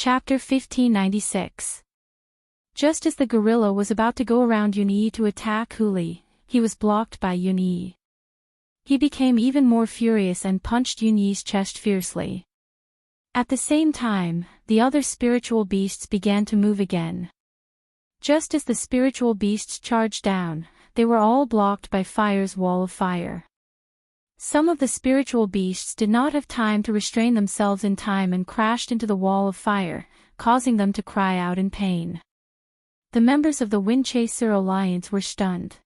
Chapter 1596. Just as the gorilla was about to go around Yunyi to attack Huli, he was blocked by Yunyi. He became even more furious and punched Yunyi's chest fiercely. At the same time, the other spiritual beasts began to move again. Just as the spiritual beasts charged down, they were all blocked by Fire's wall of fire. Some of the spiritual beasts did not have time to restrain themselves in time and crashed into the wall of fire, causing them to cry out in pain. The members of the Windchaser Alliance were stunned.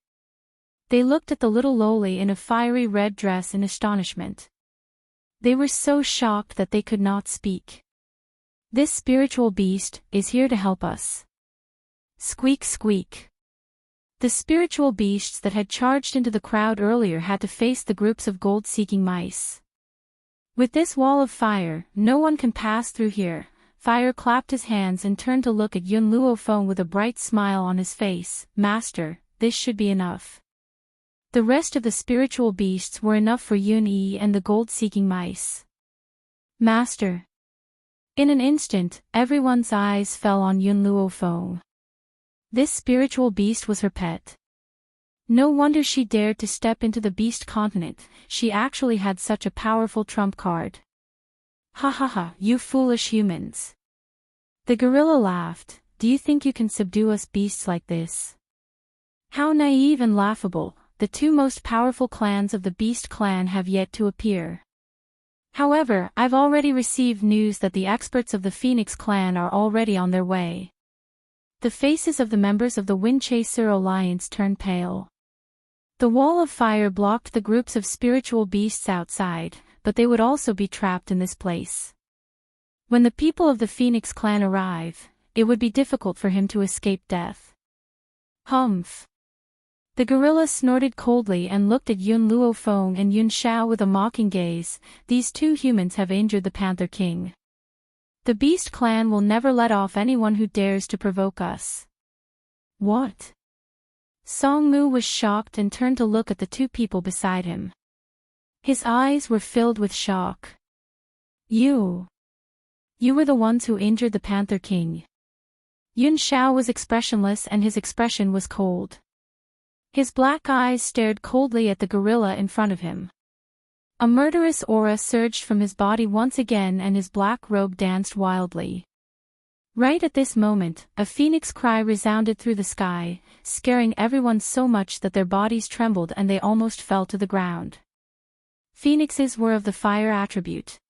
They looked at the little loli in a fiery red dress in astonishment. They were so shocked that they could not speak. "This spiritual beast is here to help us." Squeak squeak. The spiritual beasts that had charged into the crowd earlier had to face the groups of gold-seeking mice. "With this wall of fire, no one can pass through here." Fire clapped his hands and turned to look at Yun Luofeng with a bright smile on his face. "Master, this should be enough." The rest of the spiritual beasts were enough for Yun Yi and the gold-seeking mice. "Master." In an instant, everyone's eyes fell on Yun Luofeng. This spiritual beast was her pet. No wonder she dared to step into the beast continent, she actually had such a powerful trump card. "Ha ha ha, you foolish humans." The gorilla laughed. "Do you think you can subdue us beasts like this? How naive and laughable, the two most powerful clans of the Beast Clan have yet to appear. However, I've already received news that the experts of the Phoenix Clan are already on their way." The faces of the members of the Windchaser Alliance turned pale. The wall of fire blocked the groups of spiritual beasts outside, but they would also be trapped in this place. When the people of the Phoenix Clan arrive, it would be difficult for him to escape death. Humph. The gorilla snorted coldly and looked at Yun Luofeng and Yun Shao with a mocking gaze. "These two humans have injured the Panther King. The Beast Clan will never let off anyone who dares to provoke us." "What?" Song Mu was shocked and turned to look at the two people beside him. His eyes were filled with shock. You were the ones who injured the Panther King." Yun Shao was expressionless and his expression was cold. His black eyes stared coldly at the gorilla in front of him. A murderous aura surged from his body once again and his black robe danced wildly. Right at this moment, a phoenix cry resounded through the sky, scaring everyone so much that their bodies trembled and they almost fell to the ground. Phoenixes were of the fire attribute.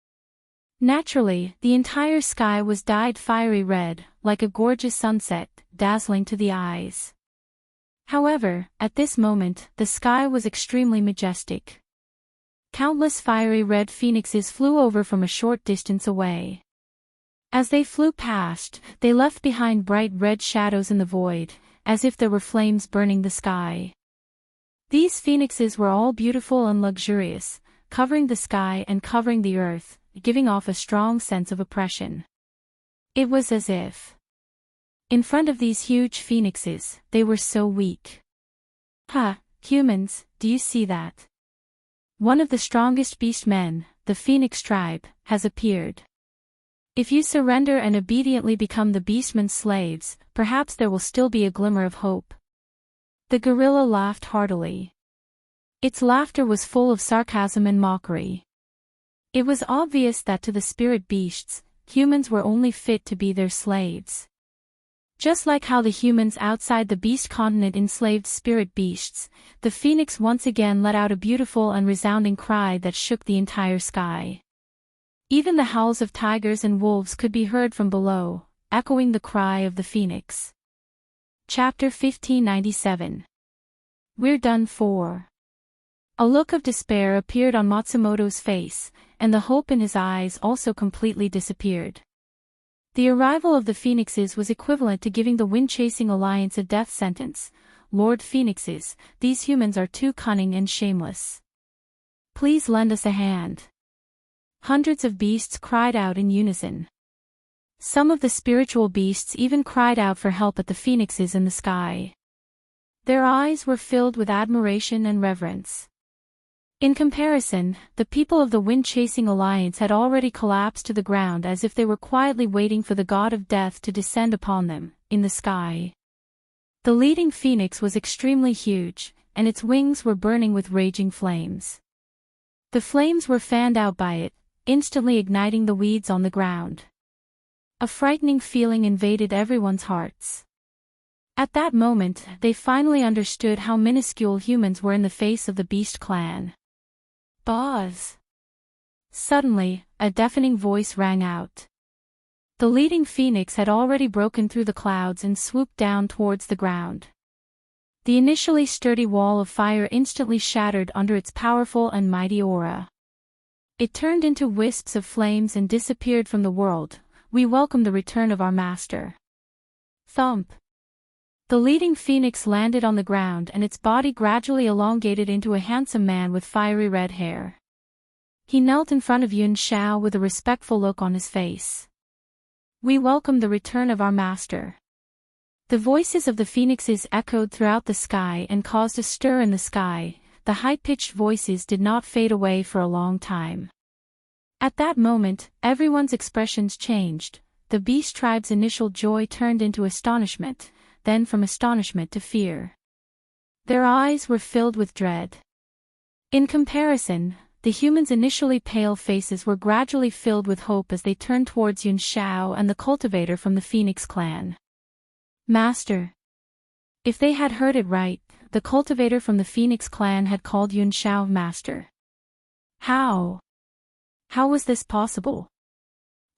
Naturally, the entire sky was dyed fiery red, like a gorgeous sunset, dazzling to the eyes. However, at this moment, the sky was extremely majestic. Countless fiery red phoenixes flew over from a short distance away. As they flew past, they left behind bright red shadows in the void, as if there were flames burning the sky. These phoenixes were all beautiful and luxurious, covering the sky and covering the earth, giving off a strong sense of oppression. It was as if, in front of these huge phoenixes, they were so weak. "Ha, humans, do you see that? One of the strongest beast men, the Phoenix tribe, has appeared. If you surrender and obediently become the beastman's slaves, perhaps there will still be a glimmer of hope." The gorilla laughed heartily. Its laughter was full of sarcasm and mockery. It was obvious that to the spirit beasts, humans were only fit to be their slaves. Just like how the humans outside the beast continent enslaved spirit beasts, the phoenix once again let out a beautiful and resounding cry that shook the entire sky. Even the howls of tigers and wolves could be heard from below, echoing the cry of the phoenix. Chapter 1597. We're done for. A look of despair appeared on Matsumoto's face, and the hope in his eyes also completely disappeared. The arrival of the Phoenixes was equivalent to giving the Wind-Chasing Alliance a death sentence. "Lord Phoenixes, these humans are too cunning and shameless. Please lend us a hand." Hundreds of beasts cried out in unison. Some of the spiritual beasts even cried out for help at the Phoenixes in the sky. Their eyes were filled with admiration and reverence. In comparison, the people of the Wind-Chasing Alliance had already collapsed to the ground as if they were quietly waiting for the god of death to descend upon them, in the sky. The leading phoenix was extremely huge, and its wings were burning with raging flames. The flames were fanned out by it, instantly igniting the weeds on the ground. A frightening feeling invaded everyone's hearts. At that moment, they finally understood how minuscule humans were in the face of the Beast Clan. Boz! Suddenly, a deafening voice rang out. The leading phoenix had already broken through the clouds and swooped down towards the ground. The initially sturdy wall of fire instantly shattered under its powerful and mighty aura. It turned into wisps of flames and disappeared from the world. We welcome the return of our master. Thump! The leading phoenix landed on the ground and its body gradually elongated into a handsome man with fiery red hair. He knelt in front of Yun Xiao with a respectful look on his face. We welcome the return of our master. The voices of the phoenixes echoed throughout the sky and caused a stir in the sky. The high-pitched voices did not fade away for a long time. At that moment, everyone's expressions changed. The beast tribe's initial joy turned into astonishment, then from astonishment to fear. Their eyes were filled with dread. In comparison, the humans' initially pale faces were gradually filled with hope as they turned towards Yun Xiao and the cultivator from the Phoenix clan. Master. If they had heard it right, the cultivator from the Phoenix clan had called Yun Xiao master. How? How was this possible?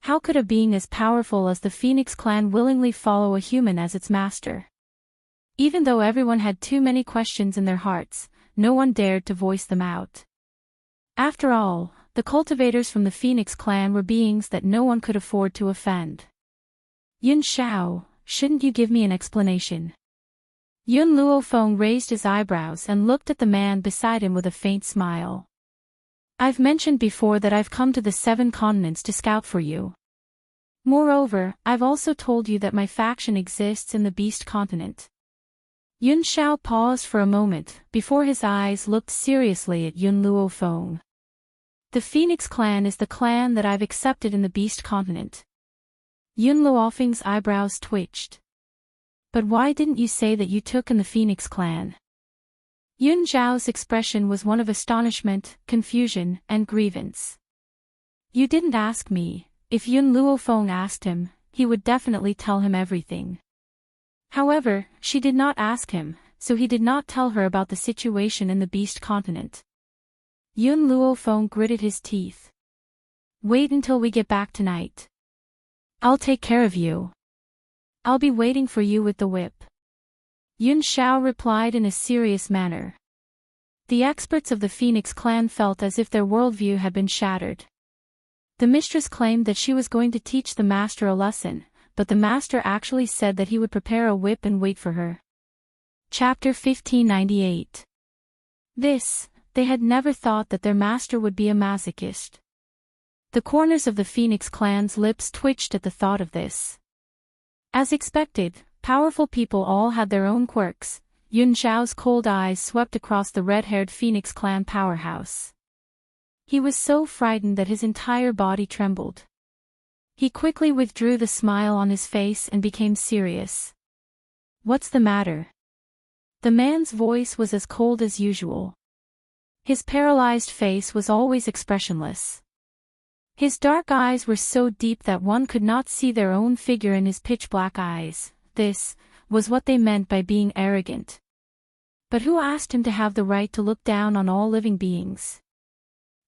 How could a being as powerful as the Phoenix clan willingly follow a human as its master? Even though everyone had too many questions in their hearts, no one dared to voice them out. After all, the cultivators from the Phoenix clan were beings that no one could afford to offend. Yun Xiao, shouldn't you give me an explanation? Yun Luofeng raised his eyebrows and looked at the man beside him with a faint smile. I've mentioned before that I've come to the 7 continents to scout for you. Moreover, I've also told you that my faction exists in the Beast continent. Yun Xiao paused for a moment, before his eyes looked seriously at Yun Luofeng. The Phoenix clan is the clan that I've accepted in the Beast continent. Yun Luofeng's eyebrows twitched. But why didn't you say that you took in the Phoenix clan? Yun Zhao's expression was one of astonishment, confusion, and grievance. You didn't ask me. If Yun Luofeng asked him, he would definitely tell him everything. However, she did not ask him, so he did not tell her about the situation in the Beast continent. Yun Luofeng gritted his teeth. Wait until we get back tonight. I'll take care of you. I'll be waiting for you with the whip. Yun Xiao replied in a serious manner. The experts of the Phoenix clan felt as if their worldview had been shattered. The mistress claimed that she was going to teach the master a lesson, but the master actually said that he would prepare a whip and wait for her. Chapter 1598. They had never thought that their master would be a masochist. The corners of the Phoenix clan's lips twitched at the thought of this. As expected, powerful people all had their own quirks. Yun Xiao's cold eyes swept across the red-haired Phoenix clan powerhouse. He was so frightened that his entire body trembled. He quickly withdrew the smile on his face and became serious. What's the matter? The man's voice was as cold as usual. His paralyzed face was always expressionless. His dark eyes were so deep that one could not see their own figure in his pitch-black eyes. This was what they meant by being arrogant. But who asked him to have the right to look down on all living beings?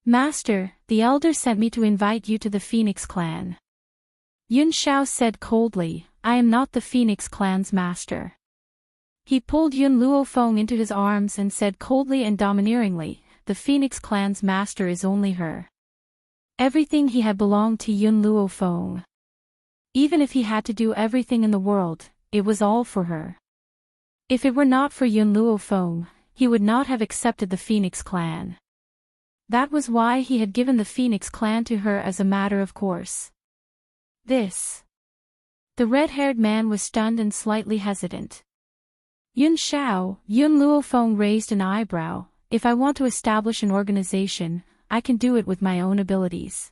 Master, the elder sent me to invite you to the Phoenix clan. Yun Xiao said coldly, I am not the Phoenix clan's master. He pulled Yun Luofeng into his arms and said coldly and domineeringly, the Phoenix clan's master is only her. Everything he had belonged to Yun Luofeng. Even if he had to do everything in the world, it was all for her. If it were not for Yun Luofeng, he would not have accepted the Phoenix clan. That was why he had given the Phoenix clan to her as a matter of course. The red-haired man was stunned and slightly hesitant. Yun Xiao, Yun Luofeng raised an eyebrow, if I want to establish an organization, I can do it with my own abilities.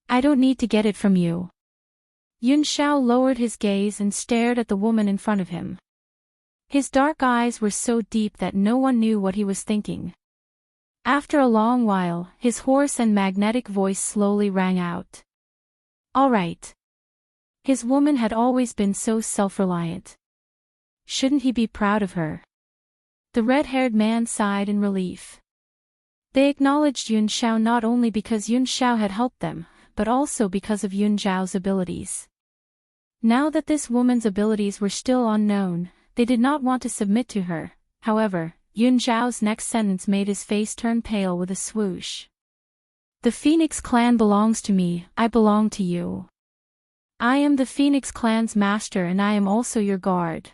I don't need to get it from you. Yun Xiao lowered his gaze and stared at the woman in front of him. His dark eyes were so deep that no one knew what he was thinking. After a long while, his hoarse and magnetic voice slowly rang out. All right. His woman had always been so self-reliant. Shouldn't he be proud of her? The red-haired man sighed in relief. They acknowledged Yun Xiao not only because Yun Xiao had helped them, but also because of Yun Zhao's abilities. Now that this woman's abilities were still unknown, they did not want to submit to her. However, Yun Zhao's next sentence made his face turn pale with a swoosh. The Phoenix clan belongs to me, I belong to you. I am the Phoenix clan's master and I am also your guard.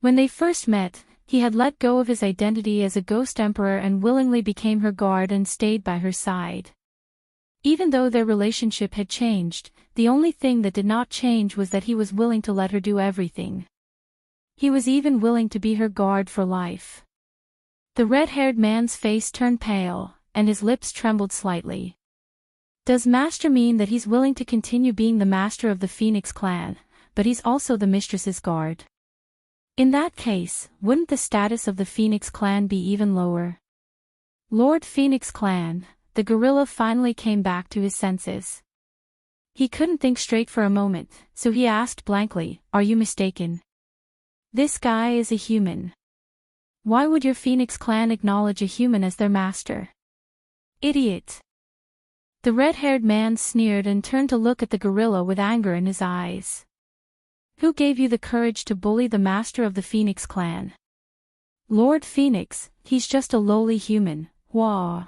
When they first met, he had let go of his identity as a ghost emperor and willingly became her guard and stayed by her side. Even though their relationship had changed, the only thing that did not change was that he was willing to let her do everything. He was even willing to be her guard for life. The red-haired man's face turned pale, and his lips trembled slightly. Does master mean that he's willing to continue being the master of the Phoenix clan, but he's also the mistress's guard? In that case, wouldn't the status of the Phoenix clan be even lower? Lord Phoenix clan, the gorilla finally came back to his senses. He couldn't think straight for a moment, so he asked blankly, are you mistaken? This guy is a human. Why would your Phoenix clan acknowledge a human as their master? Idiot. The red-haired man sneered and turned to look at the gorilla with anger in his eyes. Who gave you the courage to bully the master of the Phoenix clan? Lord Phoenix, he's just a lowly human, wah.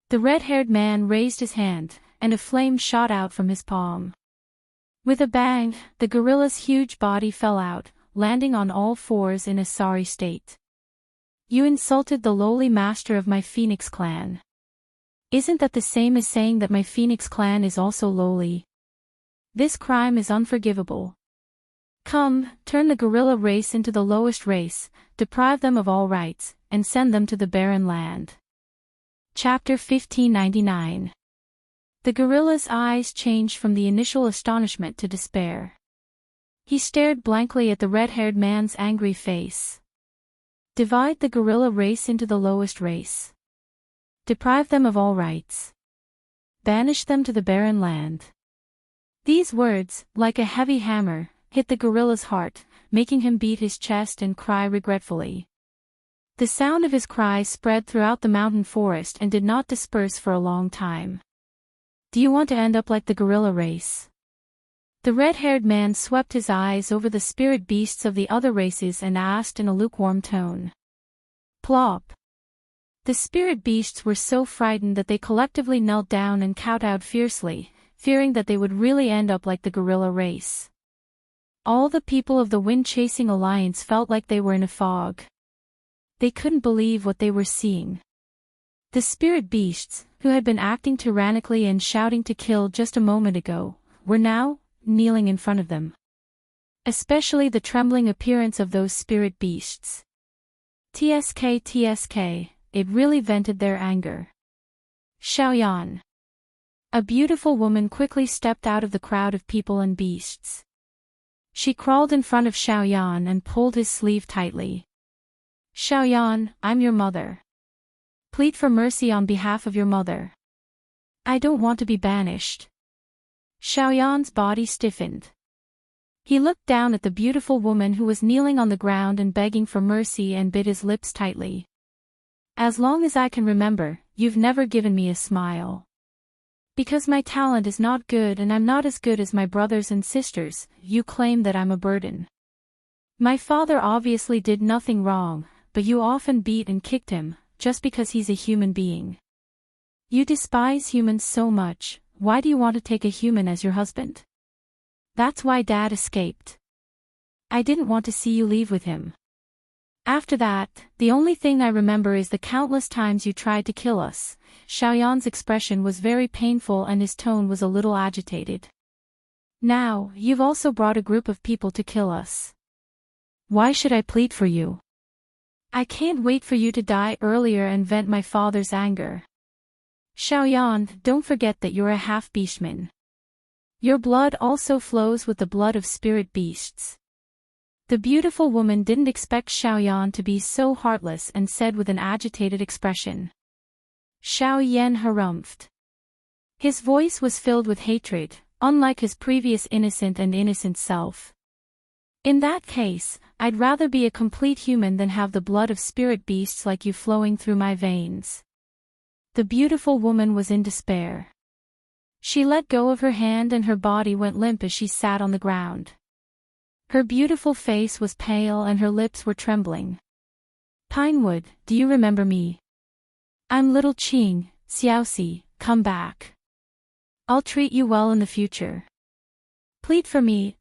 The red-haired man raised his hand, and a flame shot out from his palm. With a bang, the gorilla's huge body fell out, landing on all fours in a sorry state. You insulted the lowly master of my Phoenix clan. Isn't that the same as saying that my Phoenix clan is also lowly? This crime is unforgivable. Come, turn the gorilla race into the lowest race, deprive them of all rights, and send them to the barren land. Chapter 1599. The gorilla's eyes changed from the initial astonishment to despair. He stared blankly at the red-haired man's angry face. Divide the gorilla race into the lowest race. Deprive them of all rights. Banish them to the barren land. These words, like a heavy hammer, hit the gorilla's heart, making him beat his chest and cry regretfully. The sound of his cries spread throughout the mountain forest and did not disperse for a long time. Do you want to end up like the gorilla race? The red-haired man swept his eyes over the spirit beasts of the other races and asked in a lukewarm tone. Plop. The spirit beasts were so frightened that they collectively knelt down and kowtowed fiercely, fearing that they would really end up like the gorilla race. All the people of the Wind-Chasing Alliance felt like they were in a fog. They couldn't believe what they were seeing. The spirit beasts, who had been acting tyrannically and shouting to kill just a moment ago, were now kneeling in front of them. Especially the trembling appearance of those spirit beasts. TSK, it really vented their anger. Xiaoyan. A beautiful woman quickly stepped out of the crowd of people and beasts. She crawled in front of Xiaoyan and pulled his sleeve tightly. Xiaoyan, I'm your mother. Plead for mercy on behalf of your mother. I don't want to be banished. Xiaoyan's body stiffened. He looked down at the beautiful woman who was kneeling on the ground and begging for mercy and bit his lips tightly. As long as I can remember, you've never given me a smile. Because my talent is not good and I'm not as good as my brothers and sisters, you claim that I'm a burden. My father obviously did nothing wrong, but you often beat and kicked him, just because he's a human being. You despise humans so much, why do you want to take a human as your husband? That's why Dad escaped. I didn't want to see you leave with him. After that, the only thing I remember is the countless times you tried to kill us. Xiaoyan's expression was very painful and his tone was a little agitated. Now, you've also brought a group of people to kill us. Why should I plead for you? I can't wait for you to die earlier and vent my father's anger. Xiaoyan, don't forget that you're a half-beastman. Your blood also flows with the blood of spirit beasts. The beautiful woman didn't expect Xiaoyan to be so heartless and said with an agitated expression. Xiaoyan harumphed. His voice was filled with hatred, unlike his previous innocent and innocent self. In that case, I'd rather be a complete human than have the blood of spirit beasts like you flowing through my veins. The beautiful woman was in despair. She let go of her hand and her body went limp as she sat on the ground. Her beautiful face was pale and her lips were trembling. Pinewood, do you remember me? I'm little Qing, Xiaoxi, come back. I'll treat you well in the future. Plead for me,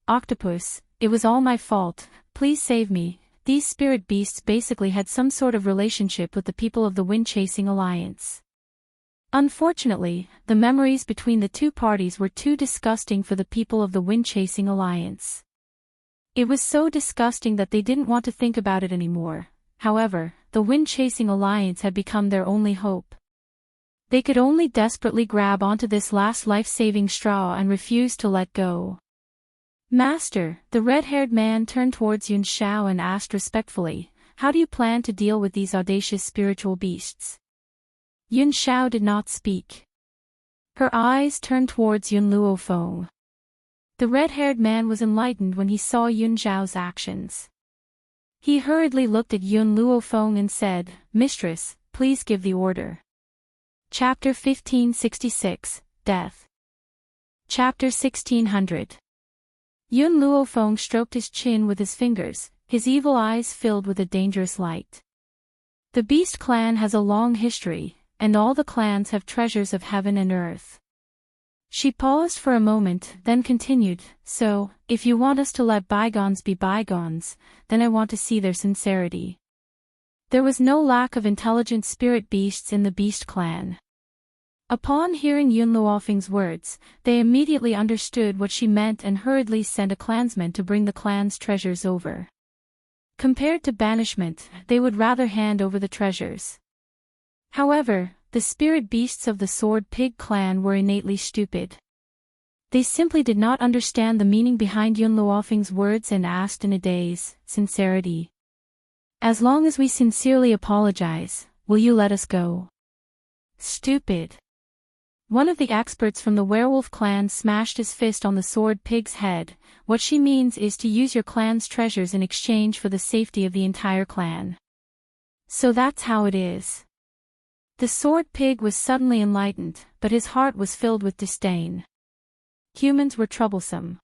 Octopus, it was all my fault, please save me. These spirit beasts basically had some sort of relationship with the people of the Wind-Chasing Alliance. Unfortunately, the memories between the two parties were too disgusting for the people of the Wind-Chasing Alliance. It was so disgusting that they didn't want to think about it anymore. However, the Wind-Chasing Alliance had become their only hope. They could only desperately grab onto this last life-saving straw and refuse to let go. Master, the red-haired man turned towards Yun Xiao and asked respectfully, how do you plan to deal with these audacious spiritual beasts? Yun Xiao did not speak. Her eyes turned towards Yun Luofeng. The red-haired man was enlightened when he saw Yun Zhao's actions. He hurriedly looked at Yun Luofeng and said, Mistress, please give the order. Chapter 1566, Death. Chapter 1600. Yun Luofeng stroked his chin with his fingers, his evil eyes filled with a dangerous light. The Beast Clan has a long history, and all the clans have treasures of heaven and earth. She paused for a moment, then continued, so, if you want us to let bygones be bygones, then I want to see their sincerity. There was no lack of intelligent spirit beasts in the Beast Clan. Upon hearing Yun Luofeng's words, they immediately understood what she meant and hurriedly sent a clansman to bring the clan's treasures over. Compared to banishment, they would rather hand over the treasures. However, the spirit beasts of the Sword Pig clan were innately stupid. They simply did not understand the meaning behind Yun Luofeng's words and asked in a daze, sincerity. As long as we sincerely apologize, will you let us go? Stupid. One of the experts from the werewolf clan smashed his fist on the Sword Pig's head. What she means is to use your clan's treasures in exchange for the safety of the entire clan. So that's how it is. The Sword Pig was suddenly enlightened, but his heart was filled with disdain. Humans were troublesome.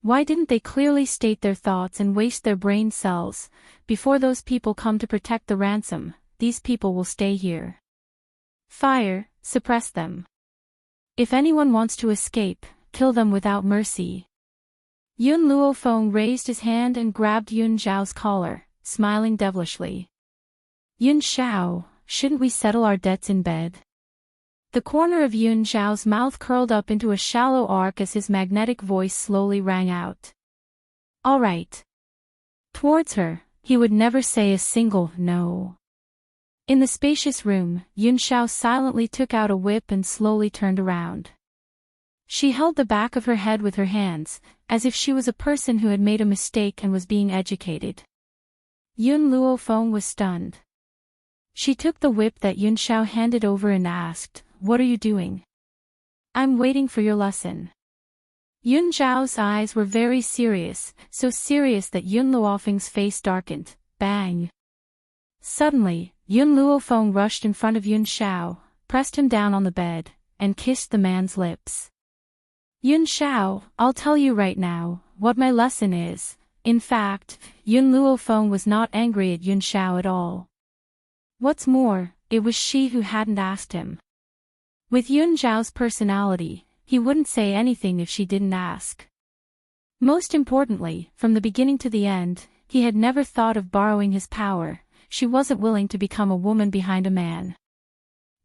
Why didn't they clearly state their thoughts and waste their brain cells? Before those people come to protect the ransom, these people will stay here. Fire, suppress them. If anyone wants to escape, kill them without mercy. Yun Luofeng raised his hand and grabbed Yun Zhao's collar, smiling devilishly. Yun Xiao, shouldn't we settle our debts in bed? The corner of Yun Zhao's mouth curled up into a shallow arc as his magnetic voice slowly rang out. All right. Towards her, he would never say a single no. In the spacious room, Yun Xiao silently took out a whip and slowly turned around. She held the back of her head with her hands, as if she was a person who had made a mistake and was being educated. Yun Luofeng was stunned. She took the whip that Yun Xiao handed over and asked, What are you doing? I'm waiting for your lesson. Yun Zhao's eyes were very serious, so serious that Yun Luofeng's face darkened. Bang! Suddenly, Yun Luofeng rushed in front of Yun Xiao, pressed him down on the bed, and kissed the man's lips. Yun Xiao, I'll tell you right now, what my lesson is. In fact, Yun Luofeng was not angry at Yun Xiao at all. What's more, it was she who hadn't asked him. With Yun Zhao's personality, he wouldn't say anything if she didn't ask. Most importantly, from the beginning to the end, he had never thought of borrowing his power. She wasn't willing to become a woman behind a man.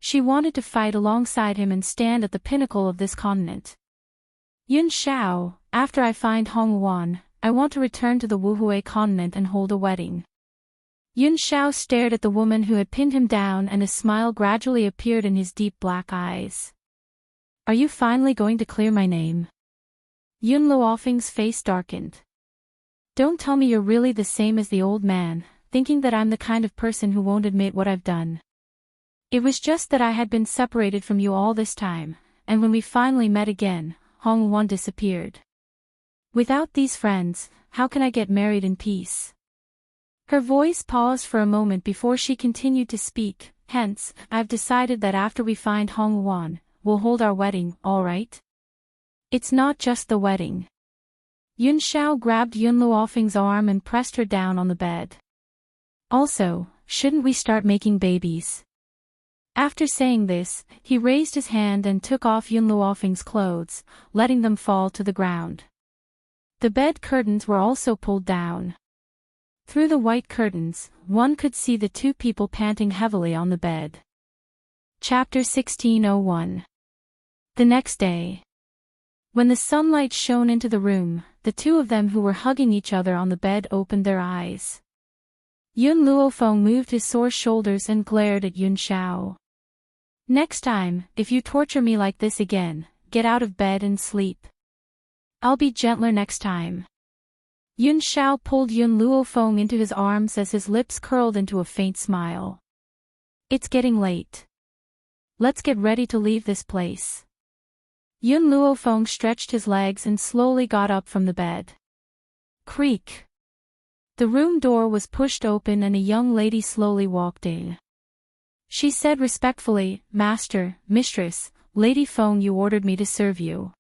She wanted to fight alongside him and stand at the pinnacle of this continent. Yun Xiao, after I find Hong Wan, I want to return to the Wuhui continent and hold a wedding. Yun Xiao stared at the woman who had pinned him down, and a smile gradually appeared in his deep black eyes. Are you finally going to clear my name? Yun Luofeng's face darkened. Don't tell me you're really the same as the old man, thinking that I'm the kind of person who won't admit what I've done. It was just that I had been separated from you all this time, and when we finally met again, Hong Wan disappeared. Without these friends, how can I get married in peace? Her voice paused for a moment before she continued to speak. Hence, I've decided that after we find Hong Wan, we'll hold our wedding, all right? It's not just the wedding. Yun Xiao grabbed Yun Luofeng's arm and pressed her down on the bed. Also, shouldn't we start making babies? After saying this, he raised his hand and took off Yun Luofeng's clothes, letting them fall to the ground. The bed curtains were also pulled down. Through the white curtains, one could see the two people panting heavily on the bed. Chapter 1601. The next day. When the sunlight shone into the room, the two of them who were hugging each other on the bed opened their eyes. Yun Luofeng moved his sore shoulders and glared at Yun Xiao. Next time, if you torture me like this again, get out of bed and sleep. I'll be gentler next time. Yun Xiao pulled Yun Luofeng into his arms as his lips curled into a faint smile. It's getting late. Let's get ready to leave this place. Yun Luofeng stretched his legs and slowly got up from the bed. Creak. The room door was pushed open and a young lady slowly walked in. She said respectfully, Master, Mistress, Lady Feng, you ordered me to serve you.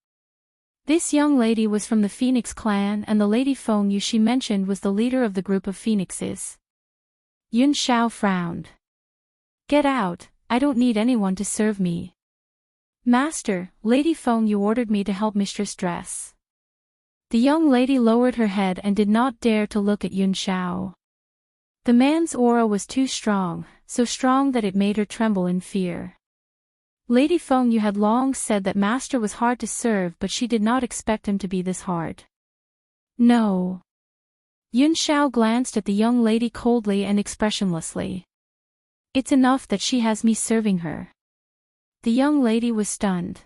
This young lady was from the Phoenix clan, and the Lady Feng Yu she mentioned was the leader of the group of phoenixes. Yun Xiao frowned. Get out, I don't need anyone to serve me. Master, Lady Feng Yu ordered me to help Mistress dress. The young lady lowered her head and did not dare to look at Yun Xiao. The man's aura was too strong, so strong that it made her tremble in fear. Lady Feng Yu had long said that Master was hard to serve, but she did not expect him to be this hard. No. Yun Xiao glanced at the young lady coldly and expressionlessly. It's enough that she has me serving her. The young lady was stunned.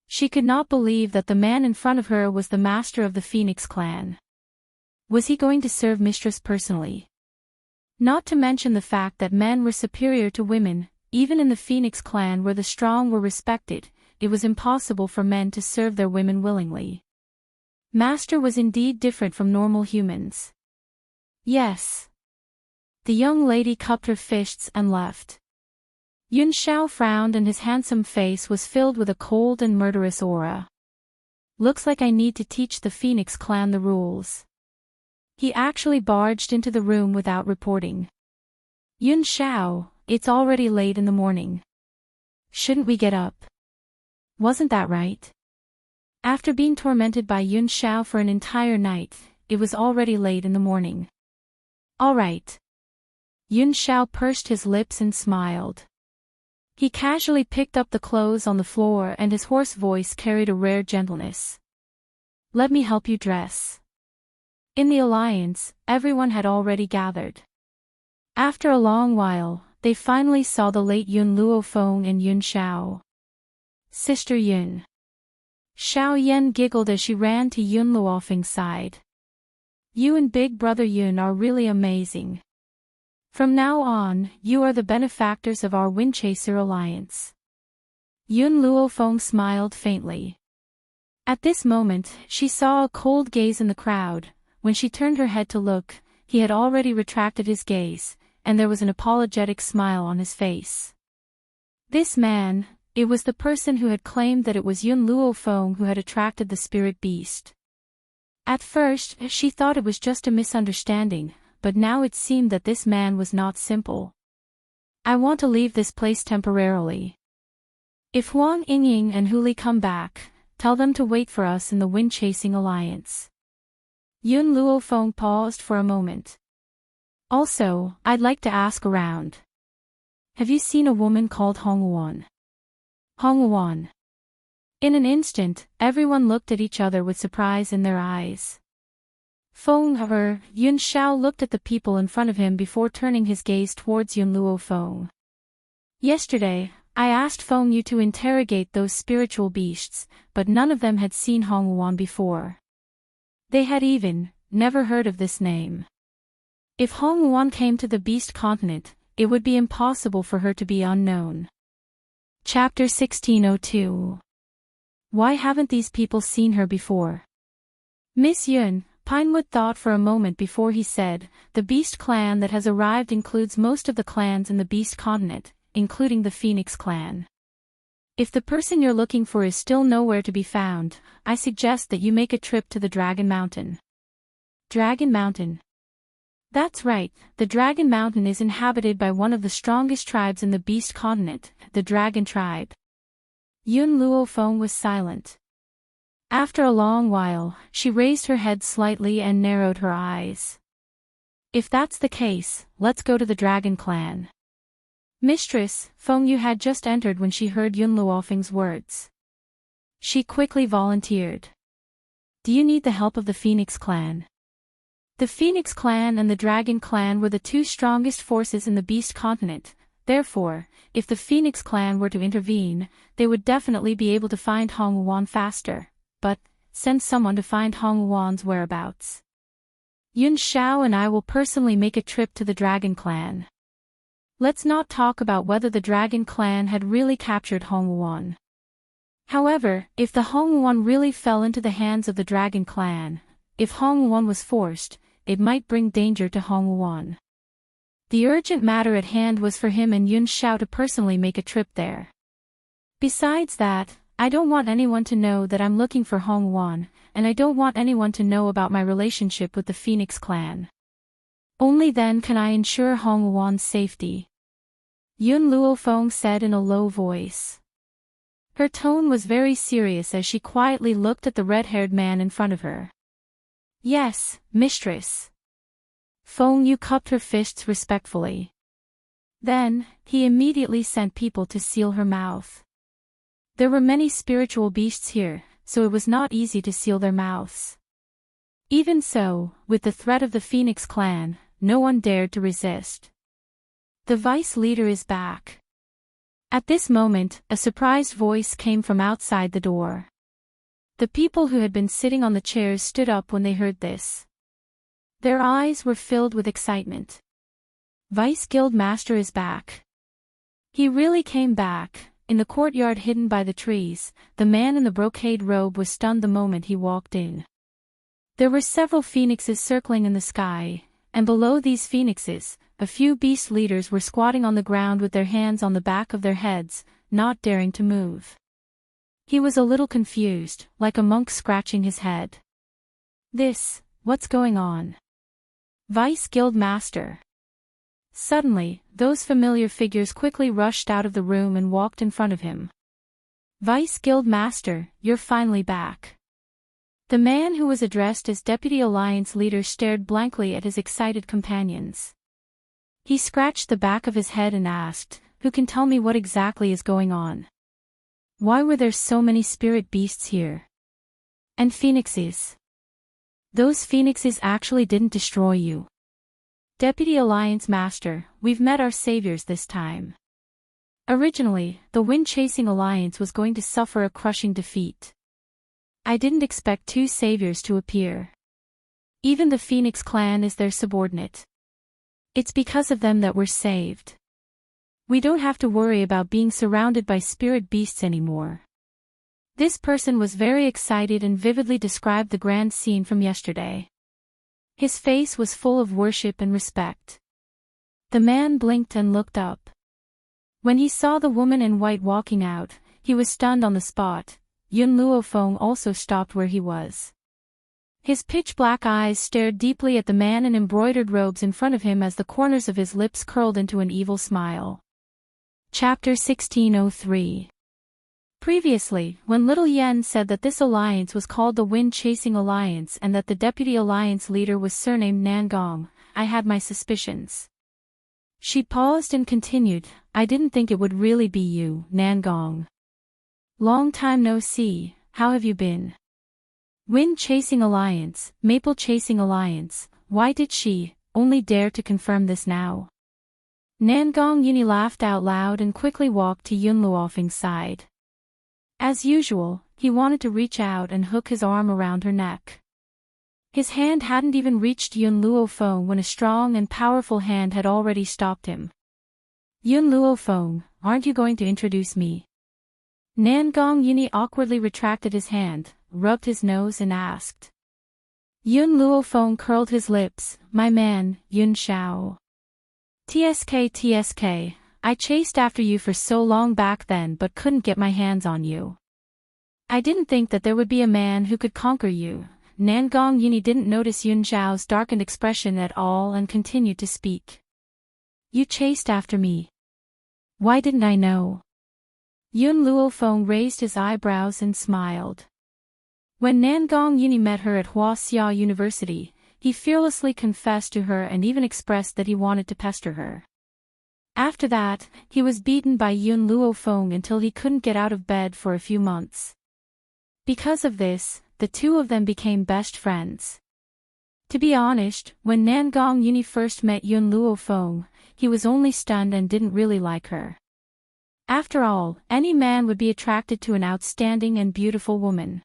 She could not believe that the man in front of her was the master of the Phoenix clan. Was he going to serve Mistress personally? Not to mention the fact that men were superior to women. Even in the Phoenix clan where the strong were respected, it was impossible for men to serve their women willingly. Master was indeed different from normal humans. Yes. The young lady cupped her fists and left. Yun Xiao frowned and his handsome face was filled with a cold and murderous aura. Looks like I need to teach the Phoenix clan the rules. He actually barged into the room without reporting. Yun Xiao, it's already late in the morning. Shouldn't we get up? Wasn't that right? After being tormented by Yun Xiao for an entire night, it was already late in the morning. All right. Yun Xiao pursed his lips and smiled. He casually picked up the clothes on the floor and his hoarse voice carried a rare gentleness. Let me help you dress. In the alliance, everyone had already gathered. After a long while, they finally saw the late Yun Luofeng and Yun Xiao. Sister Yun. Xiao Yan giggled as she ran to Yun Luofeng's side. You and big brother Yun are really amazing. From now on, you are the benefactors of our Windchaser alliance. Yun Luofeng smiled faintly. At this moment, she saw a cold gaze in the crowd. When she turned her head to look, he had already retracted his gaze, and there was an apologetic smile on his face. This man, it was the person who had claimed that it was Yun Luofeng who had attracted the spirit beast. At first, she thought it was just a misunderstanding, but now it seemed that this man was not simple. I want to leave this place temporarily. If Huang Yingying and Huli come back, tell them to wait for us in the Wind-Chasing Alliance. Yun Luofeng paused for a moment. Also, I'd like to ask around. Have you seen a woman called Hong Wan? Hong Wan. In an instant, everyone looked at each other with surprise in their eyes. Feng He, Yun Xiao looked at the people in front of him before turning his gaze towards Yun Luo Feng. Yesterday, I asked Feng Yu to interrogate those spiritual beasts, but none of them had seen Hong Wuan before. They had even never heard of this name. If Hong Wuan came to the Beast Continent, it would be impossible for her to be unknown. Chapter 1602. Why haven't these people seen her before? Miss Yun, Pinewood thought for a moment before he said, the Beast clan that has arrived includes most of the clans in the Beast Continent, including the Phoenix clan. If the person you're looking for is still nowhere to be found, I suggest that you make a trip to the Dragon Mountain. Dragon Mountain. That's right, the Dragon Mountain is inhabited by one of the strongest tribes in the Beast Continent, the Dragon Tribe. Yun Luo Feng was silent. After a long while, she raised her head slightly and narrowed her eyes. If that's the case, let's go to the Dragon Clan. Mistress, Feng Yu had just entered when she heard Yun Luo Feng's words. She quickly volunteered. Do you need the help of the Phoenix Clan? The Phoenix Clan and the Dragon Clan were the two strongest forces in the Beast Continent, therefore, if the Phoenix Clan were to intervene, they would definitely be able to find Hong Wuan faster, but, send someone to find Hong Wuan's whereabouts. Yun Xiao and I will personally make a trip to the Dragon Clan. Let's not talk about whether the Dragon Clan had really captured Hong Wuan. However, if the Hong Wuan really fell into the hands of the Dragon Clan, if Hong Wuan was forced, it might bring danger to Hong Wuan. The urgent matter at hand was for him and Yun Xiao to personally make a trip there. Besides that, I don't want anyone to know that I'm looking for Hong Wuan, and I don't want anyone to know about my relationship with the Phoenix Clan. Only then can I ensure Hong Wuan's safety. Yun Luo Feng said in a low voice. Her tone was very serious as she quietly looked at the red-haired man in front of her. Yes, mistress. Feng Yu cupped her fists respectfully. Then, he immediately sent people to seal her mouth. There were many spiritual beasts here, so it was not easy to seal their mouths. Even so, with the threat of the Phoenix Clan, no one dared to resist. The vice leader is back. At this moment, a surprised voice came from outside the door. The people who had been sitting on the chairs stood up when they heard this. Their eyes were filled with excitement. Vice Guild Master is back. He really came back. In the courtyard hidden by the trees, the man in the brocade robe was stunned the moment he walked in. There were several phoenixes circling in the sky, and below these phoenixes, a few beast leaders were squatting on the ground with their hands on the back of their heads, not daring to move. He was a little confused, like a monk scratching his head. What's going on? Vice Guild Master. Suddenly, those familiar figures quickly rushed out of the room and walked in front of him. Vice Guild Master, you're finally back. The man who was addressed as Deputy Alliance Leader stared blankly at his excited companions. He scratched the back of his head and asked, Who can tell me what exactly is going on? Why were there so many spirit beasts here? And phoenixes? Those phoenixes actually didn't destroy you. Deputy Alliance Master, we've met our saviors this time. Originally, the Wind-Chasing Alliance was going to suffer a crushing defeat. I didn't expect two saviors to appear. Even the Phoenix Clan is their subordinate. It's because of them that we're saved. We don't have to worry about being surrounded by spirit beasts anymore. This person was very excited and vividly described the grand scene from yesterday. His face was full of worship and respect. The man blinked and looked up. When he saw the woman in white walking out, he was stunned on the spot. Yun Luo Feng also stopped where he was. His pitch-black eyes stared deeply at the man in embroidered robes in front of him as the corners of his lips curled into an evil smile. Chapter 1603. Previously, when Little Yen said that this alliance was called the Wind-Chasing Alliance and that the Deputy Alliance Leader was surnamed Nangong, I had my suspicions. She paused and continued, I didn't think it would really be you, Nangong. Long time no see, how have you been? Wind-chasing alliance, maple-chasing alliance, why did she only dare to confirm this now? Nangong Yuni laughed out loud and quickly walked to Yun Luofeng's side. As usual, he wanted to reach out and hook his arm around her neck. His hand hadn't even reached Yun Luofeng when a strong and powerful hand had already stopped him. Yun Luofeng, aren't you going to introduce me? Nangong Yuni awkwardly retracted his hand, rubbed his nose and asked. Yun Luofeng curled his lips, my man, Yun Xiao. TSK, I chased after you for so long back then but couldn't get my hands on you. I didn't think that there would be a man who could conquer you. Nangong Yuni didn't notice Yun Xiao's darkened expression at all and continued to speak. You chased after me. Why didn't I know? Yun Luofeng raised his eyebrows and smiled. When Nangong Yuni met her at Huaxia University, he fearlessly confessed to her and even expressed that he wanted to pester her. After that, he was beaten by Yun Luofeng until he couldn't get out of bed for a few months. Because of this, the two of them became best friends. To be honest, when Nangong Yuni first met Yun Luofeng, he was only stunned and didn't really like her. After all, any man would be attracted to an outstanding and beautiful woman.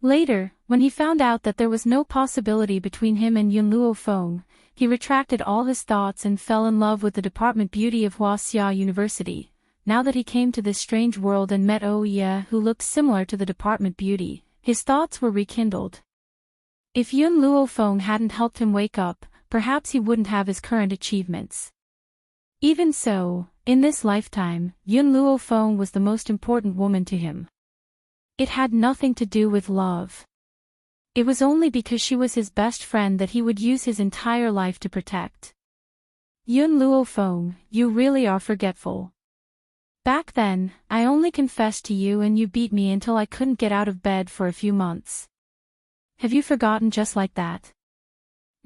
Later, when he found out that there was no possibility between him and Yun Luofeng, he retracted all his thoughts and fell in love with the department beauty of Huaxia University. Now that he came to this strange world and met Oya who looked similar to the department beauty, his thoughts were rekindled. If Yun Luofeng hadn't helped him wake up, perhaps he wouldn't have his current achievements. Even so, in this lifetime, Yun Luofeng was the most important woman to him. It had nothing to do with love. It was only because she was his best friend that he would use his entire life to protect. Yun Luofeng, you really are forgetful. Back then, I only confessed to you and you beat me until I couldn't get out of bed for a few months. Have you forgotten just like that?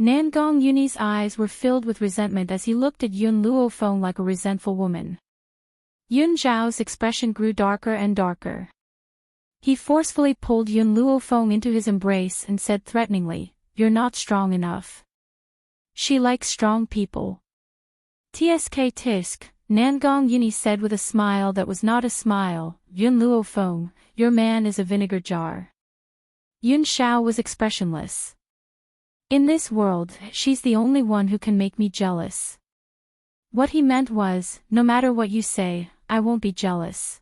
Nangong Yuni's eyes were filled with resentment as he looked at Yun Luofeng like a resentful woman. Yun Zhao's expression grew darker and darker. He forcefully pulled Yun Luofeng into his embrace and said threateningly, you're not strong enough. She likes strong people. Tsk tisk, Nangong Yuni said with a smile that was not a smile, Yun Luofeng, your man is a vinegar jar. Yun Xiao was expressionless. In this world, she's the only one who can make me jealous. What he meant was, no matter what you say, I won't be jealous.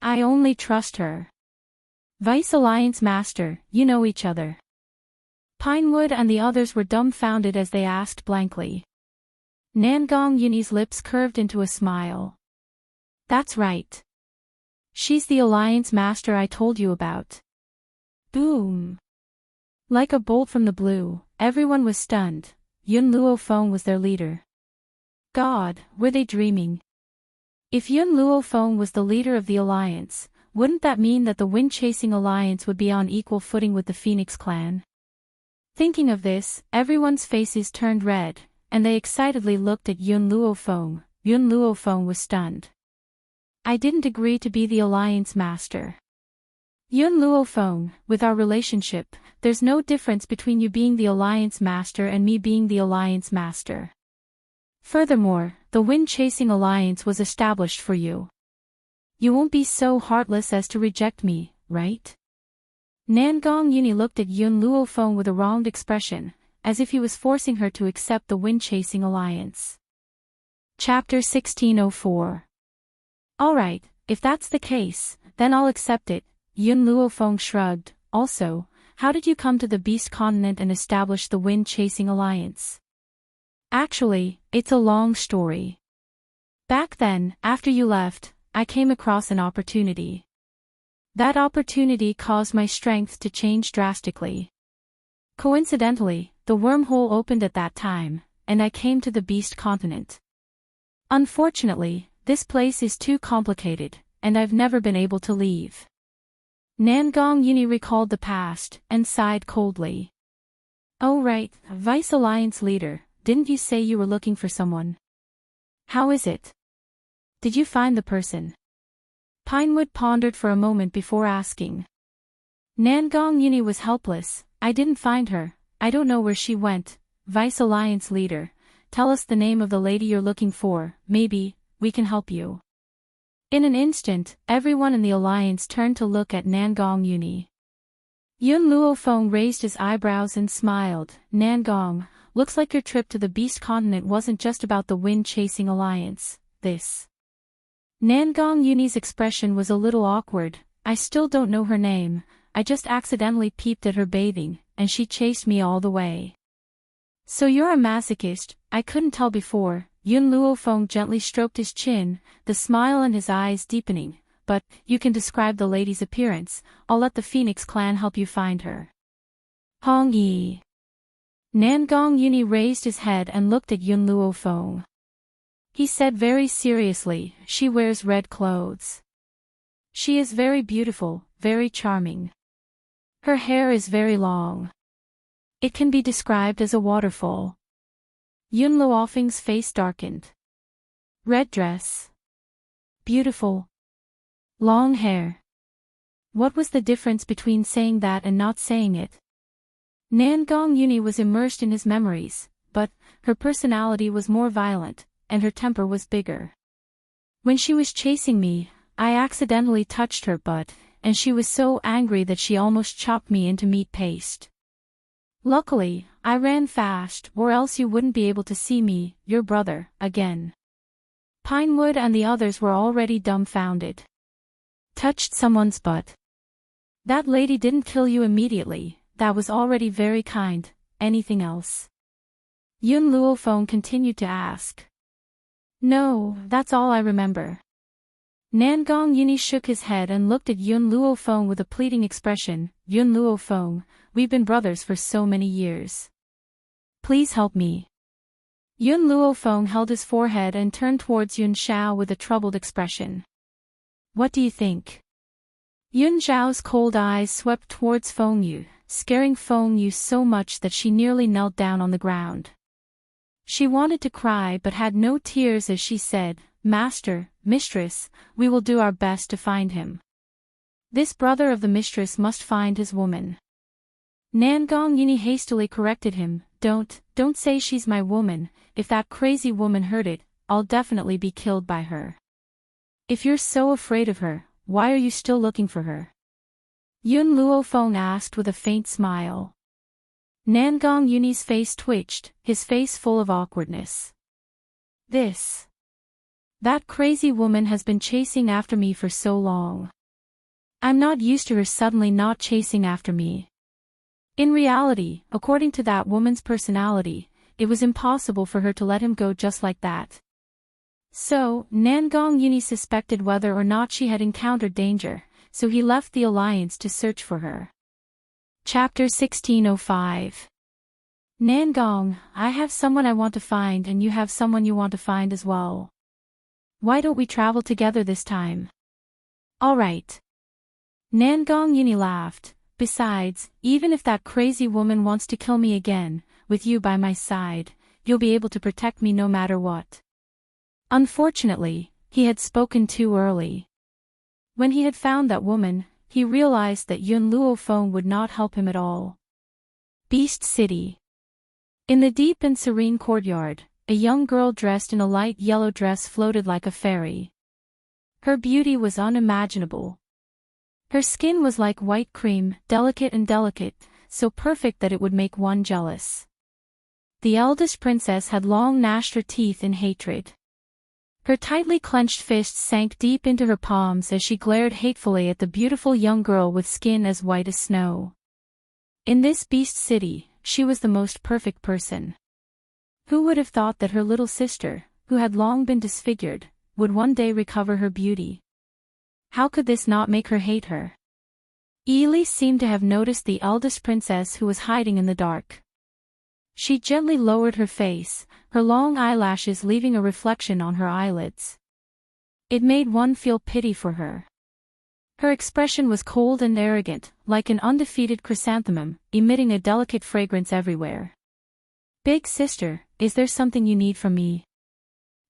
I only trust her. Vice Alliance Master, you know each other. Pinewood and the others were dumbfounded as they asked blankly. Nangong Yuni's lips curved into a smile. That's right. She's the Alliance Master I told you about. Boom. Like a bolt from the blue, everyone was stunned. Yun Luofeng was their leader. God, were they dreaming? If Yun Luofeng was the leader of the Alliance, wouldn't that mean that the Wind-Chasing Alliance would be on equal footing with the Phoenix clan? Thinking of this, everyone's faces turned red, and they excitedly looked at Yun Luofeng. Yun Luofeng was stunned. I didn't agree to be the Alliance Master. Yun Luofeng, with our relationship, there's no difference between you being the Alliance Master and me being the Alliance Master. Furthermore, the Wind-Chasing Alliance was established for you. You won't be so heartless as to reject me, right? Nangong Yuni looked at Yun Luofeng with a wronged expression, as if he was forcing her to accept the Wind-Chasing Alliance. Chapter 1604. Alright, if that's the case, then I'll accept it, Yun Luofeng shrugged. Also, how did you come to the Beast Continent and establish the Wind-Chasing Alliance? Actually, it's a long story. Back then, after you left, I came across an opportunity. That opportunity caused my strength to change drastically. Coincidentally, the wormhole opened at that time, and I came to the Beast Continent. Unfortunately, this place is too complicated, and I've never been able to leave. Nangong Yuni recalled the past, and sighed coldly. Oh right, Vice Alliance leader, didn't you say you were looking for someone? How is it? Did you find the person? Pinewood pondered for a moment before asking. Nangong Yuni was helpless. I didn't find her. I don't know where she went. Vice Alliance leader, tell us the name of the lady you're looking for, maybe we can help you. In an instant, everyone in the alliance turned to look at Nangong Yuni. Yun Luofeng raised his eyebrows and smiled. Nangong, looks like your trip to the Beast Continent wasn't just about the wind-chasing alliance. This. Nangong Yuni's expression was a little awkward. I still don't know her name. I just accidentally peeped at her bathing, and she chased me all the way. So you're a masochist, I couldn't tell before. Yun Luofeng gently stroked his chin, the smile in his eyes deepening. But, you can describe the lady's appearance. I'll let the Phoenix clan help you find her. Hong Yi. Nangong Yuni raised his head and looked at Yun Luofeng. He said very seriously, she wears red clothes. She is very beautiful, very charming. Her hair is very long. It can be described as a waterfall. Yun Luofeng's face darkened. Red dress. Beautiful. Long hair. What was the difference between saying that and not saying it? Nangong Yuni was immersed in his memories, but her personality was more violent, and her temper was bigger. When she was chasing me, I accidentally touched her butt, and she was so angry that she almost chopped me into meat paste. Luckily, I ran fast, or else you wouldn't be able to see me, your brother, again. Pinewood and the others were already dumbfounded. Touched someone's butt. That lady didn't kill you immediately, that was already very kind. Anything else? Yun Luofeng continued to ask. No, that's all I remember. Nangong Yuni shook his head and looked at Yun Luofeng with a pleading expression. Yun Luofeng, we've been brothers for so many years. Please help me. Yun Luofeng held his forehead and turned towards Yun Xiao with a troubled expression. What do you think? Yun Xiao's cold eyes swept towards Feng Yu, scaring Feng Yu so much that she nearly knelt down on the ground. She wanted to cry but had no tears as she said, Master, Mistress, we will do our best to find him. This brother of the mistress must find his woman. Nangong Yuni hastily corrected him, Don't say she's my woman. If that crazy woman heard it, I'll definitely be killed by her. If you're so afraid of her, why are you still looking for her? Yun Luofeng asked with a faint smile. Nangong Yuni's face twitched, his face full of awkwardness. That crazy woman has been chasing after me for so long. I'm not used to her suddenly not chasing after me. In reality, according to that woman's personality, it was impossible for her to let him go just like that. So, Nangong Yuni suspected whether or not she had encountered danger, so he left the alliance to search for her. Chapter 1605. Nangong, I have someone I want to find and you have someone you want to find as well. Why don't we travel together this time? All right. Nangong Yuni laughed. Besides, even if that crazy woman wants to kill me again, with you by my side, you'll be able to protect me no matter what. Unfortunately, he had spoken too early. When he had found that woman, he realized that Yun Luofeng would not help him at all. Beast City. In the deep and serene courtyard, a young girl dressed in a light yellow dress floated like a fairy. Her beauty was unimaginable. Her skin was like white cream, delicate, so perfect that it would make one jealous. The eldest princess had long gnashed her teeth in hatred. Her tightly clenched fists sank deep into her palms as she glared hatefully at the beautiful young girl with skin as white as snow. In this beast city, she was the most perfect person. Who would have thought that her little sister, who had long been disfigured, would one day recover her beauty? How could this not make her hate her? Ely seemed to have noticed the eldest princess who was hiding in the dark. She gently lowered her face, her long eyelashes leaving a reflection on her eyelids. It made one feel pity for her. Her expression was cold and arrogant, like an undefeated chrysanthemum, emitting a delicate fragrance everywhere. Big sister, is there something you need from me?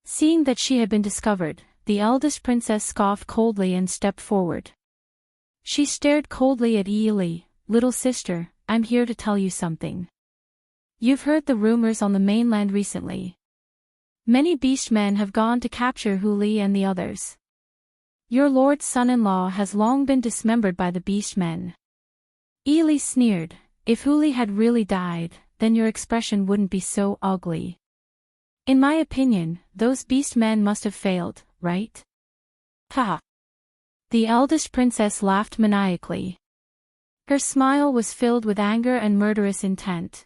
Seeing that she had been discovered, the eldest princess scoffed coldly and stepped forward. She stared coldly at Ely. "Little sister, I'm here to tell you something. You've heard the rumors on the mainland recently. Many beastmen have gone to capture Huli and the others. Your lord's son-in-law has long been dismembered by the beastmen." Ely sneered. "If Huli had really died, then your expression wouldn't be so ugly. In my opinion, those beastmen must have failed, right?" Ha! The eldest princess laughed maniacally. Her smile was filled with anger and murderous intent.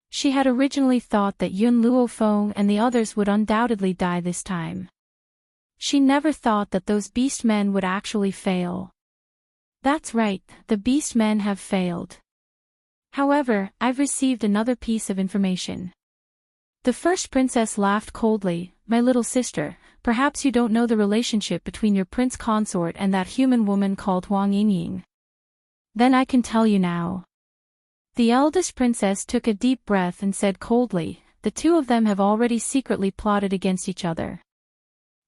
She had originally thought that Yun Luofeng and the others would undoubtedly die this time. She never thought that those beastmen would actually fail. That's right, the beastmen have failed. However, I've received another piece of information. The first princess laughed coldly. "My little sister, perhaps you don't know the relationship between your prince consort and that human woman called Huang Yingying. Then I can tell you now." The eldest princess took a deep breath and said coldly, "The two of them have already secretly plotted against each other.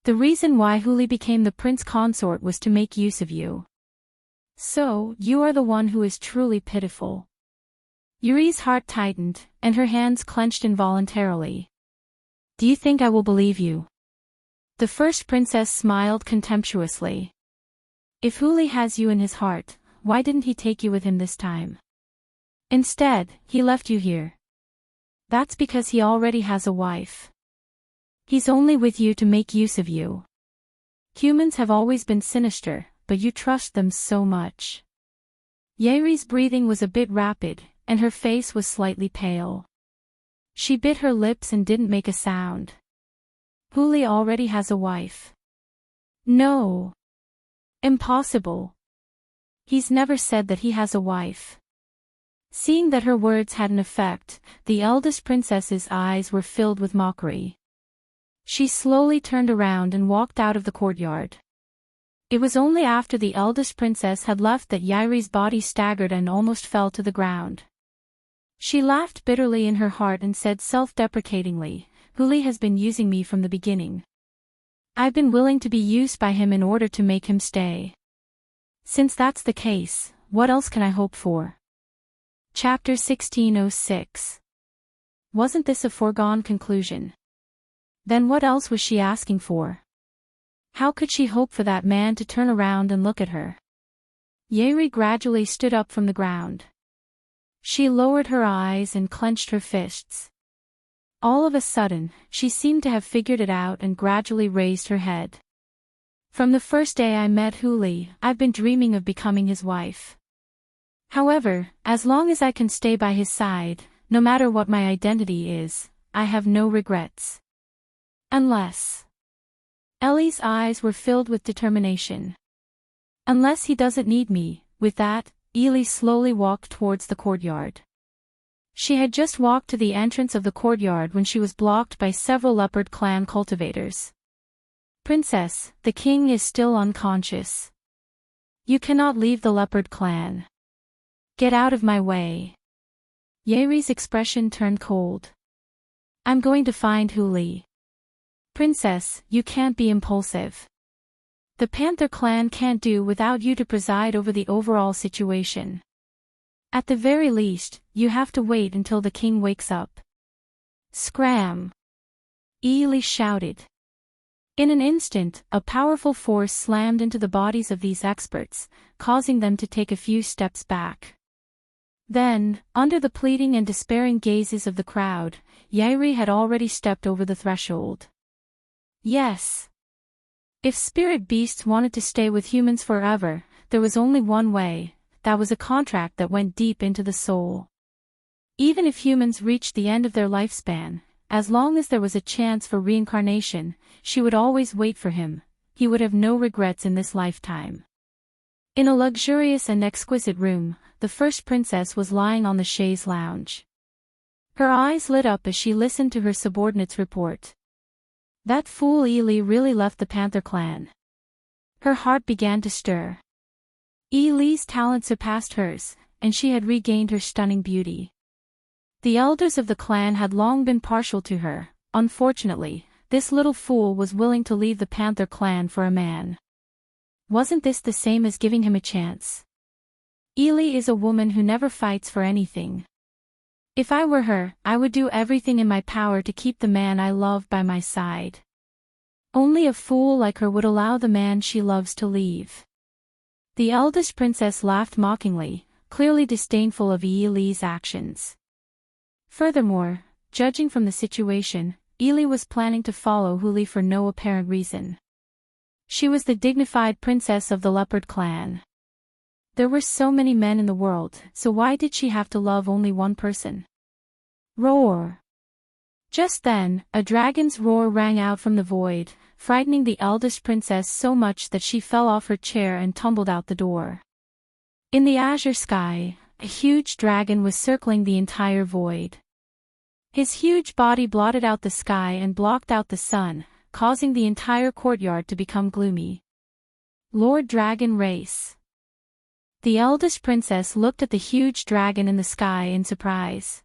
The reason why Huli became the prince consort was to make use of you. So, you are the one who is truly pitiful." Yuri's heart tightened, and her hands clenched involuntarily. "Do you think I will believe you?" The first princess smiled contemptuously. "If Huli has you in his heart, why didn't he take you with him this time? Instead, he left you here. That's because he already has a wife. He's only with you to make use of you. Humans have always been sinister, but you trust them so much." Yeri's breathing was a bit rapid, and her face was slightly pale. She bit her lips and didn't make a sound. "Huli already has a wife." "No. Impossible. He's never said that he has a wife." Seeing that her words had an effect, the eldest princess's eyes were filled with mockery. She slowly turned around and walked out of the courtyard. It was only after the eldest princess had left that Yairi's body staggered and almost fell to the ground. She laughed bitterly in her heart and said self-deprecatingly, "Huli has been using me from the beginning. I've been willing to be used by him in order to make him stay. Since that's the case, what else can I hope for?" Chapter 1606. Wasn't this a foregone conclusion? Then what else was she asking for? How could she hope for that man to turn around and look at her? Yairi gradually stood up from the ground. She lowered her eyes and clenched her fists. All of a sudden, she seemed to have figured it out and gradually raised her head. "From the first day I met Huli, I've been dreaming of becoming his wife. However, as long as I can stay by his side, no matter what my identity is, I have no regrets. Unless..." Ellie's eyes were filled with determination. "Unless he doesn't need me." With that, Ely slowly walked towards the courtyard. She had just walked to the entrance of the courtyard when she was blocked by several leopard clan cultivators. "Princess, the king is still unconscious. You cannot leave the leopard clan. Get out of my way." Yairi's expression turned cold. "I'm going to find Huli." "Princess, you can't be impulsive. The Panther clan can't do without you to preside over the overall situation. At the very least, you have to wait until the king wakes up." "Scram!" Ely shouted. In an instant, a powerful force slammed into the bodies of these experts, causing them to take a few steps back. Then, under the pleading and despairing gazes of the crowd, Yairi had already stepped over the threshold. Yes. If spirit beasts wanted to stay with humans forever, there was only one way. That was a contract that went deep into the soul. Even if humans reached the end of their lifespan, as long as there was a chance for reincarnation, she would always wait for him. He would have no regrets in this lifetime. In a luxurious and exquisite room, the first princess was lying on the chaise lounge. Her eyes lit up as she listened to her subordinate's report. That fool Ely really left the Panther clan. Her heart began to stir. Ely's talent surpassed hers, and she had regained her stunning beauty. The elders of the clan had long been partial to her. Unfortunately, this little fool was willing to leave the Panther clan for a man. Wasn't this the same as giving him a chance? Ely is a woman who never fights for anything. If I were her, I would do everything in my power to keep the man I love by my side. Only a fool like her would allow the man she loves to leave. The eldest princess laughed mockingly, clearly disdainful of Ely's actions. Furthermore, judging from the situation, Ely was planning to follow Huli for no apparent reason. She was the dignified princess of the leopard clan. There were so many men in the world, so why did she have to love only one person? Roar! Just then, a dragon's roar rang out from the void, frightening the eldest princess so much that she fell off her chair and tumbled out the door. In the azure sky, a huge dragon was circling the entire void. His huge body blotted out the sky and blocked out the sun, causing the entire courtyard to become gloomy. Lord Dragon Race. The eldest princess looked at the huge dragon in the sky in surprise.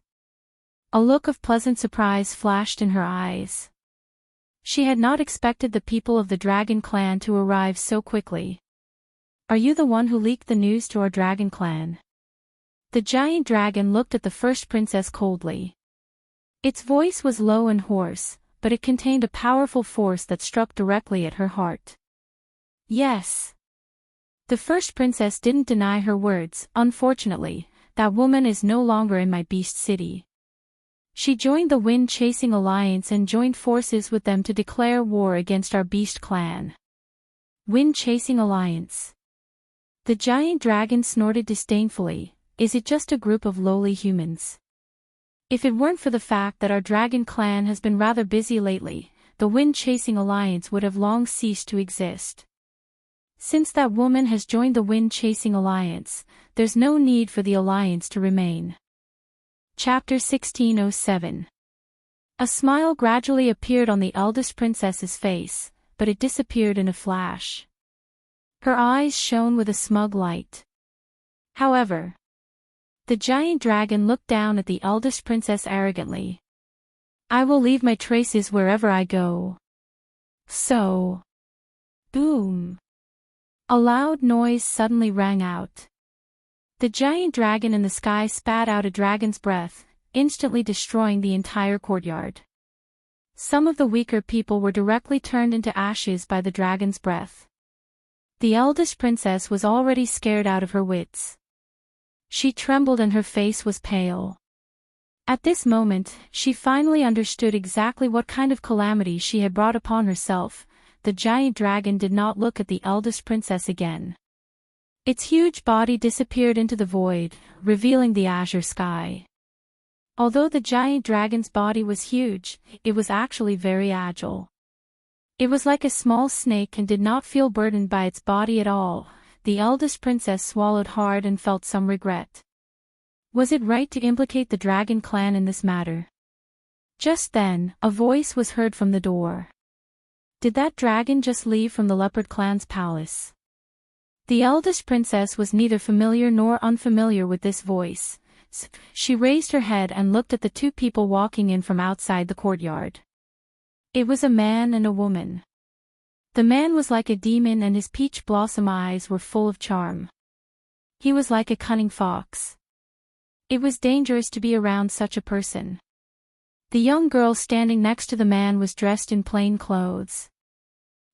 A look of pleasant surprise flashed in her eyes. She had not expected the people of the dragon clan to arrive so quickly. Are you the one who leaked the news to our dragon clan? The giant dragon looked at the first princess coldly. Its voice was low and hoarse, but it contained a powerful force that struck directly at her heart. Yes. The first princess didn't deny her words. Unfortunately, that woman is no longer in my beast city. She joined the Wind-Chasing Alliance and joined forces with them to declare war against our beast clan. Wind-Chasing Alliance. The giant dragon snorted disdainfully. Is it just a group of lowly humans? If it weren't for the fact that our dragon clan has been rather busy lately, the Wind-Chasing Alliance would have long ceased to exist. Since that woman has joined the Wind-Chasing Alliance, there's no need for the alliance to remain. Chapter 1607. A smile gradually appeared on the eldest princess's face, but it disappeared in a flash. Her eyes shone with a smug light. However, the giant dragon looked down at the eldest princess arrogantly. I will leave my traces wherever I go. So. Boom. A loud noise suddenly rang out. The giant dragon in the sky spat out a dragon's breath, instantly destroying the entire courtyard. Some of the weaker people were directly turned into ashes by the dragon's breath. The eldest princess was already scared out of her wits. She trembled and her face was pale. At this moment, she finally understood exactly what kind of calamity she had brought upon herself. The giant dragon did not look at the eldest princess again. Its huge body disappeared into the void, revealing the azure sky. Although the giant dragon's body was huge, it was actually very agile. It was like a small snake and did not feel burdened by its body at all. The eldest princess swallowed hard and felt some regret. Was it right to implicate the dragon clan in this matter? Just then, a voice was heard from the door. Did that dragon just leave from the leopard clan's palace? The eldest princess was neither familiar nor unfamiliar with this voice. She raised her head and looked at the two people walking in from outside the courtyard. It was a man and a woman. The man was like a demon and his peach blossom eyes were full of charm. He was like a cunning fox. It was dangerous to be around such a person. The young girl standing next to the man was dressed in plain clothes.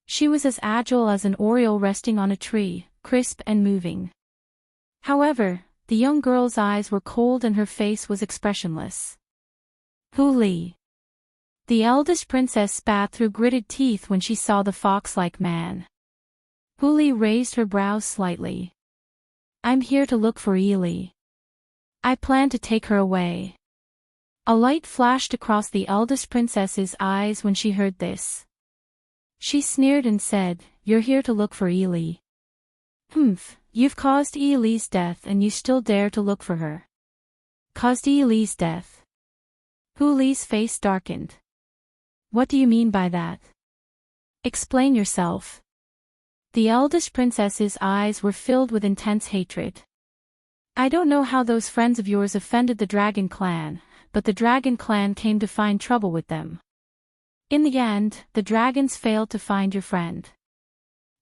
She was as agile as an oriole resting on a tree, crisp and moving. However, the young girl's eyes were cold and her face was expressionless. Huli. The eldest princess spat through gritted teeth when she saw the fox-like man. Huli raised her brows slightly. I'm here to look for Ely. I plan to take her away. A light flashed across the eldest princess's eyes when she heard this. She sneered and said, You're here to look for Ely. You've caused Ely's death and you still dare to look for her. Caused Ely's death. Huli's face darkened. What do you mean by that? Explain yourself. The eldest princess's eyes were filled with intense hatred. I don't know how those friends of yours offended the dragon clan, but the dragon clan came to find trouble with them. In the end, the dragons failed to find your friend.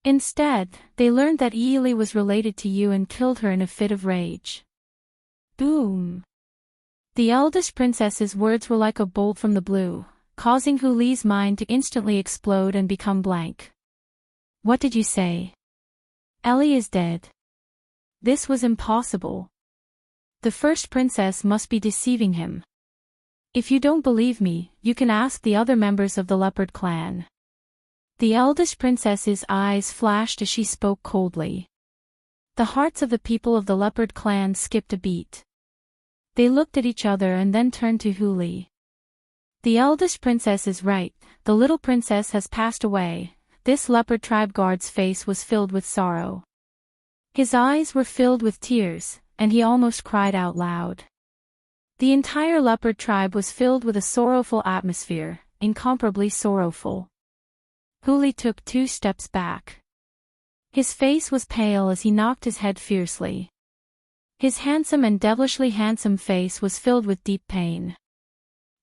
Instead, they learned that Ely was related to you and killed her in a fit of rage. Boom! The eldest princess's words were like a bolt from the blue, causing Huli's mind to instantly explode and become blank. What did you say? Ellie is dead. This was impossible. The first princess must be deceiving him. If you don't believe me, you can ask the other members of the leopard clan. The eldest princess's eyes flashed as she spoke coldly. The hearts of the people of the leopard clan skipped a beat. They looked at each other and then turned to Huli. The eldest princess is right, the little princess has passed away. This leopard tribe guard's face was filled with sorrow. His eyes were filled with tears, and he almost cried out loud. The entire leopard tribe was filled with a sorrowful atmosphere, incomparably sorrowful. Huli took 2 steps back. His face was pale as he knocked his head fiercely. His handsome and devilishly handsome face was filled with deep pain.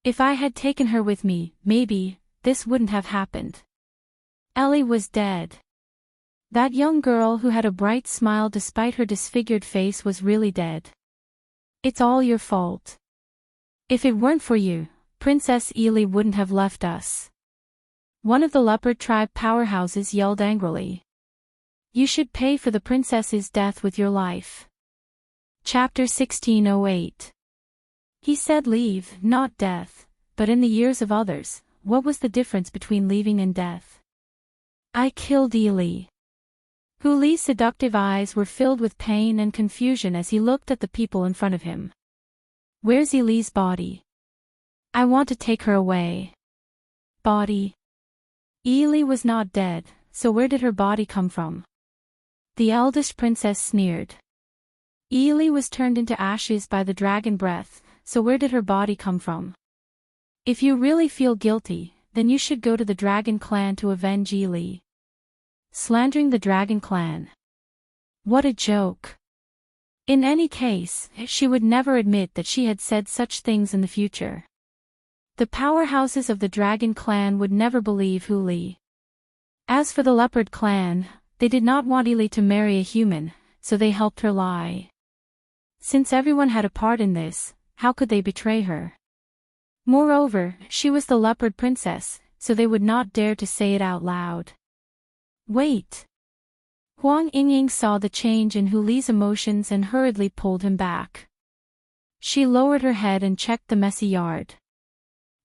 If I had taken her with me, maybe, this wouldn't have happened. Ellie was dead. That young girl who had a bright smile despite her disfigured face was really dead. It's all your fault. If it weren't for you, Princess Ely wouldn't have left us. One of the leopard tribe powerhouses yelled angrily. You should pay for the princess's death with your life. Chapter 1608. He said leave, not death, but in the years of others, what was the difference between leaving and death? I killed Ely. Huli's seductive eyes were filled with pain and confusion as he looked at the people in front of him. Where's Ely's body? I want to take her away. Body? Ely was not dead, so where did her body come from? The eldest princess sneered. Ely was turned into ashes by the dragon breath, so where did her body come from? If you really feel guilty, then you should go to the dragon clan to avenge Ely. Slandering the dragon clan. What a joke. In any case, she would never admit that she had said such things in the future. The powerhouses of the dragon clan would never believe Huli. As for the leopard clan, they did not want Ely to marry a human, so they helped her lie. Since everyone had a part in this, how could they betray her? Moreover, she was the leopard princess, so they would not dare to say it out loud. Wait. Huang Yingying saw the change in Huli's emotions and hurriedly pulled him back. She lowered her head and checked the messy yard.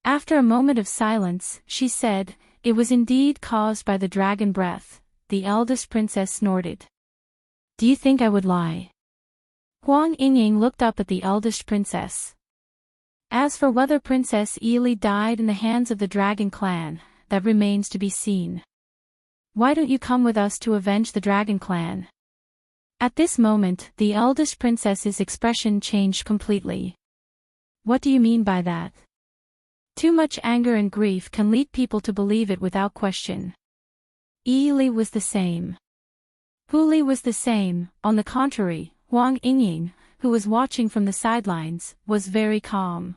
After a moment of silence, she said, it was indeed caused by the dragon breath. The eldest princess snorted. Do you think I would lie? Huang Yingying looked up at the eldest princess. As for whether Princess Ely died in the hands of the dragon clan, that remains to be seen. Why don't you come with us to avenge the dragon clan? At this moment, the eldest princess's expression changed completely. What do you mean by that? Too much anger and grief can lead people to believe it without question. Ely was the same. Huli was the same. On the contrary, Huang Yingying, who was watching from the sidelines, was very calm.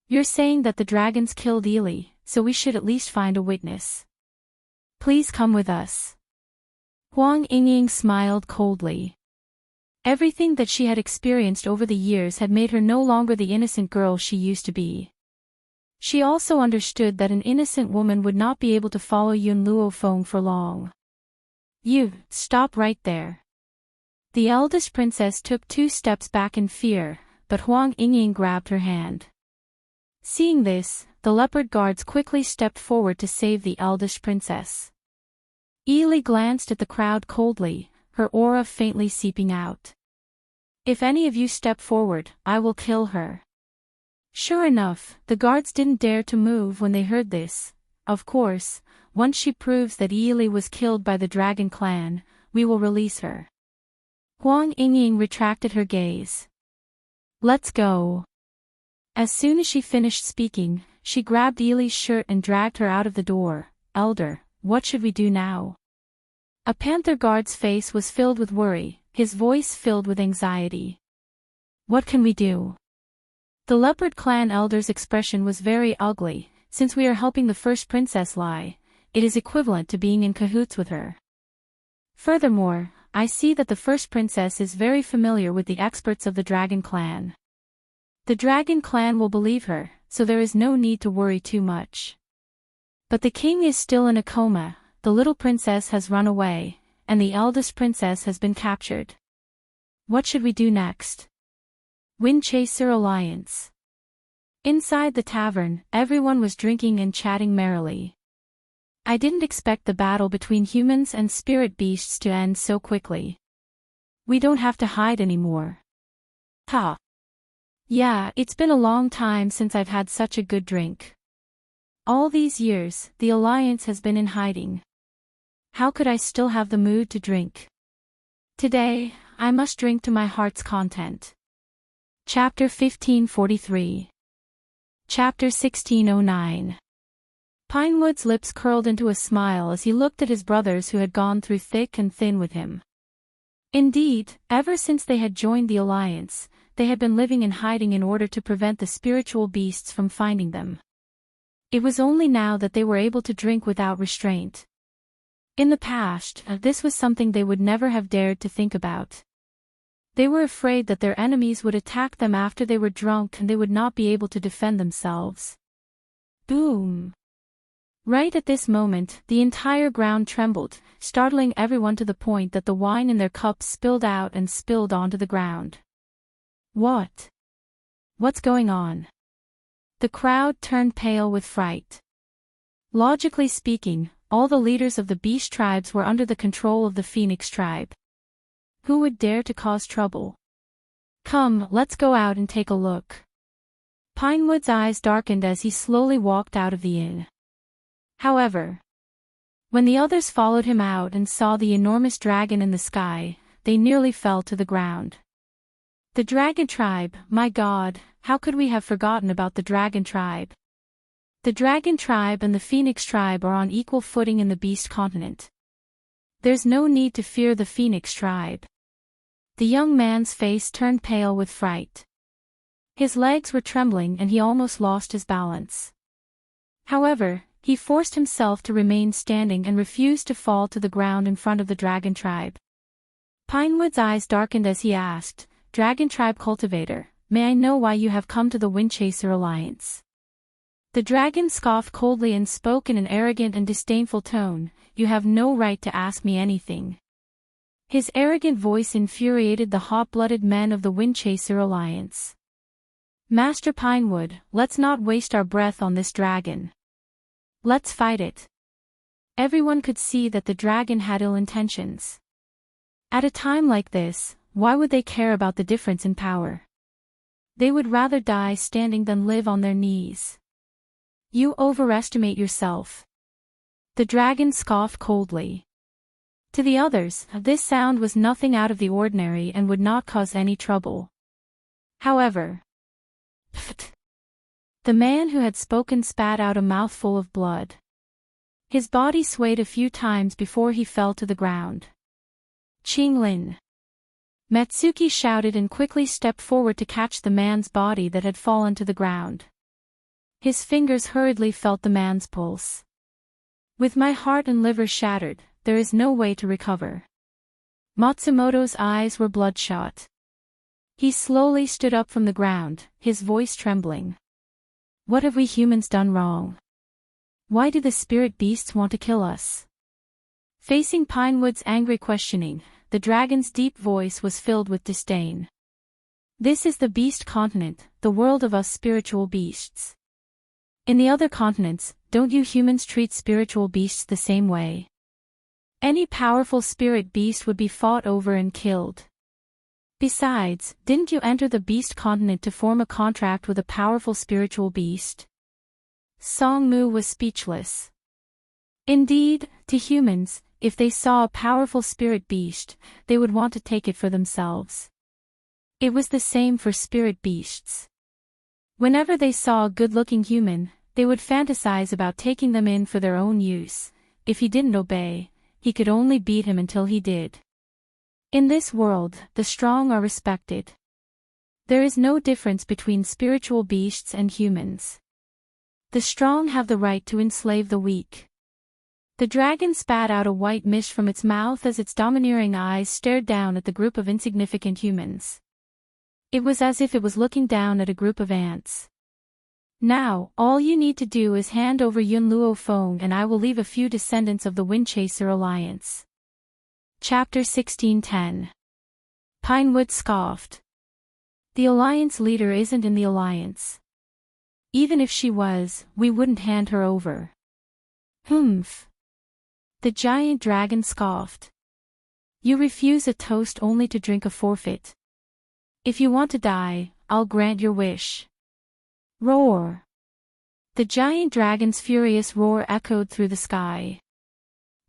You're saying that the dragons killed Ely, so we should at least find a witness. Please come with us. Huang Yingying smiled coldly. Everything that she had experienced over the years had made her no longer the innocent girl she used to be. She also understood that an innocent woman would not be able to follow Yun Luofeng for long. You, stop right there. The eldest princess took 2 steps back in fear, but Huang Yingying grabbed her hand. Seeing this, the leopard guards quickly stepped forward to save the eldest princess. Ely glanced at the crowd coldly, her aura faintly seeping out. If any of you step forward, I will kill her. Sure enough, the guards didn't dare to move when they heard this. Of course, once she proves that Ely was killed by the dragon clan, we will release her. Huang Yingying retracted her gaze. Let's go. As soon as she finished speaking, she grabbed Ely's shirt and dragged her out of the door. Elder, what should we do now? A panther guard's face was filled with worry, his voice filled with anxiety. What can we do? The leopard clan elder's expression was very ugly. Since we are helping the first princess lie, it is equivalent to being in cahoots with her. Furthermore, I see that the first princess is very familiar with the experts of the Dragon Clan. The Dragon Clan will believe her, so there is no need to worry too much. But the king is still in a coma, the little princess has run away, and the eldest princess has been captured. What should we do next? Windchaser Alliance. Inside the tavern, everyone was drinking and chatting merrily. I didn't expect the battle between humans and spirit beasts to end so quickly. We don't have to hide anymore. Ha! Yeah, it's been a long time since I've had such a good drink. All these years, the Alliance has been in hiding. How could I still have the mood to drink? Today, I must drink to my heart's content. Chapter 1543. Chapter 1609. Pinewood's lips curled into a smile as he looked at his brothers who had gone through thick and thin with him. Indeed, ever since they had joined the Alliance, they had been living in hiding in order to prevent the spiritual beasts from finding them. It was only now that they were able to drink without restraint. In the past, this was something they would never have dared to think about. They were afraid that their enemies would attack them after they were drunk and they would not be able to defend themselves. Boom! Right at this moment, the entire ground trembled, startling everyone to the point that the wine in their cups spilled out and spilled onto the ground. What? What's going on? The crowd turned pale with fright. Logically speaking, all the leaders of the beast tribes were under the control of the Phoenix tribe. Who would dare to cause trouble? Come, let's go out and take a look. Pinewood's eyes darkened as he slowly walked out of the inn. However, when the others followed him out and saw the enormous dragon in the sky, they nearly fell to the ground. The Dragon Tribe, my God, how could we have forgotten about the Dragon Tribe? The Dragon Tribe and the Phoenix Tribe are on equal footing in the Beast Continent. There's no need to fear the Phoenix Tribe. The young man's face turned pale with fright. His legs were trembling and he almost lost his balance. However, he forced himself to remain standing and refused to fall to the ground in front of the Dragon Tribe. Pinewood's eyes darkened as he asked, Dragon Tribe Cultivator, may I know why you have come to the Windchaser Alliance? The dragon scoffed coldly and spoke in an arrogant and disdainful tone, you have no right to ask me anything. His arrogant voice infuriated the hot-blooded men of the Windchaser Alliance. Master Pinewood, let's not waste our breath on this dragon. Let's fight it. Everyone could see that the dragon had ill intentions. At a time like this, why would they care about the difference in power? They would rather die standing than live on their knees. You overestimate yourself. The dragon scoffed coldly. To the others, this sound was nothing out of the ordinary and would not cause any trouble. However, the man who had spoken spat out a mouthful of blood. His body swayed a few times before he fell to the ground. Qinglin. Matsuki shouted and quickly stepped forward to catch the man's body that had fallen to the ground. His fingers hurriedly felt the man's pulse. With my heart and liver shattered, there is no way to recover. Matsumoto's eyes were bloodshot. He slowly stood up from the ground, his voice trembling. What have we humans done wrong? Why do the spirit beasts want to kill us? Facing Pinewood's angry questioning, the dragon's deep voice was filled with disdain. This is the beast continent, the world of us spiritual beasts. In the other continents, don't you humans treat spiritual beasts the same way? Any powerful spirit beast would be fought over and killed. Besides, didn't you enter the beast continent to form a contract with a powerful spiritual beast? Songmu was speechless. Indeed, to humans, if they saw a powerful spirit beast, they would want to take it for themselves. It was the same for spirit beasts. Whenever they saw a good-looking human, they would fantasize about taking them in for their own use. If he didn't obey, he could only beat him until he did. In this world, the strong are respected. There is no difference between spiritual beasts and humans. The strong have the right to enslave the weak. The dragon spat out a white mist from its mouth as its domineering eyes stared down at the group of insignificant humans. It was as if it was looking down at a group of ants. Now, all you need to do is hand over Yunluo Feng and I will leave a few descendants of the Windchaser Alliance. Chapter 1610. Pinewood scoffed. The Alliance leader isn't in the Alliance. Even if she was, we wouldn't hand her over. Humph. The giant dragon scoffed. You refuse a toast only to drink a forfeit. If you want to die, I'll grant your wish. Roar. The giant dragon's furious roar echoed through the sky.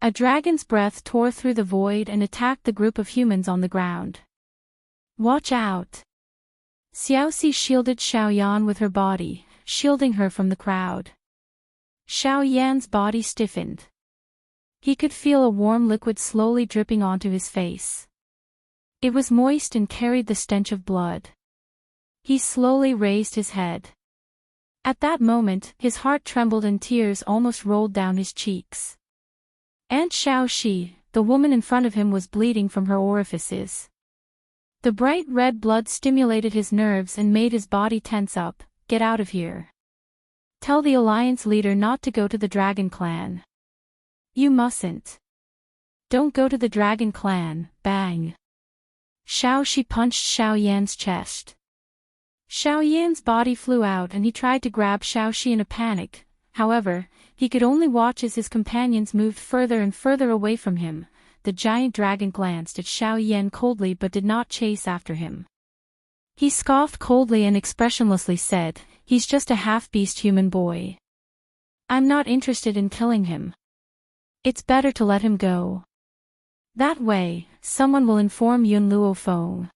A dragon's breath tore through the void and attacked the group of humans on the ground. Watch out. Xiaoxi shielded Xiaoyan with her body, shielding her from the crowd. Xiaoyan's body stiffened. He could feel a warm liquid slowly dripping onto his face. It was moist and carried the stench of blood. He slowly raised his head. At that moment, his heart trembled and tears almost rolled down his cheeks. Aunt Xiaoxi, the woman in front of him, was bleeding from her orifices. The bright red blood stimulated his nerves and made his body tense up. Get out of here. Tell the Alliance leader not to go to the Dragon Clan. You mustn't. Don't go to the Dragon Clan, bang. Xiaoxi punched Xiaoyan's chest. Xiaoyan's body flew out and he tried to grab Xiaoxi in a panic. However, he could only watch as his companions moved further and further away from him. The giant dragon glanced at Xiaoyan coldly but did not chase after him. He scoffed coldly and expressionlessly said, "He's just a half-beast human boy. I'm not interested in killing him. It's better to let him go. That way, someone will inform Yunluo Feng."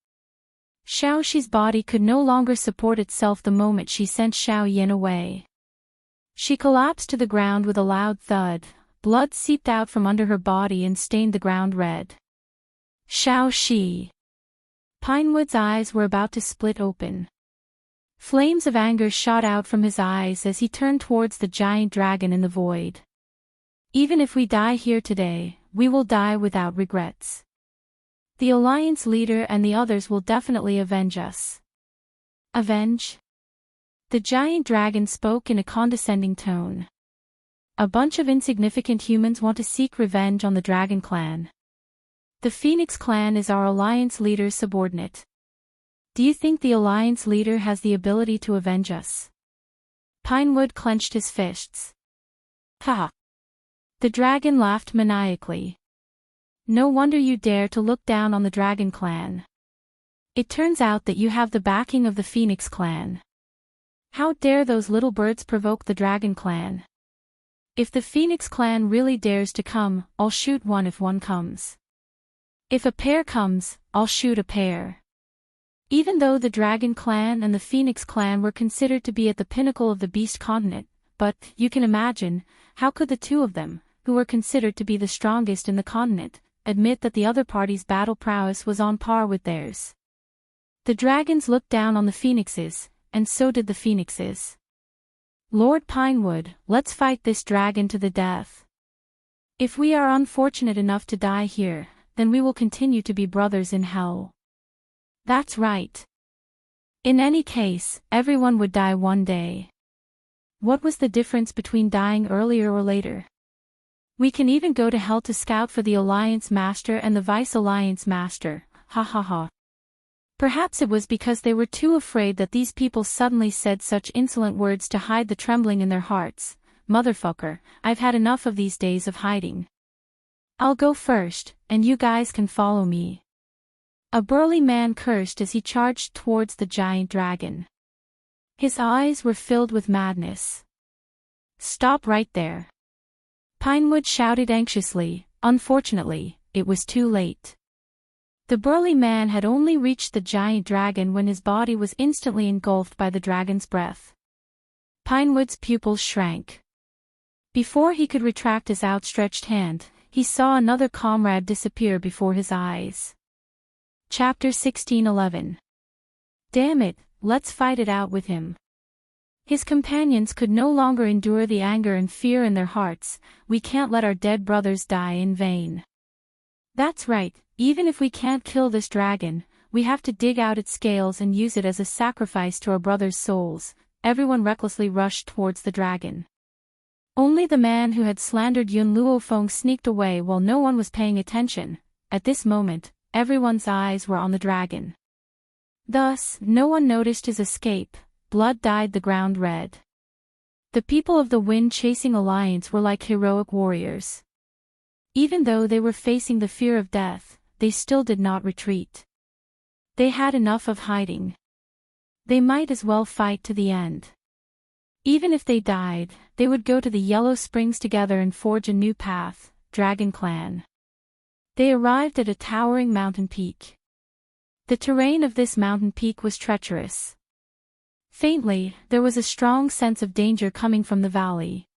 Xiaoxi's body could no longer support itself the moment she sent Xiaoyan away. She collapsed to the ground with a loud thud. Blood seeped out from under her body and stained the ground red. Xiaoxi. Pinewood's eyes were about to split open. Flames of anger shot out from his eyes as he turned towards the giant dragon in the void. Even if we die here today, we will die without regrets. The Alliance leader and the others will definitely avenge us. Avenge? The giant dragon spoke in a condescending tone. A bunch of insignificant humans want to seek revenge on the Dragon Clan. The Phoenix Clan is our Alliance leader's subordinate. Do you think the Alliance leader has the ability to avenge us? Pinewood clenched his fists. Ha! The dragon laughed maniacally. No wonder you dare to look down on the Dragon Clan. It turns out that you have the backing of the Phoenix Clan. How dare those little birds provoke the Dragon Clan? If the Phoenix Clan really dares to come, I'll shoot one if one comes. If a pair comes, I'll shoot a pair. Even though the Dragon Clan and the Phoenix Clan were considered to be at the pinnacle of the Beast Continent, but, you can imagine, how could the two of them, who were considered to be the strongest in the continent, admit that the other party's battle prowess was on par with theirs? The dragons looked down on the phoenixes, and so did the phoenixes. Lord Pinewood, let's fight this dragon to the death. If we are unfortunate enough to die here, then we will continue to be brothers in hell. That's right. In any case, everyone would die one day. What was the difference between dying earlier or later? We can even go to hell to scout for the Alliance Master and the Vice Alliance Master, ha ha ha. Perhaps it was because they were too afraid that these people suddenly said such insolent words to hide the trembling in their hearts. Motherfucker, I've had enough of these days of hiding. I'll go first, and you guys can follow me. A burly man cursed as he charged towards the giant dragon. His eyes were filled with madness. Stop right there. Pinewood shouted anxiously. Unfortunately, it was too late. The burly man had only reached the giant dragon when his body was instantly engulfed by the dragon's breath. Pinewood's pupils shrank. Before he could retract his outstretched hand, he saw another comrade disappear before his eyes. Chapter 1611. Damn it, let's fight it out with him. His companions could no longer endure the anger and fear in their hearts. We can't let our dead brothers die in vain. That's right, even if we can't kill this dragon, we have to dig out its scales and use it as a sacrifice to our brothers' souls. Everyone recklessly rushed towards the dragon. Only the man who had slandered Yun Luofeng sneaked away while no one was paying attention. At this moment, everyone's eyes were on the dragon. Thus, no one noticed his escape. Blood dyed the ground red. The people of the wind-chasing alliance were like heroic warriors. Even though they were facing the fear of death, they still did not retreat. They had enough of hiding. They might as well fight to the end. Even if they died, they would go to the Yellow Springs together and forge a new path, Dragon Clan. They arrived at a towering mountain peak. The terrain of this mountain peak was treacherous. Faintly, there was a strong sense of danger coming from the valley.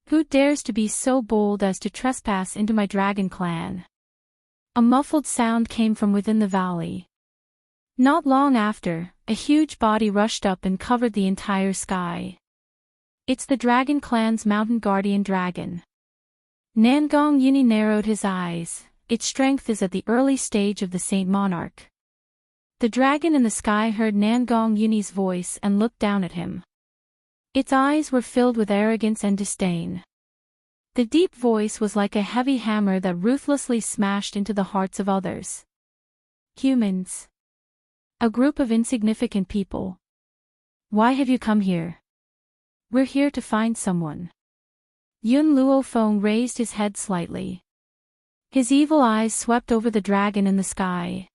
Who dares to be so bold as to trespass into my dragon clan? A muffled sound came from within the valley. Not long after, a huge body rushed up and covered the entire sky. It's the dragon clan's mountain guardian dragon. Nangong Yuni narrowed his eyes. Its strength is at the early stage of the Saint Monarch. The dragon in the sky heard Nangong Yuni's voice and looked down at him. Its eyes were filled with arrogance and disdain. The deep voice was like a heavy hammer that ruthlessly smashed into the hearts of others. Humans. A group of insignificant people. Why have you come here? We're here to find someone. Yun Luofeng raised his head slightly. His evil eyes swept over the dragon in the sky.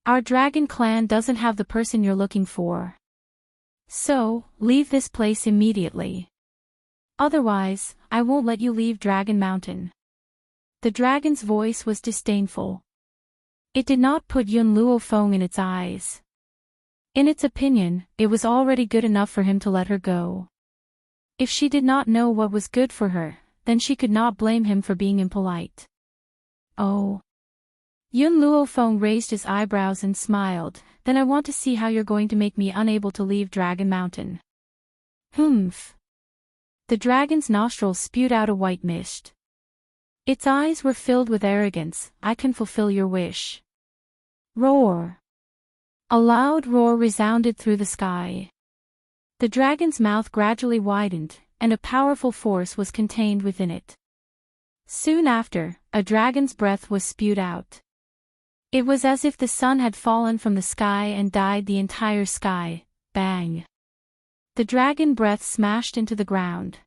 Our dragon clan doesn't have the person you're looking for. So, leave this place immediately. Otherwise, I won't let you leave Dragon Mountain. The dragon's voice was disdainful. It did not put Yun Luofeng in its eyes. In its opinion, it was already good enough for him to let her go. If she did not know what was good for her, then she could not blame him for being impolite. Oh. Yun Luofeng raised his eyebrows and smiled. Then I want to see how you're going to make me unable to leave Dragon Mountain. Humph. The dragon's nostrils spewed out a white mist. Its eyes were filled with arrogance. I can fulfill your wish. Roar. A loud roar resounded through the sky. The dragon's mouth gradually widened, and a powerful force was contained within it. Soon after, a dragon's breath was spewed out. It was as if the sun had fallen from the sky and dyed the entire sky. Bang! The dragon breath smashed into the ground.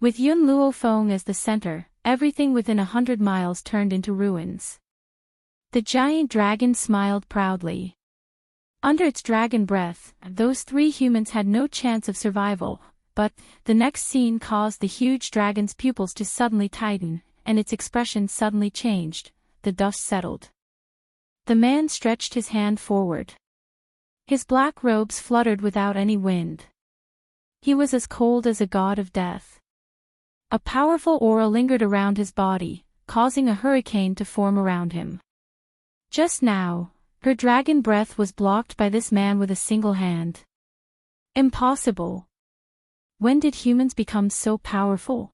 With Yun Luofeng as the center, everything within 100 miles turned into ruins. The giant dragon smiled proudly. Under its dragon breath, those 3 humans had no chance of survival, but the next scene caused the huge dragon's pupils to suddenly tighten, and its expression suddenly changed. The dust settled. The man stretched his hand forward. His black robes fluttered without any wind. He was as cold as a god of death. A powerful aura lingered around his body, causing a hurricane to form around him. Just now, her dragon breath was blocked by this man with a single hand. Impossible. When did humans become so powerful?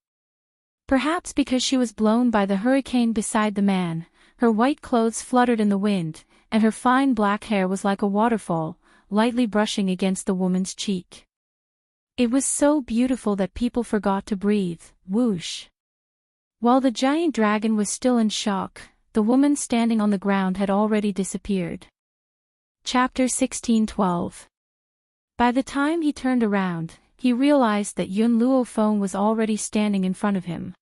Perhaps because she was blown by the hurricane beside the man. Her white clothes fluttered in the wind, and her fine black hair was like a waterfall, lightly brushing against the woman's cheek. It was so beautiful that people forgot to breathe. Whoosh. While the giant dragon was still in shock, the woman standing on the ground had already disappeared. Chapter 16:12. By the time he turned around, he realized that Yun Luofeng was already standing in front of him.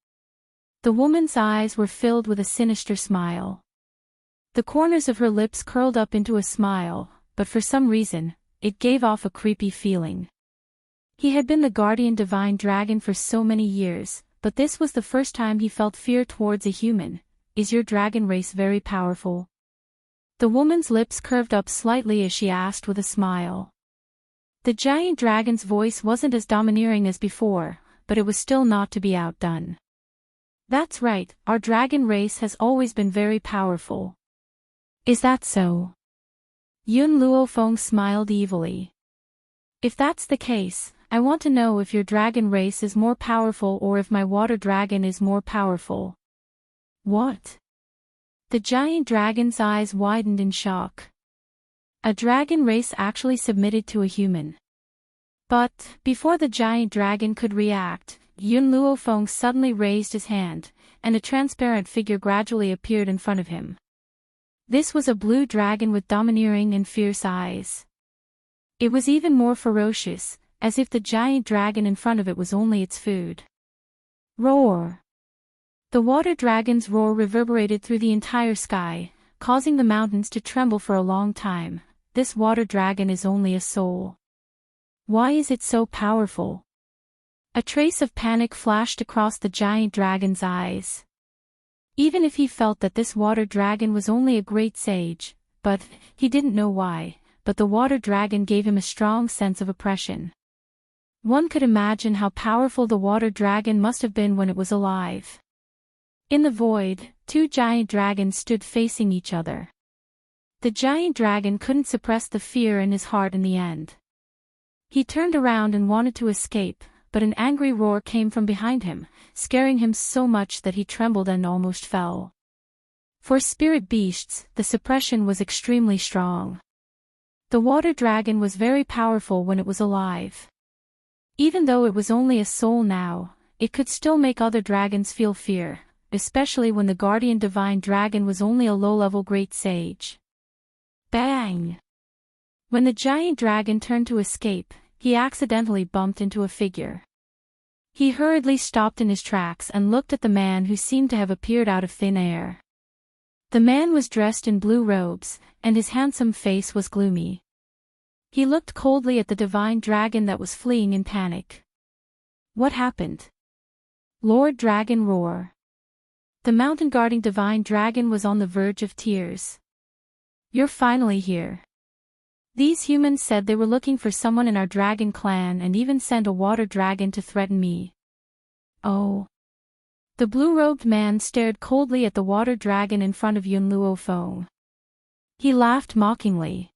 The woman's eyes were filled with a sinister smile. The corners of her lips curled up into a smile, but for some reason, it gave off a creepy feeling. He had been the guardian divine dragon for so many years, but this was the first time he felt fear towards a human. Is your dragon race very powerful? The woman's lips curved up slightly as she asked with a smile. The giant dragon's voice wasn't as domineering as before, but it was still not to be outdone. That's right, our dragon race has always been very powerful. Is that so? Yun Luofeng smiled evilly. If that's the case, I want to know if your dragon race is more powerful or if my water dragon is more powerful. What? The giant dragon's eyes widened in shock. A dragon race actually submitted to a human. But, before the giant dragon could react, Yun Luofeng suddenly raised his hand, and a transparent figure gradually appeared in front of him. This was a blue dragon with domineering and fierce eyes. It was even more ferocious, as if the giant dragon in front of it was only its food. Roar! The water dragon's roar reverberated through the entire sky, causing the mountains to tremble for a long time. This water dragon is only a soul. Why is it so powerful? A trace of panic flashed across the giant dragon's eyes. Even if he felt that this water dragon was only a great sage, but he didn't know why, but the water dragon gave him a strong sense of oppression. One could imagine how powerful the water dragon must have been when it was alive. In the void, two giant dragons stood facing each other. The giant dragon couldn't suppress the fear in his heart in the end. He turned around and wanted to escape, but an angry roar came from behind him, scaring him so much that he trembled and almost fell. For spirit beasts, the suppression was extremely strong. The water dragon was very powerful when it was alive. Even though it was only a soul now, it could still make other dragons feel fear, especially when the guardian divine dragon was only a low-level great sage. Bang! When the giant dragon turned to escape, he accidentally bumped into a figure. He hurriedly stopped in his tracks and looked at the man who seemed to have appeared out of thin air. The man was dressed in blue robes, and his handsome face was gloomy. He looked coldly at the divine dragon that was fleeing in panic. What happened? Lord Dragon roar. The mountain-guarding divine dragon was on the verge of tears. You're finally here. These humans said they were looking for someone in our dragon clan and even sent a water dragon to threaten me. Oh. The blue-robed man stared coldly at the water dragon in front of Yun Luofeng. He laughed mockingly.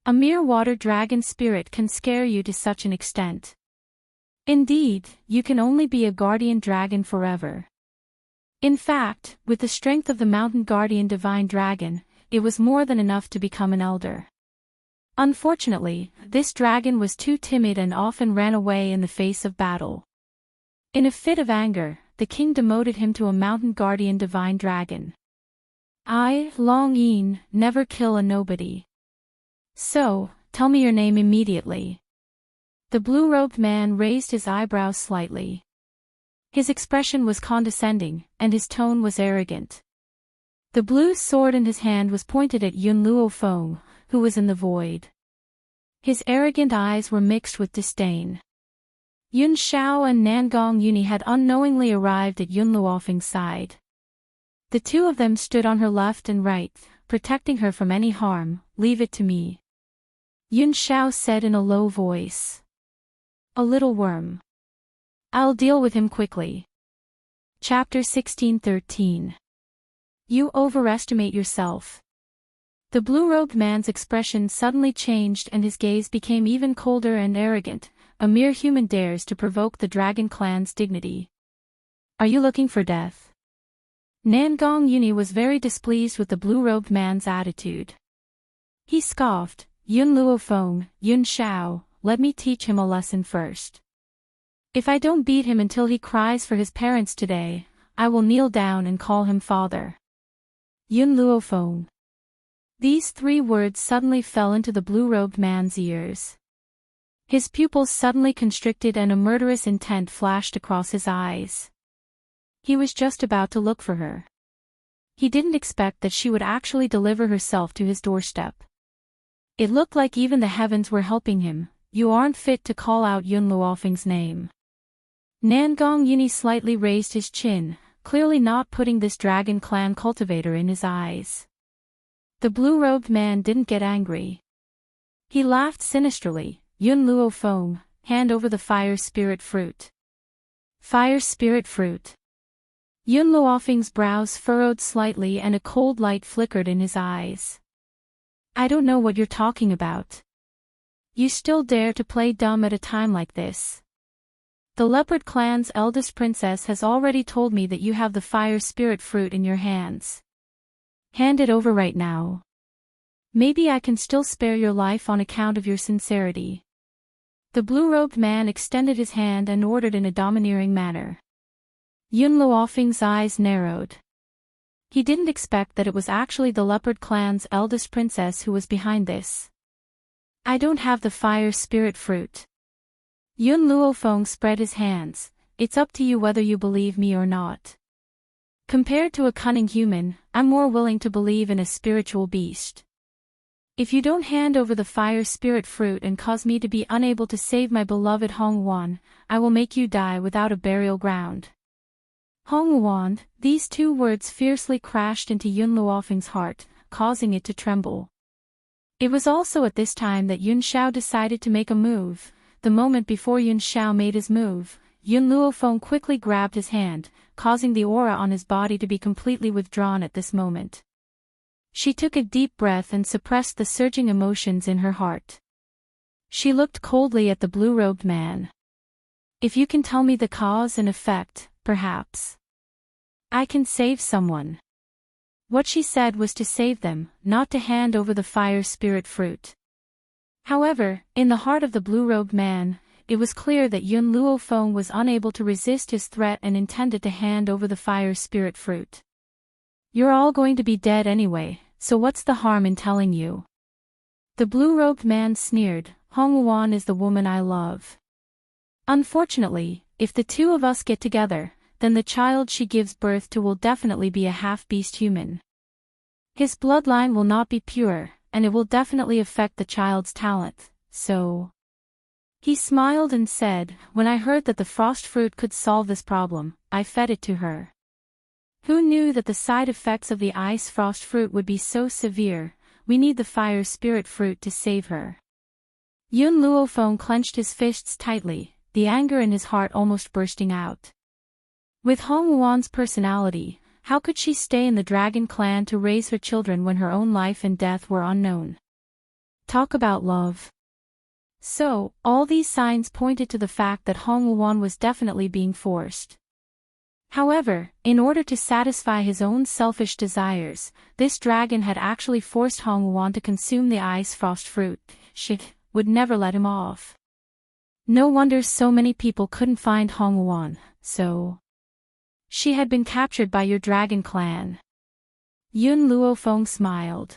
A mere water dragon spirit can scare you to such an extent. Indeed, you can only be a guardian dragon forever. In fact, with the strength of the mountain guardian divine dragon, it was more than enough to become an elder. Unfortunately, this dragon was too timid and often ran away in the face of battle. In a fit of anger, the king demoted him to a mountain guardian divine dragon. I, Long Yin, never kill a nobody. So, tell me your name immediately. The blue-robed man raised his eyebrows slightly. His expression was condescending, and his tone was arrogant. The blue sword in his hand was pointed at Yun Luofeng, who was in the void. His arrogant eyes were mixed with disdain. Yun Shao and Nangong Yuni had unknowingly arrived at Yun Luofeng's side. The two of them stood on her left and right, protecting her from any harm. Leave it to me. Yun Shao said in a low voice. A little worm. I'll deal with him quickly. Chapter 16:13. You overestimate yourself. The blue-robed man's expression suddenly changed and his gaze became even colder and arrogant. A mere human dares to provoke the dragon clan's dignity. Are you looking for death? Nangong Yuni was very displeased with the blue-robed man's attitude. He scoffed, Yun Luofeng, Yun Shao, let me teach him a lesson first. If I don't beat him until he cries for his parents today, I will kneel down and call him father. Yun Luofeng. These three words suddenly fell into the blue-robed man's ears. His pupils suddenly constricted and a murderous intent flashed across his eyes. He was just about to look for her. He didn't expect that she would actually deliver herself to his doorstep. It looked like even the heavens were helping him. You aren't fit to call out Yun Luofeng's name. Nangong Yuni slightly raised his chin, clearly not putting this dragon clan cultivator in his eyes. The blue-robed man didn't get angry. He laughed sinisterly. Yun Luofeng, hand over the fire spirit fruit. Fire spirit fruit. Yun Luofeng's brows furrowed slightly and a cold light flickered in his eyes. I don't know what you're talking about. You still dare to play dumb at a time like this? The leopard clan's eldest princess has already told me that you have the fire spirit fruit in your hands. Hand it over right now. Maybe I can still spare your life on account of your sincerity. The blue-robed man extended his hand and ordered in a domineering manner. Yun Luofeng's eyes narrowed. He didn't expect that it was actually the leopard clan's eldest princess who was behind this. I don't have the fire spirit fruit. Yun Luofeng spread his hands. It's up to you whether you believe me or not. Compared to a cunning human, I'm more willing to believe in a spiritual beast. If you don't hand over the fire spirit fruit and cause me to be unable to save my beloved Hongwon, I will make you die without a burial ground. Hongwon, these two words fiercely crashed into Yun Luofeng's heart, causing it to tremble. It was also at this time that Yun Xiao decided to make a move. The moment before Yun Xiao made his move, Yun Luofeng quickly grabbed his hand, causing the aura on his body to be completely withdrawn at this moment. She took a deep breath and suppressed the surging emotions in her heart. She looked coldly at the blue-robed man. If you can tell me the cause and effect, perhaps I can save someone. What she said was to save them, not to hand over the fire spirit fruit. However, in the heart of the blue-robed man, it was clear that Yun Luofeng was unable to resist his threat and intended to hand over the fire spirit fruit. You're all going to be dead anyway, so what's the harm in telling you? The blue-robed man sneered. Hongwon is the woman I love. Unfortunately, if the two of us get together, then the child she gives birth to will definitely be a half-beast human. His bloodline will not be pure, and it will definitely affect the child's talent, so... He smiled and said, when I heard that the frost fruit could solve this problem, I fed it to her. Who knew that the side effects of the ice frost fruit would be so severe? We need the fire spirit fruit to save her. Yun Luofeng clenched his fists tightly, the anger in his heart almost bursting out. With Hongwon's personality, how could she stay in the dragon clan to raise her children when her own life and death were unknown? Talk about love. So, all these signs pointed to the fact that Hongwon was definitely being forced. However, in order to satisfy his own selfish desires, this dragon had actually forced Hongwon to consume the ice frost fruit. She would never let him off. No wonder so many people couldn't find Hongwon, so... She had been captured by your dragon clan. Yun Luofeng smiled.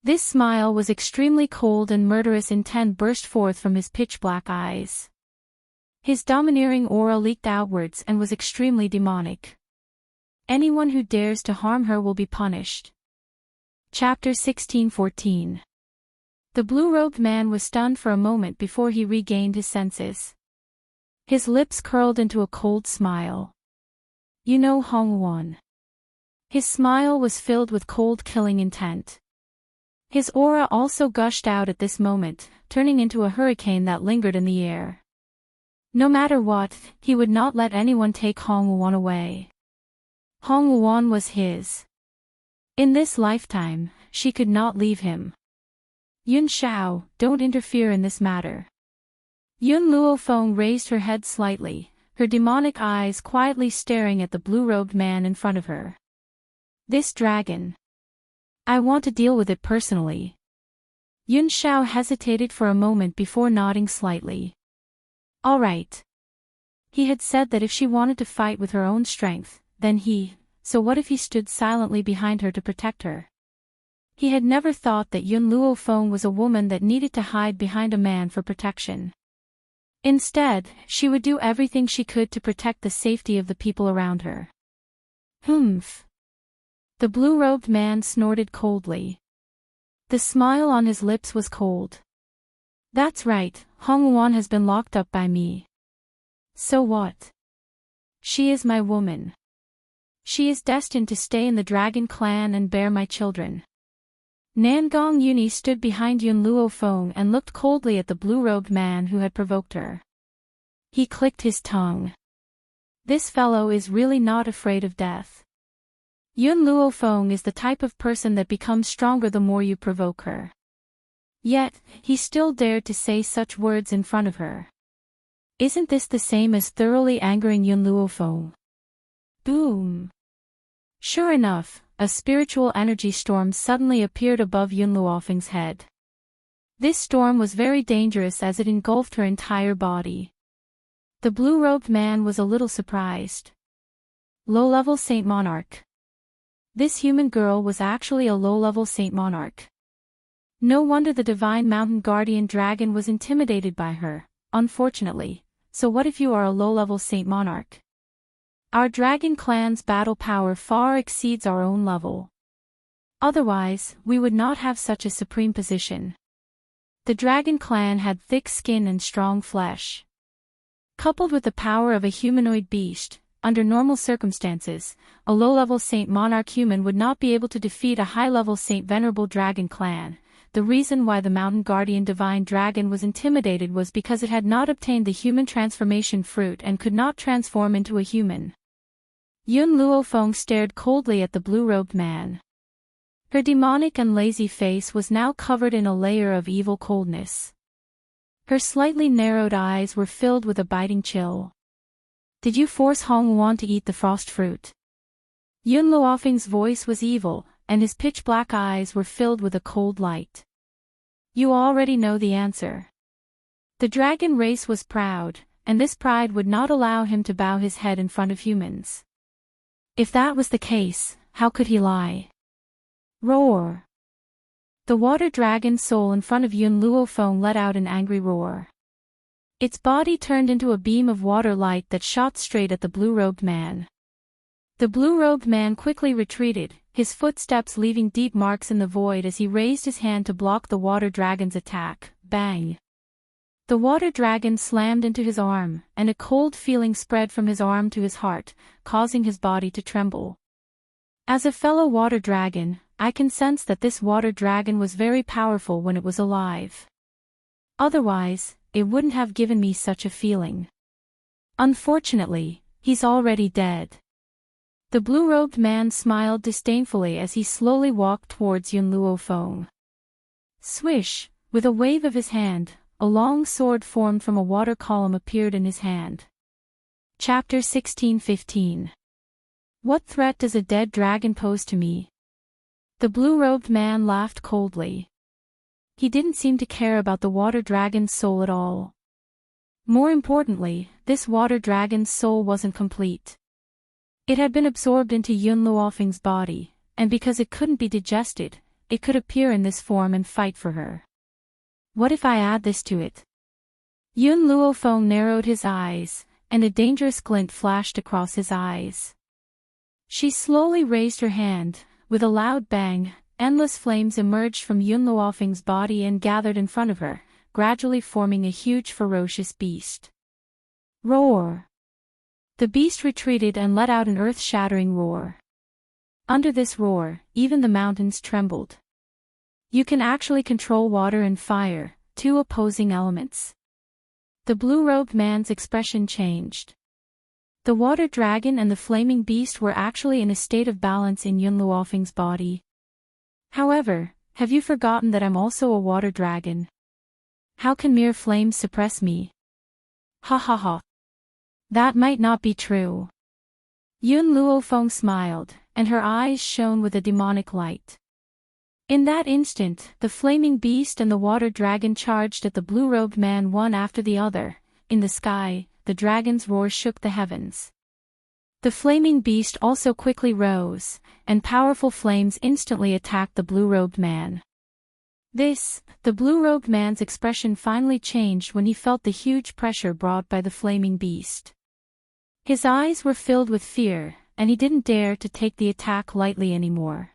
This smile was extremely cold and murderous intent burst forth from his pitch-black eyes. His domineering aura leaked outwards and was extremely demonic. Anyone who dares to harm her will be punished. Chapter 16:14. The blue-robed man was stunned for a moment before he regained his senses. His lips curled into a cold smile. You know Hongwon. His smile was filled with cold killing intent. His aura also gushed out at this moment, turning into a hurricane that lingered in the air. No matter what, he would not let anyone take Hongwon away. Hongwon was his. In this lifetime, she could not leave him. Yun Xiao, don't interfere in this matter. Yun Luofeng raised her head slightly, her demonic eyes quietly staring at the blue-robed man in front of her. This dragon. I want to deal with it personally. Yun Xiao hesitated for a moment before nodding slightly. All right. He had said that if she wanted to fight with her own strength, then so what if he stood silently behind her to protect her? He had never thought that Yun Luofeng was a woman that needed to hide behind a man for protection. Instead, she would do everything she could to protect the safety of the people around her. Humph. The blue-robed man snorted coldly. The smile on his lips was cold. That's right, Hongwon has been locked up by me. So what? She is my woman. She is destined to stay in the dragon clan and bear my children. Nangong Yuni stood behind Yun Luofeng and looked coldly at the blue-robed man who had provoked her. He clicked his tongue. This fellow is really not afraid of death. Yun Luofeng is the type of person that becomes stronger the more you provoke her. Yet, he still dared to say such words in front of her. Isn't this the same as thoroughly angering Yun Luofeng? Boom! Sure enough, a spiritual energy storm suddenly appeared above Yun Luofeng's head. This storm was very dangerous as it engulfed her entire body. The blue-robed man was a little surprised. Low-level Saint Monarch. This human girl was actually a low-level Saint Monarch. No wonder the divine mountain guardian dragon was intimidated by her, unfortunately. So what if you are a low-level Saint Monarch? Our dragon clan's battle power far exceeds our own level. Otherwise, we would not have such a supreme position. The dragon clan had thick skin and strong flesh. Coupled with the power of a humanoid beast, under normal circumstances, a low-level Saint Monarch human would not be able to defeat a high-level Saint Venerable Dragon clan. The reason why the Mountain Guardian Divine Dragon was intimidated was because it had not obtained the human transformation fruit and could not transform into a human. Yun Luofeng stared coldly at the blue-robed man. Her demonic and lazy face was now covered in a layer of evil coldness. Her slightly narrowed eyes were filled with a biting chill. Did you force Hong Wan to eat the frost fruit? Yun Luofeng's voice was evil, and his pitch-black eyes were filled with a cold light. You already know the answer. The dragon race was proud, and this pride would not allow him to bow his head in front of humans. If that was the case, how could he lie? Roar! The water dragon's soul in front of Yun Luofeng let out an angry roar. Its body turned into a beam of water light that shot straight at the blue-robed man. The blue-robed man quickly retreated, his footsteps leaving deep marks in the void as he raised his hand to block the water dragon's attack. Bang! The water dragon slammed into his arm, and a cold feeling spread from his arm to his heart, causing his body to tremble. As a fellow water dragon, I can sense that this water dragon was very powerful when it was alive. Otherwise, it wouldn't have given me such a feeling. Unfortunately, he's already dead. The blue-robed man smiled disdainfully as he slowly walked towards Yun Luofeng. Swish! With a wave of his hand, a long sword formed from a water column appeared in his hand. Chapter 16:15. What threat does a dead dragon pose to me? The blue-robed man laughed coldly. He didn't seem to care about the water dragon's soul at all. More importantly, this water dragon's soul wasn't complete. It had been absorbed into Yun Luofeng's body, and because it couldn't be digested, it could appear in this form and fight for her. What if I add this to it? Yun Luofeng narrowed his eyes, and a dangerous glint flashed across his eyes. She slowly raised her hand. With a loud bang, endless flames emerged from Yun Luofeng's body and gathered in front of her, gradually forming a huge ferocious beast. Roar! The beast retreated and let out an earth-shattering roar. Under this roar, even the mountains trembled. You can actually control water and fire, two opposing elements. The blue-robed man's expression changed. The water dragon and the flaming beast were actually in a state of balance in Yun Luofeng's body. However, have you forgotten that I'm also a water dragon? How can mere flames suppress me? Ha ha ha. That might not be true. Yun Luofeng smiled, and her eyes shone with a demonic light. In that instant, the flaming beast and the water dragon charged at the blue-robed man one after the other. In the sky, the dragon's roar shook the heavens. The flaming beast also quickly rose, and powerful flames instantly attacked the blue-robed man. The blue-robed man's expression finally changed when he felt the huge pressure brought by the flaming beast. His eyes were filled with fear, and he didn't dare to take the attack lightly anymore.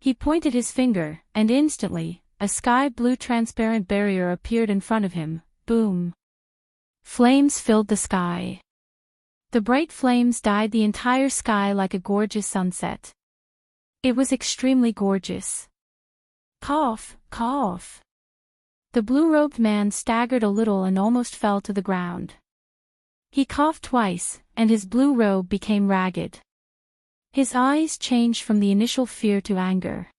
He pointed his finger, and instantly, a sky-blue transparent barrier appeared in front of him. Boom! Flames filled the sky. The bright flames dyed the entire sky like a gorgeous sunset. It was extremely gorgeous. Cough, cough. The blue-robed man staggered a little and almost fell to the ground. He coughed twice, and his blue robe became ragged. His eyes changed from the initial fear to anger.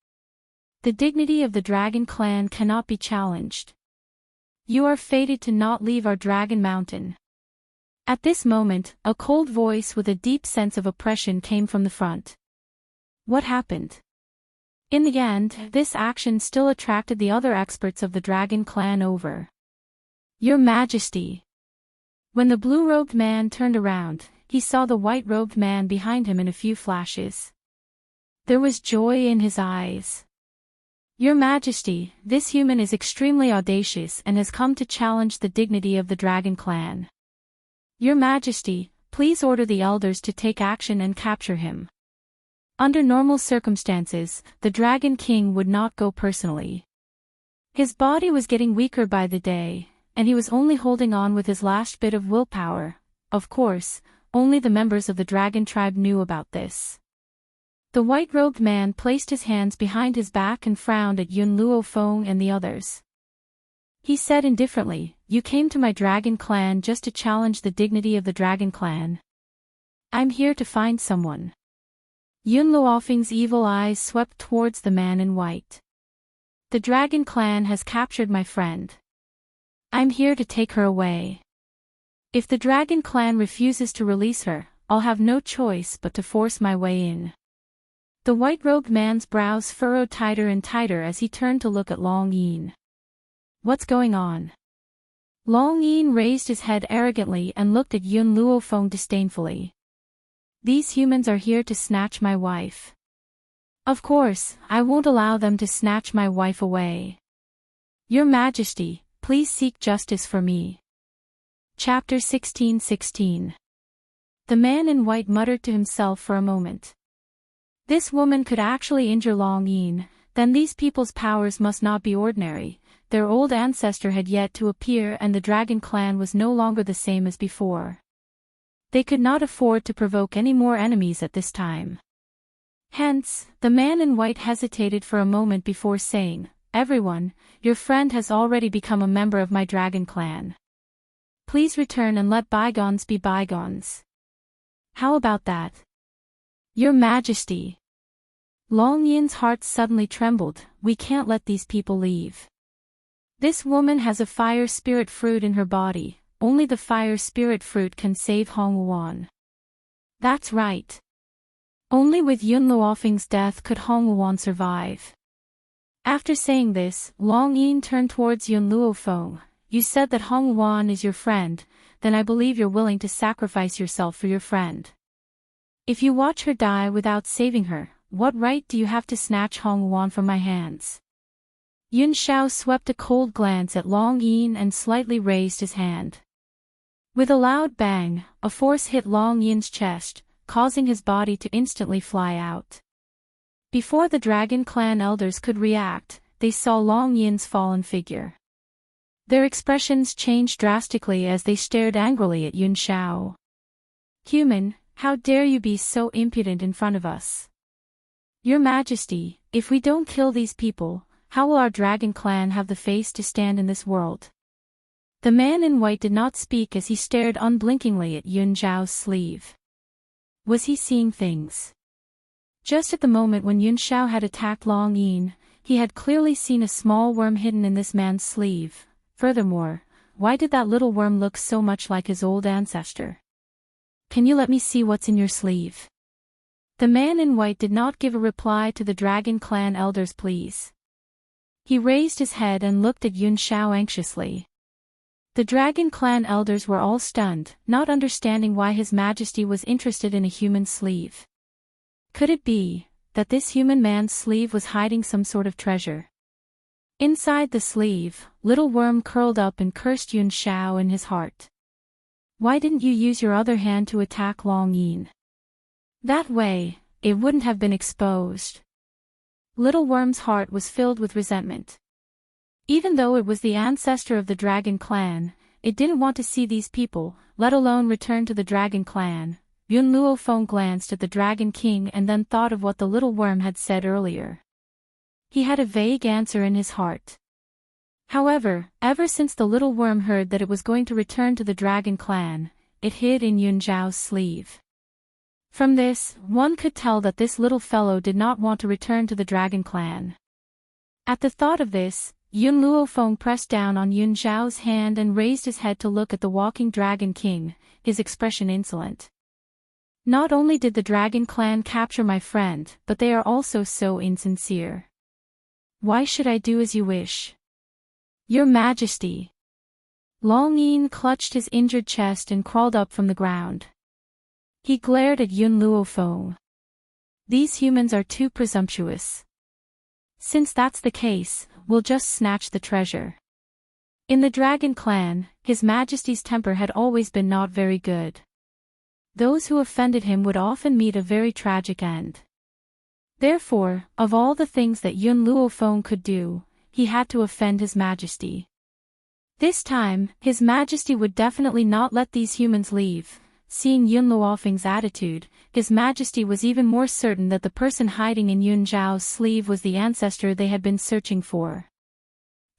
The dignity of the dragon clan cannot be challenged. You are fated to not leave our dragon mountain. At this moment, a cold voice with a deep sense of oppression came from the front. What happened? In the end, this action still attracted the other experts of the dragon clan over. Your Majesty. When the blue-robed man turned around, he saw the white-robed man behind him in a few flashes. There was joy in his eyes. Your Majesty, this human is extremely audacious and has come to challenge the dignity of the dragon clan. Your Majesty, please order the elders to take action and capture him. Under normal circumstances, the Dragon King would not go personally. His body was getting weaker by the day, and he was only holding on with his last bit of willpower. Of course, only the members of the dragon tribe knew about this. The white-robed man placed his hands behind his back and frowned at Yun Luofeng and the others. He said indifferently, "You came to my dragon clan just to challenge the dignity of the dragon clan. I'm here to find someone." Yun Luofeng's evil eyes swept towards the man in white. "The dragon clan has captured my friend. I'm here to take her away. If the dragon clan refuses to release her, I'll have no choice but to force my way in." The white-robed man's brows furrowed tighter and tighter as he turned to look at Long Yin. "What's going on?" Long Yin raised his head arrogantly and looked at Yun Luofeng disdainfully. "These humans are here to snatch my wife. Of course, I won't allow them to snatch my wife away. Your Majesty, please seek justice for me." Chapter 16:16. The man in white muttered to himself for a moment. This woman could actually injure Long Yin, then these people's powers must not be ordinary. Their old ancestor had yet to appear and the dragon clan was no longer the same as before. They could not afford to provoke any more enemies at this time. Hence, the man in white hesitated for a moment before saying, "Everyone, your friend has already become a member of my dragon clan. Please return and let bygones be bygones." "How about that?" "Your Majesty." Long Yin's heart suddenly trembled. "We can't let these people leave. This woman has a fire spirit fruit in her body. Only the fire spirit fruit can save Hong Wuan." "That's right. Only with Yun Luofeng's death could Hong Wuan survive." After saying this, Long Yin turned towards Yun Luofeng. "You said that Hong Wuan is your friend, then I believe you're willing to sacrifice yourself for your friend. If you watch her die without saving her, what right do you have to snatch Hong Wuan from my hands?" Yun Shao swept a cold glance at Long Yin and slightly raised his hand. With a loud bang, a force hit Long Yin's chest, causing his body to instantly fly out. Before the dragon clan elders could react, they saw Long Yin's fallen figure. Their expressions changed drastically as they stared angrily at Yun Shao. "Human, how dare you be so impudent in front of us? Your Majesty, if we don't kill these people, how will our dragon clan have the face to stand in this world?" The man in white did not speak as he stared unblinkingly at Yun Zhao's sleeve. Was he seeing things? Just at the moment when Yun Shao had attacked Long Yin, he had clearly seen a small worm hidden in this man's sleeve. Furthermore, why did that little worm look so much like his old ancestor? "Can you let me see what's in your sleeve?" The man in white did not give a reply to the dragon clan elders' pleas. He raised his head and looked at Yun Shao anxiously. The dragon clan elders were all stunned, not understanding why His Majesty was interested in a human sleeve. Could it be that this human man's sleeve was hiding some sort of treasure? Inside the sleeve, Little Worm curled up and cursed Yun Shao in his heart. "Why didn't you use your other hand to attack Long Yin? That way, it wouldn't have been exposed." Little Worm's heart was filled with resentment. Even though it was the ancestor of the dragon clan, it didn't want to see these people, let alone return to the dragon clan. Yun Luofeng glanced at the dragon king and then thought of what the little worm had said earlier. He had a vague answer in his heart. However, ever since the little worm heard that it was going to return to the dragon clan, it hid in Yun Zhao's sleeve. From this, one could tell that this little fellow did not want to return to the dragon clan. At the thought of this, Yun Luofeng pressed down on Yun Zhao's hand and raised his head to look at the walking Dragon King, his expression insolent. Not only did the Dragon Clan capture my friend, but they are also so insincere. Why should I do as you wish? Your Majesty. Long Yin clutched his injured chest and crawled up from the ground. He glared at Yun Luofeng. These humans are too presumptuous. Since that's the case, we'll just snatch the treasure. In the Dragon Clan, His Majesty's temper had always been not very good. Those who offended him would often meet a very tragic end. Therefore, of all the things that Yun Luofeng could do, he had to offend His Majesty. This time, His Majesty would definitely not let these humans leave. Seeing Yun Luofeng's attitude, His Majesty was even more certain that the person hiding in Yun Zhao's sleeve was the ancestor they had been searching for.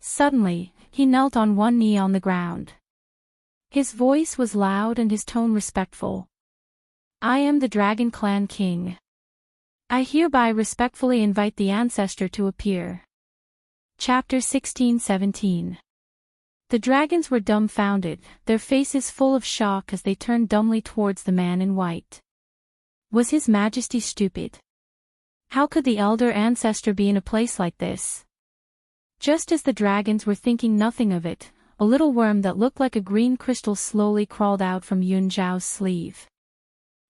Suddenly, he knelt on one knee on the ground. His voice was loud and his tone respectful. I am the Dragon Clan King. I hereby respectfully invite the ancestor to appear. Chapter 16-17. The dragons were dumbfounded, their faces full of shock as they turned dumbly towards the man in white. Was His Majesty stupid? How could the elder ancestor be in a place like this? Just as the dragons were thinking nothing of it, a little worm that looked like a green crystal slowly crawled out from Yun Zhao's sleeve.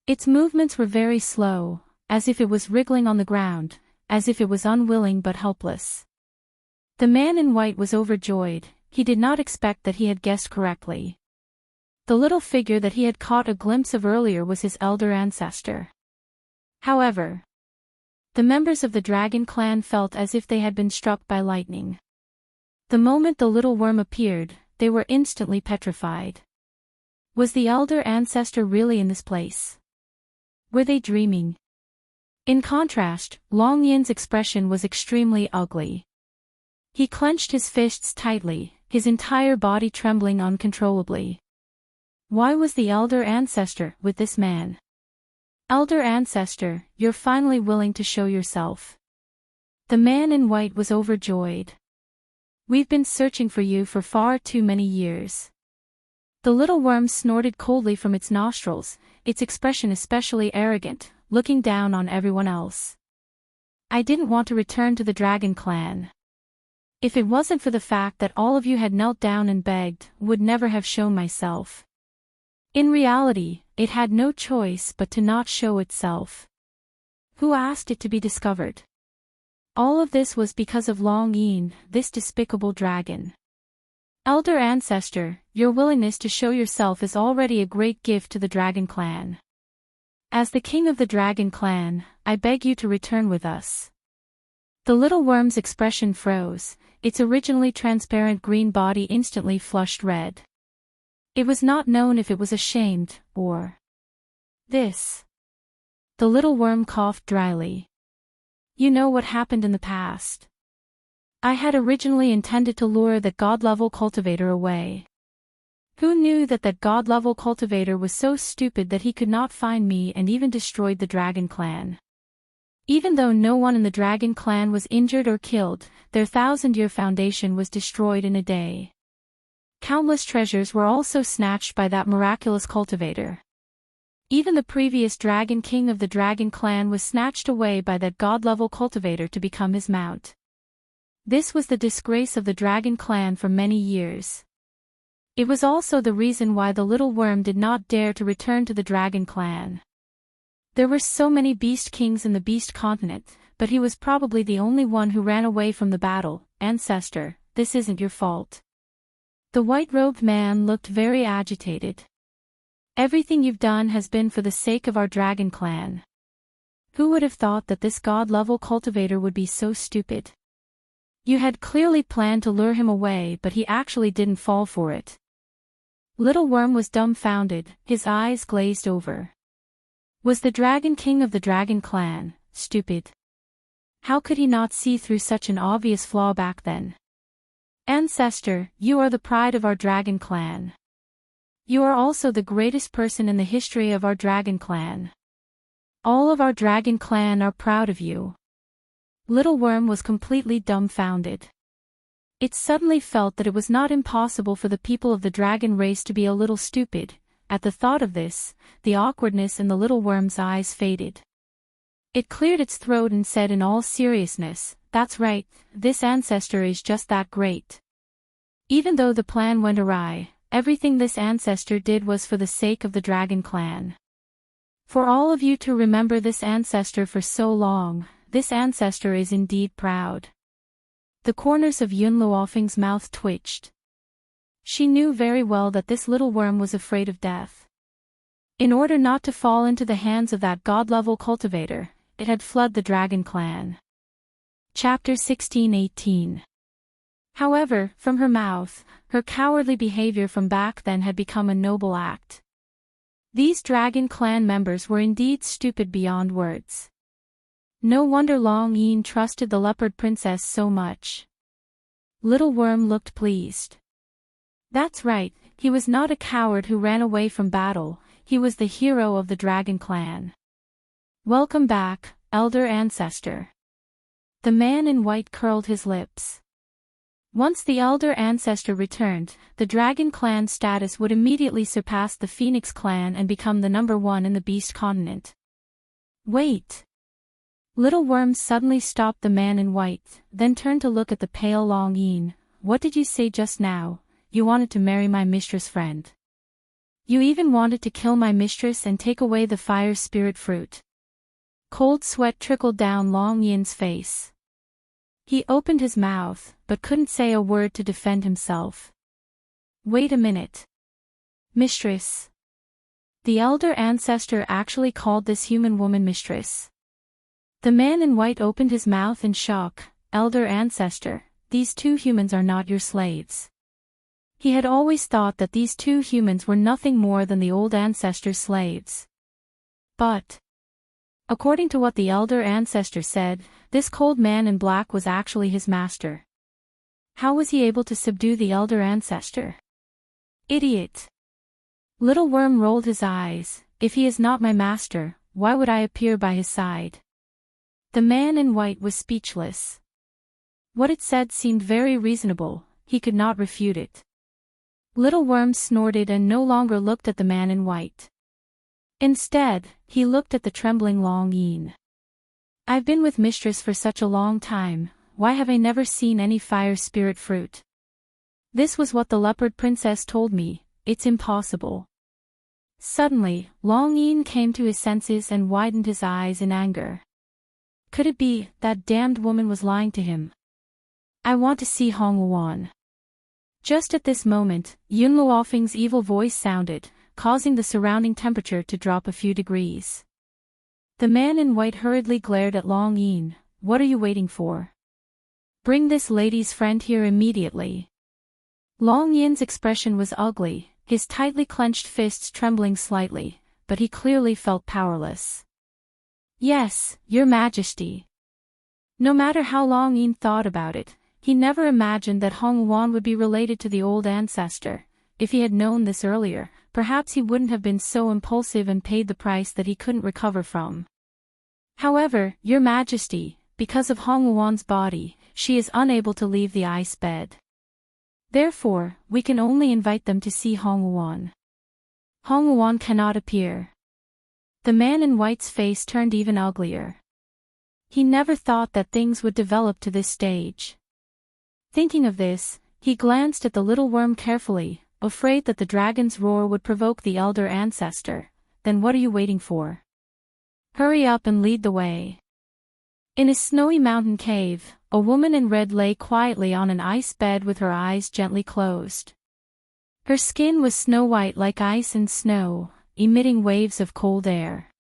Its movements were very slow, as if it was wriggling on the ground, as if it was unwilling but helpless. The man in white was overjoyed. He did not expect that he had guessed correctly. The little figure that he had caught a glimpse of earlier was his elder ancestor. However, the members of the Dragon Clan felt as if they had been struck by lightning. The moment the little worm appeared, they were instantly petrified. Was the elder ancestor really in this place? Were they dreaming? In contrast, Long Yin's expression was extremely ugly. He clenched his fists tightly, his entire body trembling uncontrollably. Why was the elder ancestor with this man? Elder ancestor, you're finally willing to show yourself. The man in white was overjoyed. We've been searching for you for far too many years. The little worm snorted coldly from its nostrils, its expression especially arrogant, looking down on everyone else. I didn't want to return to the Dragon Clan. If it wasn't for the fact that all of you had knelt down and begged, would never have shown myself. In reality, it had no choice but to not show itself. Who asked it to be discovered? All of this was because of Long Yin, this despicable dragon. Elder ancestor, your willingness to show yourself is already a great gift to the Dragon Clan. As the king of the Dragon Clan, I beg you to return with us. The little worm's expression froze, its originally transparent green body instantly flushed red. It was not known if it was ashamed, or this. The little worm coughed dryly. You know what happened in the past. I had originally intended to lure that god-level cultivator away. Who knew that god-level cultivator was so stupid that he could not find me and even destroyed the Dragon Clan? Even though no one in the Dragon Clan was injured or killed, their 1,000-year foundation was destroyed in a day. Countless treasures were also snatched by that miraculous cultivator. Even the previous Dragon King of the Dragon Clan was snatched away by that god-level cultivator to become his mount. This was the disgrace of the Dragon Clan for many years. It was also the reason why the little worm did not dare to return to the Dragon Clan. There were so many beast kings in the beast continent, but he was probably the only one who ran away from the battle. Ancestor, this isn't your fault. The white-robed man looked very agitated. Everything you've done has been for the sake of our Dragon Clan. Who would have thought that this god-level cultivator would be so stupid? You had clearly planned to lure him away, but he actually didn't fall for it. Little Worm was dumbfounded, his eyes glazed over. Was the Dragon King of the Dragon Clan stupid? How could he not see through such an obvious flaw back then? Ancestor, you are the pride of our Dragon Clan. You are also the greatest person in the history of our Dragon Clan. All of our Dragon Clan are proud of you. Little Worm was completely dumbfounded. It suddenly felt that it was not impossible for the people of the dragon race to be a little stupid. At the thought of this, the awkwardness in the little worm's eyes faded. It cleared its throat and said in all seriousness, "That's right, this ancestor is just that great." Even though the plan went awry, everything this ancestor did was for the sake of the dragon clan. For all of you to remember this ancestor for so long, this ancestor is indeed proud. The corners of Yun Luofeng's mouth twitched. She knew very well that this little worm was afraid of death. In order not to fall into the hands of that god-level cultivator, it had fled the dragon clan. Chapter 16:18. However, from her mouth, her cowardly behavior from back then had become a noble act. These dragon clan members were indeed stupid beyond words. No wonder Long Yin trusted the leopard princess so much. Little Worm looked pleased. That's right, he was not a coward who ran away from battle, he was the hero of the dragon clan. Welcome back, elder ancestor. The man in white curled his lips. Once the elder ancestor returned, the dragon clan status would immediately surpass the Phoenix clan and become the #1 in the Beast continent. Wait! Little Worm suddenly stopped the man in white, then turned to look at the pale Long Yin. What did you say just now? You wanted to marry my mistress friend. You even wanted to kill my mistress and take away the fire spirit fruit. Cold sweat trickled down Long Yin's face. He opened his mouth, but couldn't say a word to defend himself. Wait a minute. Mistress. The elder ancestor actually called this human woman mistress. The man in white opened his mouth in shock. Elder ancestor, these two humans are not your slaves. He had always thought that these two humans were nothing more than the old ancestor's slaves. But, according to what the elder ancestor said, this cold man in black was actually his master. How was he able to subdue the elder ancestor? Idiot! Little Worm rolled his eyes. If he is not my master, why would I appear by his side? The man in white was speechless. What it said seemed very reasonable, he could not refute it. Little Worm snorted and no longer looked at the man in white. Instead, he looked at the trembling Long Yin. I've been with mistress for such a long time, why have I never seen any fire spirit fruit? This was what the leopard princess told me, it's impossible. Suddenly, Long Yin came to his senses and widened his eyes in anger. Could it be, that damned woman was lying to him? I want to see Hong Luan. Just at this moment, Yun Luofeng's evil voice sounded, causing the surrounding temperature to drop a few degrees. The man in white hurriedly glared at Long Yin. What are you waiting for? Bring this lady's friend here immediately. Long Yin's expression was ugly, his tightly clenched fists trembling slightly, but he clearly felt powerless. Yes, Your Majesty. No matter how Long Yin thought about it, he never imagined that Hong Luan would be related to the old ancestor. If he had known this earlier, perhaps he wouldn't have been so impulsive and paid the price that he couldn't recover from. However, Your Majesty, because of Hong Luan's body, she is unable to leave the ice bed. Therefore, we can only invite them to see Hong Luan. Hong Luan cannot appear. The man in white's face turned even uglier. He never thought that things would develop to this stage. Thinking of this, he glanced at the little worm carefully, afraid that the dragon's roar would provoke the elder ancestor. Then what are you waiting for? Hurry up and lead the way. In a snowy mountain cave, a woman in red lay quietly on an ice bed with her eyes gently closed. Her skin was snow-white like ice and snow, emitting waves of cold air.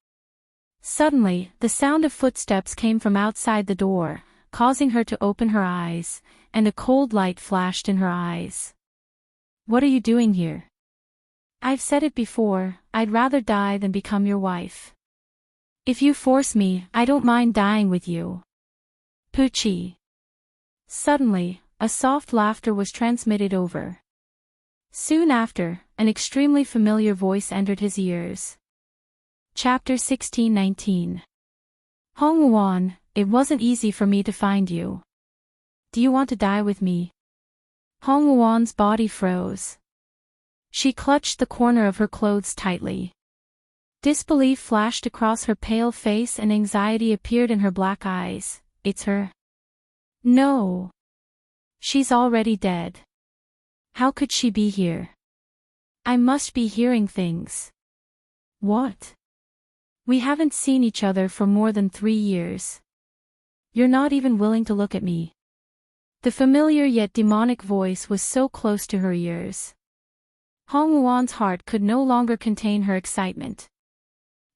Suddenly, the sound of footsteps came from outside the door, causing her to open her eyes, and a cold light flashed in her eyes. What are you doing here? I've said it before, I'd rather die than become your wife. If you force me, I don't mind dying with you. Poochie. Suddenly, a soft laughter was transmitted over. Soon after, an extremely familiar voice entered his ears. Chapter 16:19. Hong Luan, it wasn't easy for me to find you. Do you want to die with me? Hong Wuan's body froze. She clutched the corner of her clothes tightly. Disbelief flashed across her pale face and anxiety appeared in her black eyes. It's her. No. She's already dead. How could she be here? I must be hearing things. What? We haven't seen each other for more than 3 years. You're not even willing to look at me. The familiar yet demonic voice was so close to her ears. Hong Wuan's heart could no longer contain her excitement.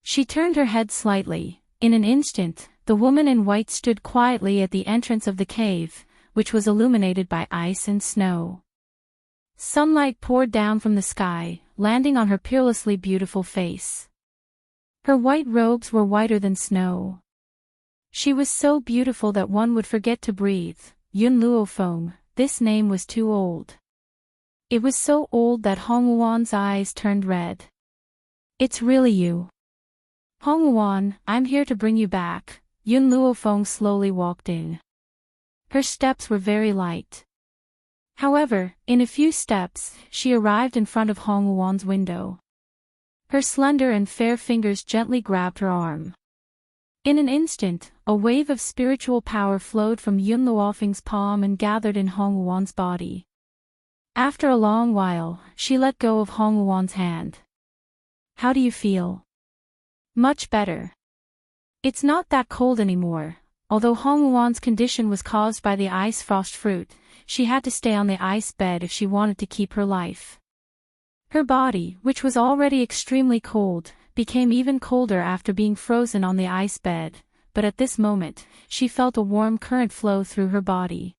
She turned her head slightly. In an instant, the woman in white stood quietly at the entrance of the cave, which was illuminated by ice and snow. Sunlight poured down from the sky, landing on her peerlessly beautiful face. Her white robes were whiter than snow. She was so beautiful that one would forget to breathe. Yun Luofeng, this name was too old. It was so old that Hong Wuan's eyes turned red. It's really you. Hong Wuan, I'm here to bring you back. Yun Luofeng slowly walked in. Her steps were very light. However, in a few steps, she arrived in front of Hong Wuan's window. Her slender and fair fingers gently grabbed her arm. In an instant, a wave of spiritual power flowed from Yun Luofeng's palm and gathered in Hong Wuan's body. After a long while, she let go of Hong Wuan's hand. How do you feel? Much better. It's not that cold anymore. Although Hong Wuan's condition was caused by the ice frost fruit, she had to stay on the ice bed if she wanted to keep her life. Her body, which was already extremely cold, became even colder after being frozen on the ice bed, but at this moment, she felt a warm current flow through her body.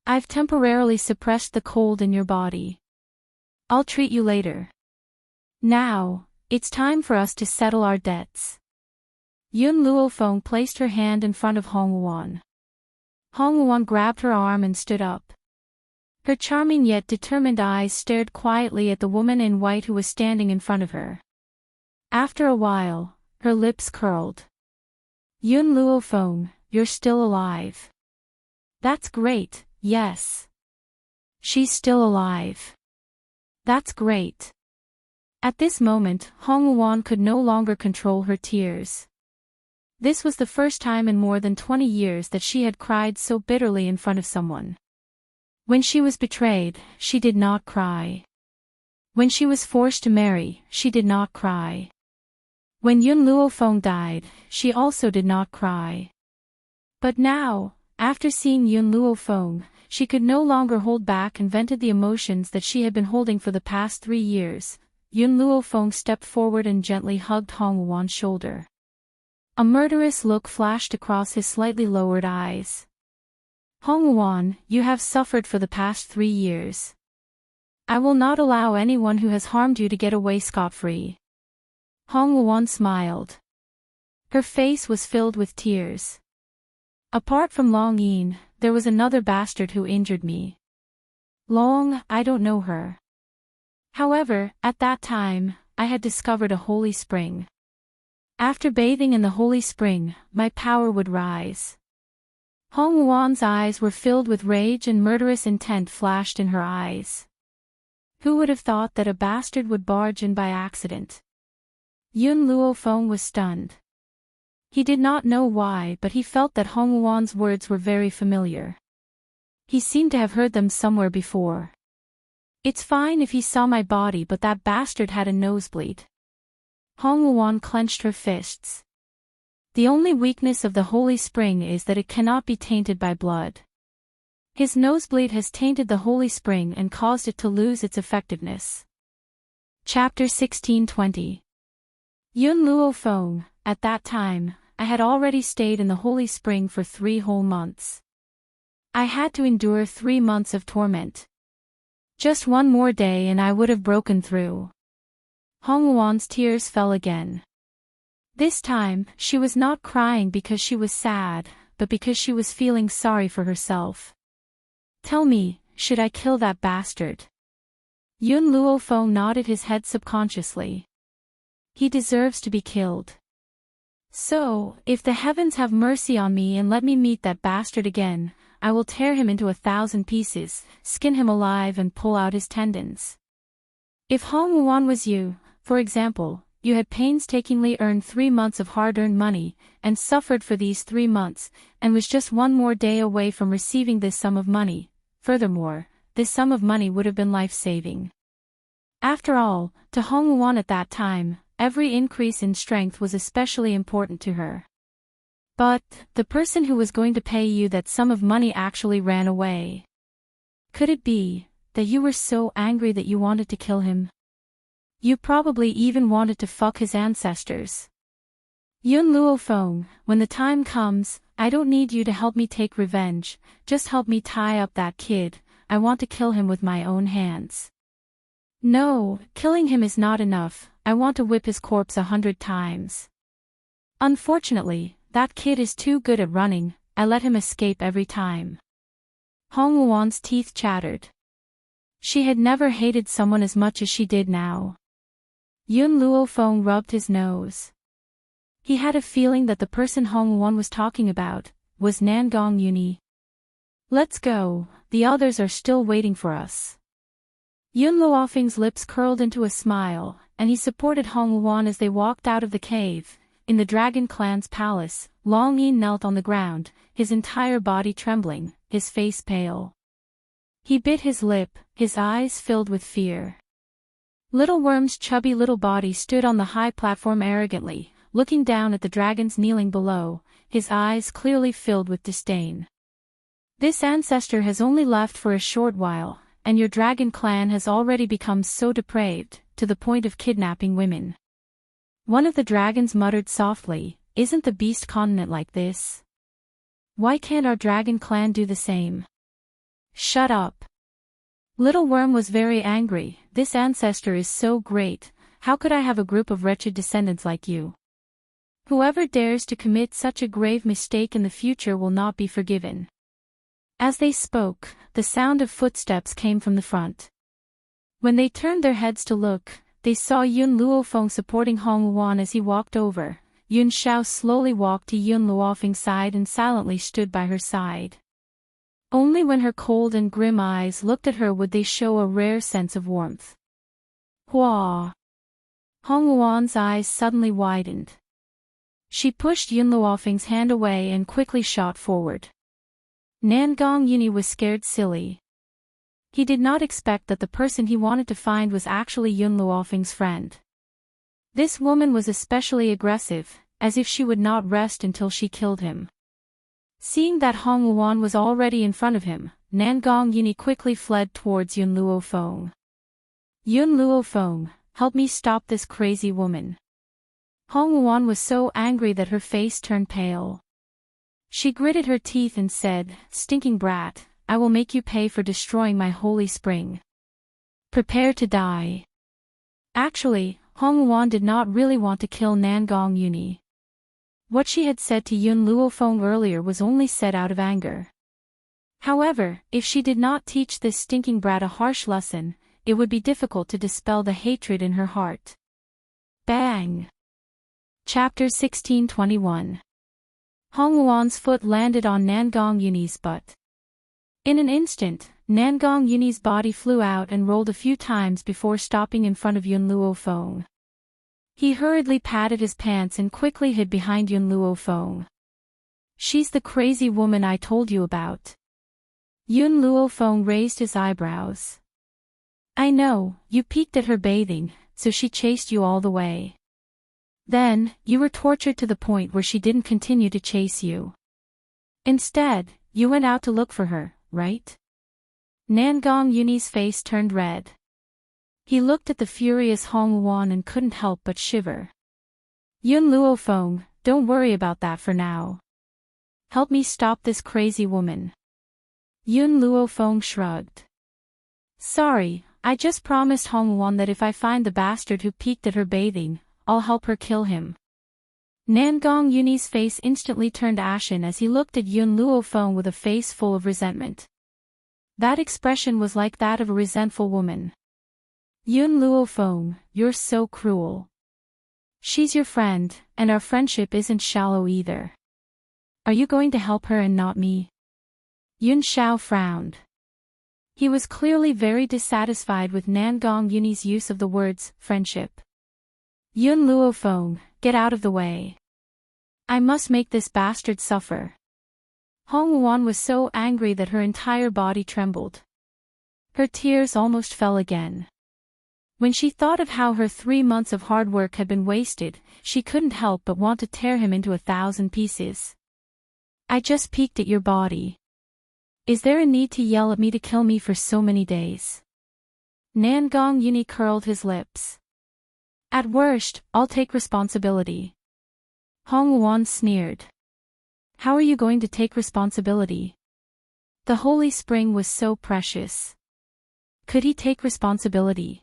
I've temporarily suppressed the cold in your body. I'll treat you later. Now, it's time for us to settle our debts. Yun Luofeng placed her hand in front of Hong Wuan. Hong Wuan grabbed her arm and stood up. Her charming yet determined eyes stared quietly at the woman in white who was standing in front of her. After a while, her lips curled. Yun Luofeng, you're still alive. That's great, yes. She's still alive. That's great. At this moment, Hong Wuan could no longer control her tears. This was the first time in more than 20 years that she had cried so bitterly in front of someone. When she was betrayed, she did not cry. When she was forced to marry, she did not cry. When Yun Luofeng died, she also did not cry. But now, after seeing Yun Luofeng, she could no longer hold back and vented the emotions that she had been holding for the past 3 years. Yun Luofeng stepped forward and gently hugged Hong Wuan's shoulder. A murderous look flashed across his slightly lowered eyes. Hong Wuan, you have suffered for the past 3 years. I will not allow anyone who has harmed you to get away scot-free. Hong Wuan smiled. Her face was filled with tears. Apart from Long Yin, there was another bastard who injured me. Long, I don't know her. However, at that time, I had discovered a holy spring. After bathing in the holy spring, my power would rise. Hong Wuan's eyes were filled with rage and murderous intent flashed in her eyes. Who would have thought that a bastard would barge in by accident? Yun Luofeng was stunned. He did not know why, but he felt that Hong Wuan's words were very familiar. He seemed to have heard them somewhere before. It's fine if he saw my body, but that bastard had a nosebleed. Hong Wuan clenched her fists. The only weakness of the holy spring is that it cannot be tainted by blood. His nosebleed has tainted the holy spring and caused it to lose its effectiveness. Chapter 1620. Yun Luofeng, at that time, I had already stayed in the holy spring for 3 whole months. I had to endure 3 months of torment. Just one more day and I would have broken through. Hong Wuan's tears fell again. This time, she was not crying because she was sad, but because she was feeling sorry for herself. Tell me, should I kill that bastard? Yun Luofeng nodded his head subconsciously. He deserves to be killed. So, if the heavens have mercy on me and let me meet that bastard again, I will tear him into 1,000 pieces, skin him alive and pull out his tendons. If Hong Wuan was you, for example, you had painstakingly earned 3 months of hard-earned money, and suffered for these 3 months, and was just 1 more day away from receiving this sum of money. Furthermore, this sum of money would have been life-saving. After all, to Hong Wuan at that time, every increase in strength was especially important to her. But, the person who was going to pay you that sum of money actually ran away. Could it be that you were so angry that you wanted to kill him? You probably even wanted to fuck his ancestors. Yun Luofeng, when the time comes, I don't need you to help me take revenge, just help me tie up that kid. I want to kill him with my own hands. No, killing him is not enough, I want to whip his corpse 100 times. Unfortunately, that kid is too good at running, I let him escape every time. Hong Wuan's teeth chattered. She had never hated someone as much as she did now. Yun Luofeng rubbed his nose. He had a feeling that the person Hong Wuan was talking about was Nangong Yuni. Let's go, the others are still waiting for us. Yun Luofeng's lips curled into a smile, and he supported Hong Wuan as they walked out of the cave. In the Dragon Clan's palace, Long Yin knelt on the ground, his entire body trembling, his face pale. He bit his lip, his eyes filled with fear. Little Worm's chubby little body stood on the high platform arrogantly, looking down at the dragons kneeling below, his eyes clearly filled with disdain. This ancestor has only left for a short while, and your dragon clan has already become so depraved, to the point of kidnapping women. One of the dragons muttered softly, "Isn't the beast continent like this? Why can't our dragon clan do the same?" "Shut up." Little Worm was very angry, "This ancestor is so great, how could I have a group of wretched descendants like you? Whoever dares to commit such a grave mistake in the future will not be forgiven." As they spoke, the sound of footsteps came from the front. When they turned their heads to look, they saw Yun Luofeng supporting Hong Wuan as he walked over. Yun Xiao slowly walked to Yun Luofeng's side and silently stood by her side. Only when her cold and grim eyes looked at her would they show a rare sense of warmth. Hua! Hong Wuan's eyes suddenly widened. She pushed Yun Luofeng's hand away and quickly shot forward. Nangong Yuni was scared silly. He did not expect that the person he wanted to find was actually Yun Luofeng's friend. This woman was especially aggressive, as if she would not rest until she killed him. Seeing that Hong Wuan was already in front of him, Nangong Yuni quickly fled towards Yun Luofeng. "Yun Luofeng, help me stop this crazy woman." Hong Wuan was so angry that her face turned pale. She gritted her teeth and said, "Stinking brat, I will make you pay for destroying my holy spring. Prepare to die." Actually, Hong Wuan did not really want to kill Nangong Yuni. What she had said to Yun Luofeng earlier was only said out of anger. However, if she did not teach this stinking brat a harsh lesson, it would be difficult to dispel the hatred in her heart. Bang! Chapter 1621. Hong Wuan's foot landed on Nangong Yuni's butt. In an instant, Nangong Yuni's body flew out and rolled a few times before stopping in front of Yun Luofeng. He hurriedly patted his pants and quickly hid behind Yun Luofeng. "She's the crazy woman I told you about." Yun Luofeng raised his eyebrows. "I know, you peeked at her bathing, so she chased you all the way. Then, you were tortured to the point where she didn't continue to chase you. Instead, you went out to look for her, right?" Nangong Yuni's face turned red. He looked at the furious Hong Wuan and couldn't help but shiver. "Yun Luofeng, don't worry about that for now. Help me stop this crazy woman." Yun Luofeng shrugged. "Sorry, I just promised Hong Wuan that if I find the bastard who peeked at her bathing, I'll help her kill him." Nangong Yuni's face instantly turned ashen as he looked at Yun Luofeng with a face full of resentment. That expression was like that of a resentful woman. "Yun Luofeng, you're so cruel. She's your friend, and our friendship isn't shallow either. Are you going to help her and not me? Yun Xiao frowned. He was clearly very dissatisfied with Nangong Yuni's use of the words, friendship. Yun Luofeng, get out of the way. I must make this bastard suffer. Hong Wuan was so angry that her entire body trembled. Her tears almost fell again. When she thought of how her 3 months of hard work had been wasted, she couldn't help but want to tear him into 1,000 pieces. I just peeked at your body. Is there a need to yell at me to kill me for so many days? Nangong Yuni curled his lips. At worst, I'll take responsibility. Hong Wuan sneered. How are you going to take responsibility? The holy spring was so precious. Could he take responsibility?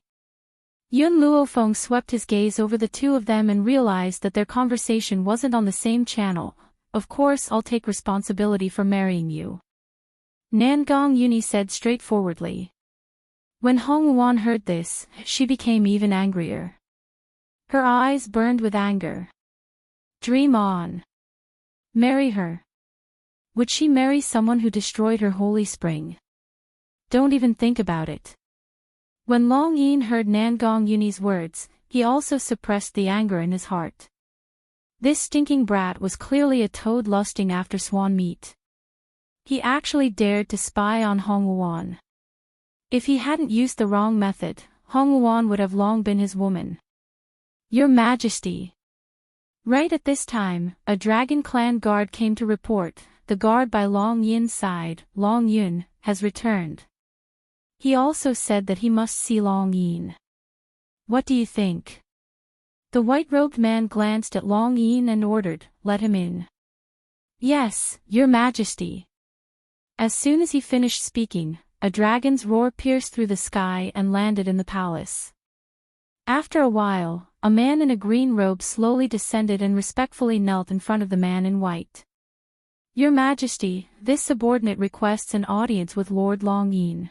Yun Luofeng swept his gaze over the two of them and realized that their conversation wasn't on the same channel. Of course I'll take responsibility for marrying you. Nangong Yuni said straightforwardly. When Hong Wuan heard this, she became even angrier. Her eyes burned with anger. Dream on. Marry her. Would she marry someone who destroyed her holy spring? Don't even think about it. When Long Yin heard Nangong Yuni's words, he also suppressed the anger in his heart. This stinking brat was clearly a toad lusting after swan meat. He actually dared to spy on Hong Wuan. If he hadn't used the wrong method, Hong Wuan would have long been his woman. Your Majesty. Right at this time, a Dragon Clan guard came to report. The guard by Long Yin's side, Long Yun, has returned. He also said that he must see Long Yin. What do you think? The white-robed man glanced at Long Yin and ordered, let him in. Yes, Your Majesty. As soon as he finished speaking, a dragon's roar pierced through the sky and landed in the palace. After a while, a man in a green robe slowly descended and respectfully knelt in front of the man in white. Your Majesty, this subordinate requests an audience with Lord Long Yin.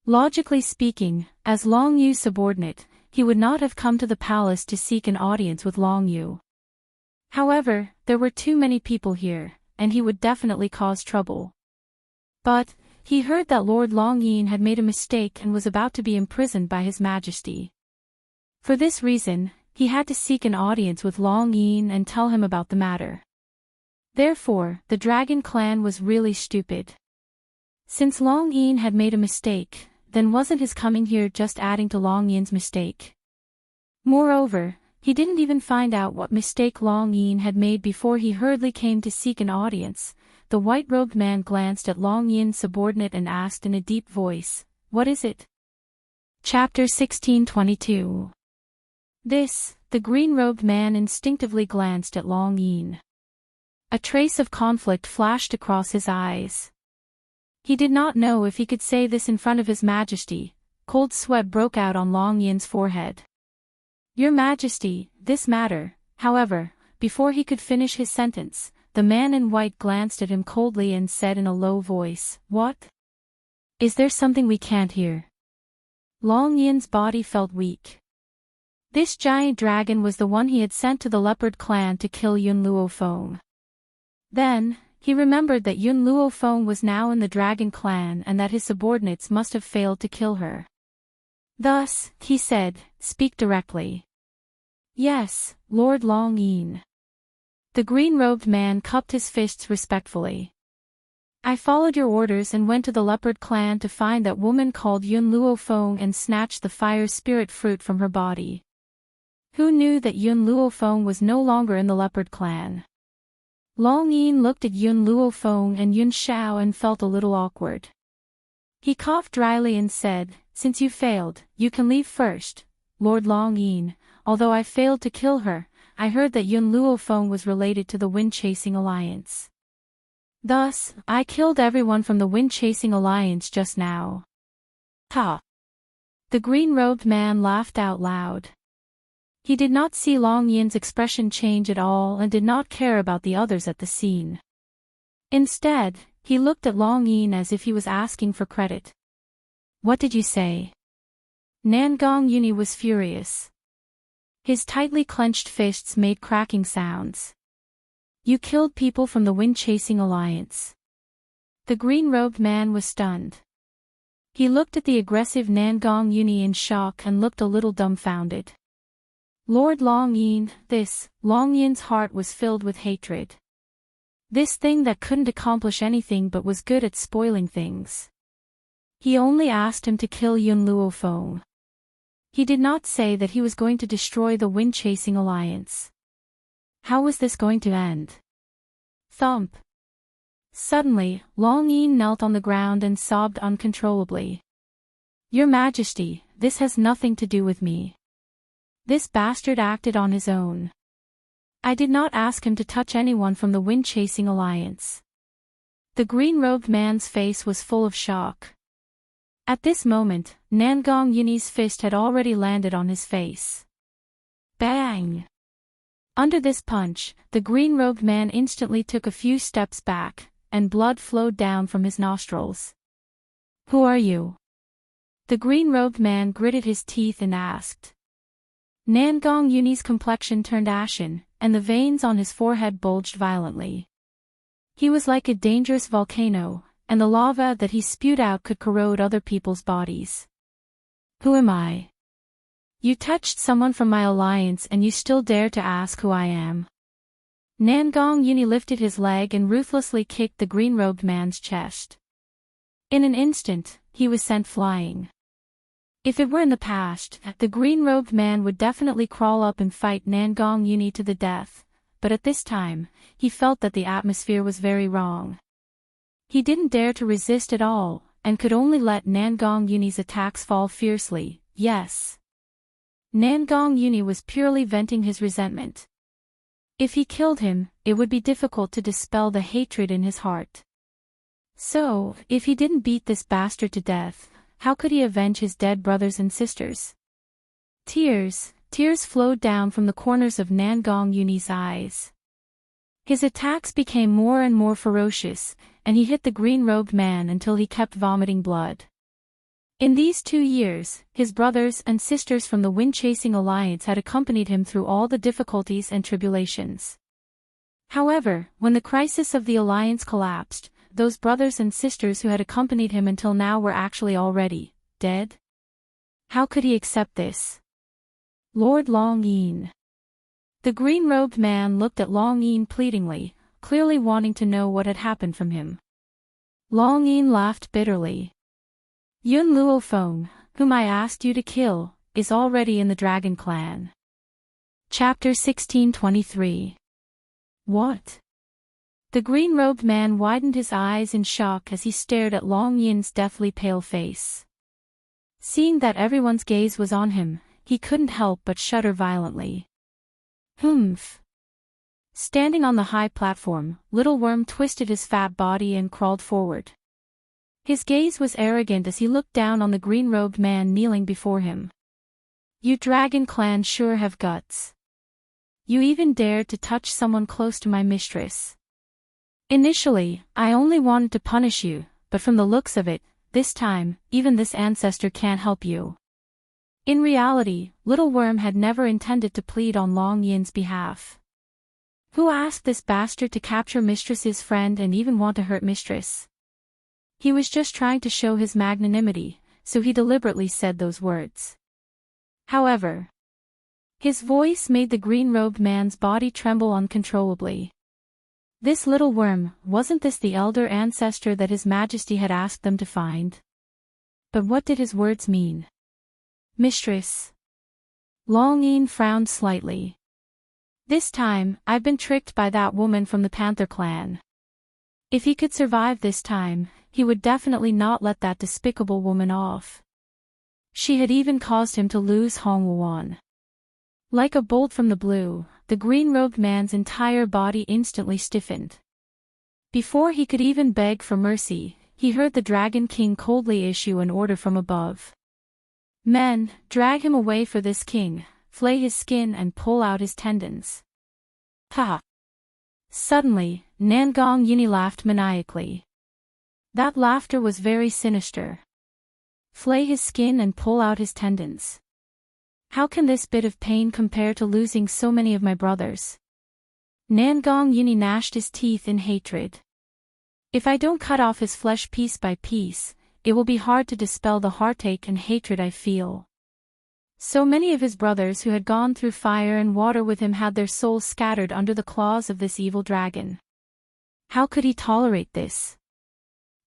Logically speaking, as Long Yu's subordinate, he would not have come to the palace to seek an audience with Long Yu. However, there were too many people here, and he would definitely cause trouble. But, he heard that Lord Long Yin had made a mistake and was about to be imprisoned by His Majesty. For this reason, he had to seek an audience with Long Yin and tell him about the matter. Therefore, the Dragon Clan was really stupid. Since Long Yin had made a mistake, then wasn't his coming here just adding to Long Yin's mistake? Moreover, he didn't even find out what mistake Long Yin had made before he hurriedly came to seek an audience. The white-robed man glanced at Long Yin's subordinate and asked in a deep voice, "What is it?" Chapter 1622. The green-robed man instinctively glanced at Long Yin. A trace of conflict flashed across his eyes. He did not know if he could say this in front of His Majesty. Cold sweat broke out on Long Yin's forehead. Your Majesty, this matter, however, before he could finish his sentence, the man in white glanced at him coldly and said in a low voice, "What? Is there something we can't hear?" Long Yin's body felt weak. This giant dragon was the one he had sent to the leopard clan to kill Yun Luofeng. Then, he remembered that Yun Luofeng was now in the dragon clan and that his subordinates must have failed to kill her. Thus, he said, "Speak directly." "Yes, Lord Long Yin." The green-robed man cupped his fists respectfully. "I followed your orders and went to the leopard clan to find that woman called Yun Luofeng and snatched the fire spirit fruit from her body. Who knew that Yun Luofeng was no longer in the leopard clan?" Long Yin looked at Yun Luofeng and Yun Xiao and felt a little awkward. He coughed dryly and said, "Since you failed, you can leave first, Lord Long Yin. Although I failed to kill her, I heard that Yun Luofeng was related to the Wind-Chasing Alliance. Thus, I killed everyone from the Wind-Chasing Alliance just now." Ha! The green-robed man laughed out loud. He did not see Long Yin's expression change at all and did not care about the others at the scene. Instead, he looked at Long Yin as if he was asking for credit. "What did you say?" Nangong Yuni was furious. His tightly clenched fists made cracking sounds. You killed people from the wind-chasing alliance. The green-robed man was stunned. He looked at the aggressive Nangong Uni in shock and looked a little dumbfounded. Lord Long Yin, Long Yin's heart was filled with hatred. This thing that couldn't accomplish anything but was good at spoiling things. He only asked him to kill Yun Luofeng. He did not say that he was going to destroy the wind-chasing alliance. How was this going to end? Thump. Suddenly, Long Yin knelt on the ground and sobbed uncontrollably. Your Majesty, this has nothing to do with me. This bastard acted on his own. I did not ask him to touch anyone from the wind-chasing alliance. The green-robed man's face was full of shock. At this moment, Nangong Yuni's fist had already landed on his face. Bang! Under this punch, the green-robed man instantly took a few steps back, and blood flowed down from his nostrils. Who are you? The green-robed man gritted his teeth and asked. Nangong Yuni's complexion turned ashen, and the veins on his forehead bulged violently. He was like a dangerous volcano, and the lava that he spewed out could corrode other people's bodies. Who am I? You touched someone from my alliance and you still dare to ask who I am. Nangong Uni lifted his leg and ruthlessly kicked the green-robed man's chest. In an instant, he was sent flying. If it were in the past, the green-robed man would definitely crawl up and fight Nangong Uni to the death, but at this time, he felt that the atmosphere was very wrong. He didn't dare to resist at all, and could only let Nangong Uni's attacks fall fiercely, yes. Nangong Uni was purely venting his resentment. If he killed him, it would be difficult to dispel the hatred in his heart. So, if he didn't beat this bastard to death, how could he avenge his dead brothers and sisters? Tears flowed down from the corners of Nangong Uni's eyes. His attacks became more and more ferocious, and he hit the green-robed man until he kept vomiting blood. In these 2 years, his brothers and sisters from the wind-chasing alliance had accompanied him through all the difficulties and tribulations. However, when the crisis of the alliance collapsed, those brothers and sisters who had accompanied him until now were actually already dead. How could he accept this? Lord Long Yin. The green-robed man looked at Long Yin pleadingly, clearly wanting to know what had happened from him. Long Yin laughed bitterly. Yun Luofeng, whom I asked you to kill, is already in the Dragon Clan. Chapter 1623. What? The green-robed man widened his eyes in shock as he stared at Long Yin's deathly pale face. Seeing that everyone's gaze was on him, he couldn't help but shudder violently. Humph. Standing on the high platform, Little Worm twisted his fat body and crawled forward. His gaze was arrogant as he looked down on the green-robed man kneeling before him. You Dragon Clan sure have guts. You even dared to touch someone close to my mistress. Initially, I only wanted to punish you, but from the looks of it, this time, even this ancestor can't help you. In reality, Little Worm had never intended to plead on Long Yin's behalf. Who asked this bastard to capture mistress's friend and even want to hurt mistress? He was just trying to show his magnanimity, so he deliberately said those words. However, his voice made the green-robed man's body tremble uncontrollably. This Little Worm, wasn't this the elder ancestor that His Majesty had asked them to find? But what did his words mean? Mistress. Long Yin frowned slightly. This time, I've been tricked by that woman from the Panther Clan. If he could survive this time, he would definitely not let that despicable woman off. She had even caused him to lose Hong Wuan. Like a bolt from the blue, the green-robed man's entire body instantly stiffened. Before he could even beg for mercy, he heard the Dragon King coldly issue an order from above. Men, drag him away for this king, flay his skin and pull out his tendons. Ha! Suddenly, Nangong Yini laughed maniacally. That laughter was very sinister. Flay his skin and pull out his tendons. How can this bit of pain compare to losing so many of my brothers? Nangong Yuni gnashed his teeth in hatred. If I don't cut off his flesh piece by piece, it will be hard to dispel the heartache and hatred I feel. So many of his brothers who had gone through fire and water with him had their souls scattered under the claws of this evil dragon. How could he tolerate this?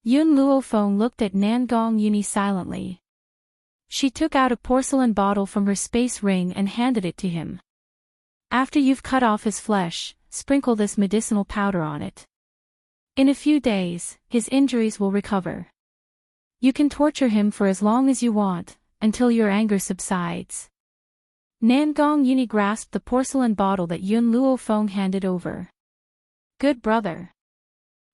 Yun Luofeng looked at Nangong Yuni silently. She took out a porcelain bottle from her space ring and handed it to him. After you've cut off his flesh, sprinkle this medicinal powder on it. In a few days, his injuries will recover. You can torture him for as long as you want, until your anger subsides. Nangong Yuni grasped the porcelain bottle that Yun Luofeng handed over. Good brother.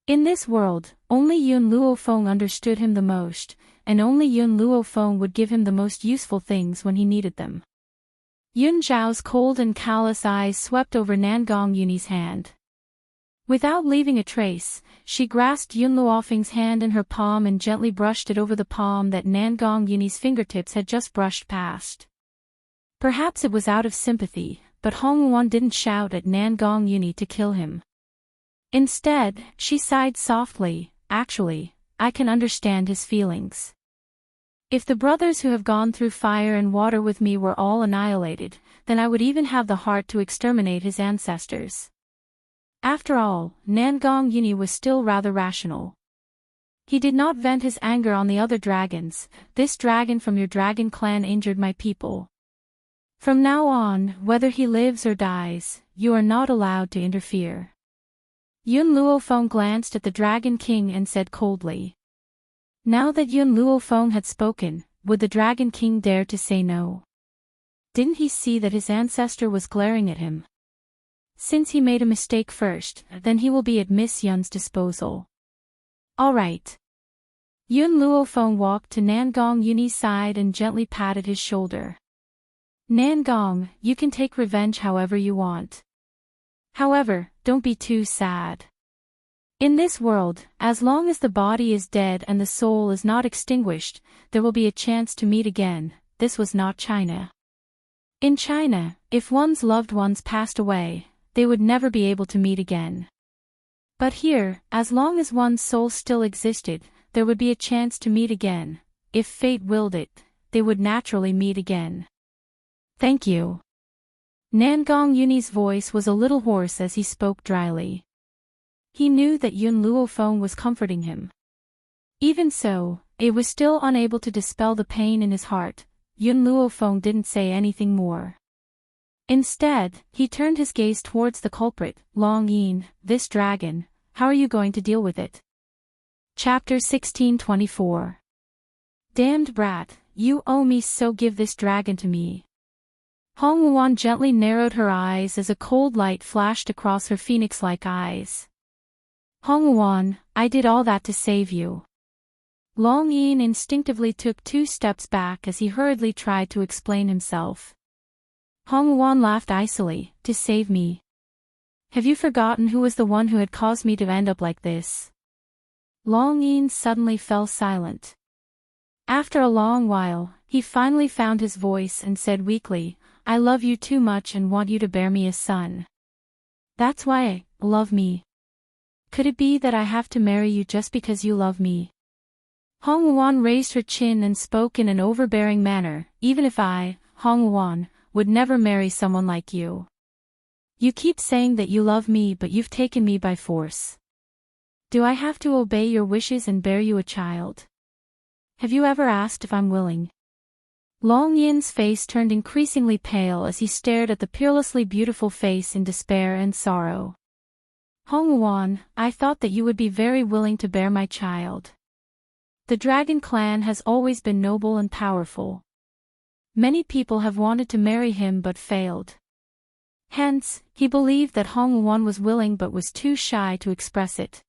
In this world, only Yun Luofeng understood him the most, and only Yun Luofeng would give him the most useful things when he needed them. Yun Zhao's cold and callous eyes swept over Nangong Yuni's hand. Without leaving a trace, she grasped Yun Luofeng's hand in her palm and gently brushed it over the palm that Nangong Yuni's fingertips had just brushed past. Perhaps it was out of sympathy, but Hong Wuan didn't shout at Nangong Yuni to kill him. Instead, she sighed softly. Actually, I can understand his feelings. If the brothers who have gone through fire and water with me were all annihilated, then I would even have the heart to exterminate his ancestors. After all, Nangong Yuni was still rather rational. He did not vent his anger on the other dragons. This dragon from your dragon clan injured my people. From now on, whether he lives or dies, you are not allowed to interfere. Yun Luofeng glanced at the Dragon King and said coldly. Now that Yun Luofeng had spoken, would the Dragon King dare to say no? Didn't he see that his ancestor was glaring at him? Since he made a mistake first, then he will be at Miss Yun's disposal. All right. Yun Luofeng walked to Nangong Yuni's side and gently patted his shoulder. Nangong, you can take revenge however you want. However, don't be too sad. In this world, as long as the body is dead and the soul is not extinguished, there will be a chance to meet again. This was not China. In China, if one's loved ones passed away, they would never be able to meet again. But here, as long as one's soul still existed, there would be a chance to meet again. If fate willed it, they would naturally meet again. Thank you. Nangong Yuni's voice was a little hoarse as he spoke dryly. He knew that Yun Luofeng was comforting him. Even so, it was still unable to dispel the pain in his heart. Yun Luofeng didn't say anything more. Instead, he turned his gaze towards the culprit, Long Yin, this dragon. How are you going to deal with it? Chapter 1624. Damned brat, you owe me, so give this dragon to me. Hong Wuan gently narrowed her eyes as a cold light flashed across her phoenix-like eyes. Hong Wuan, I did all that to save you. Long Yin instinctively took 2 steps back as he hurriedly tried to explain himself. Hong Wuan laughed icily. To save me? Have you forgotten who was the one who had caused me to end up like this? Long Yin suddenly fell silent. After a long while, he finally found his voice and said weakly, I love you too much and want you to bear me a son. That's why, love me. Could it be that I have to marry you just because you love me? Hong Wuan raised her chin and spoke in an overbearing manner. Even if I, Hong Wuan, would never marry someone like you. You keep saying that you love me, but you've taken me by force. Do I have to obey your wishes and bear you a child? Have you ever asked if I'm willing? Long Yin's face turned increasingly pale as he stared at the peerlessly beautiful face in despair and sorrow. Hong Wuan, I thought that you would be very willing to bear my child. The dragon clan has always been noble and powerful. Many people have wanted to marry him but failed. Hence, he believed that Hong Wuan was willing but was too shy to express it.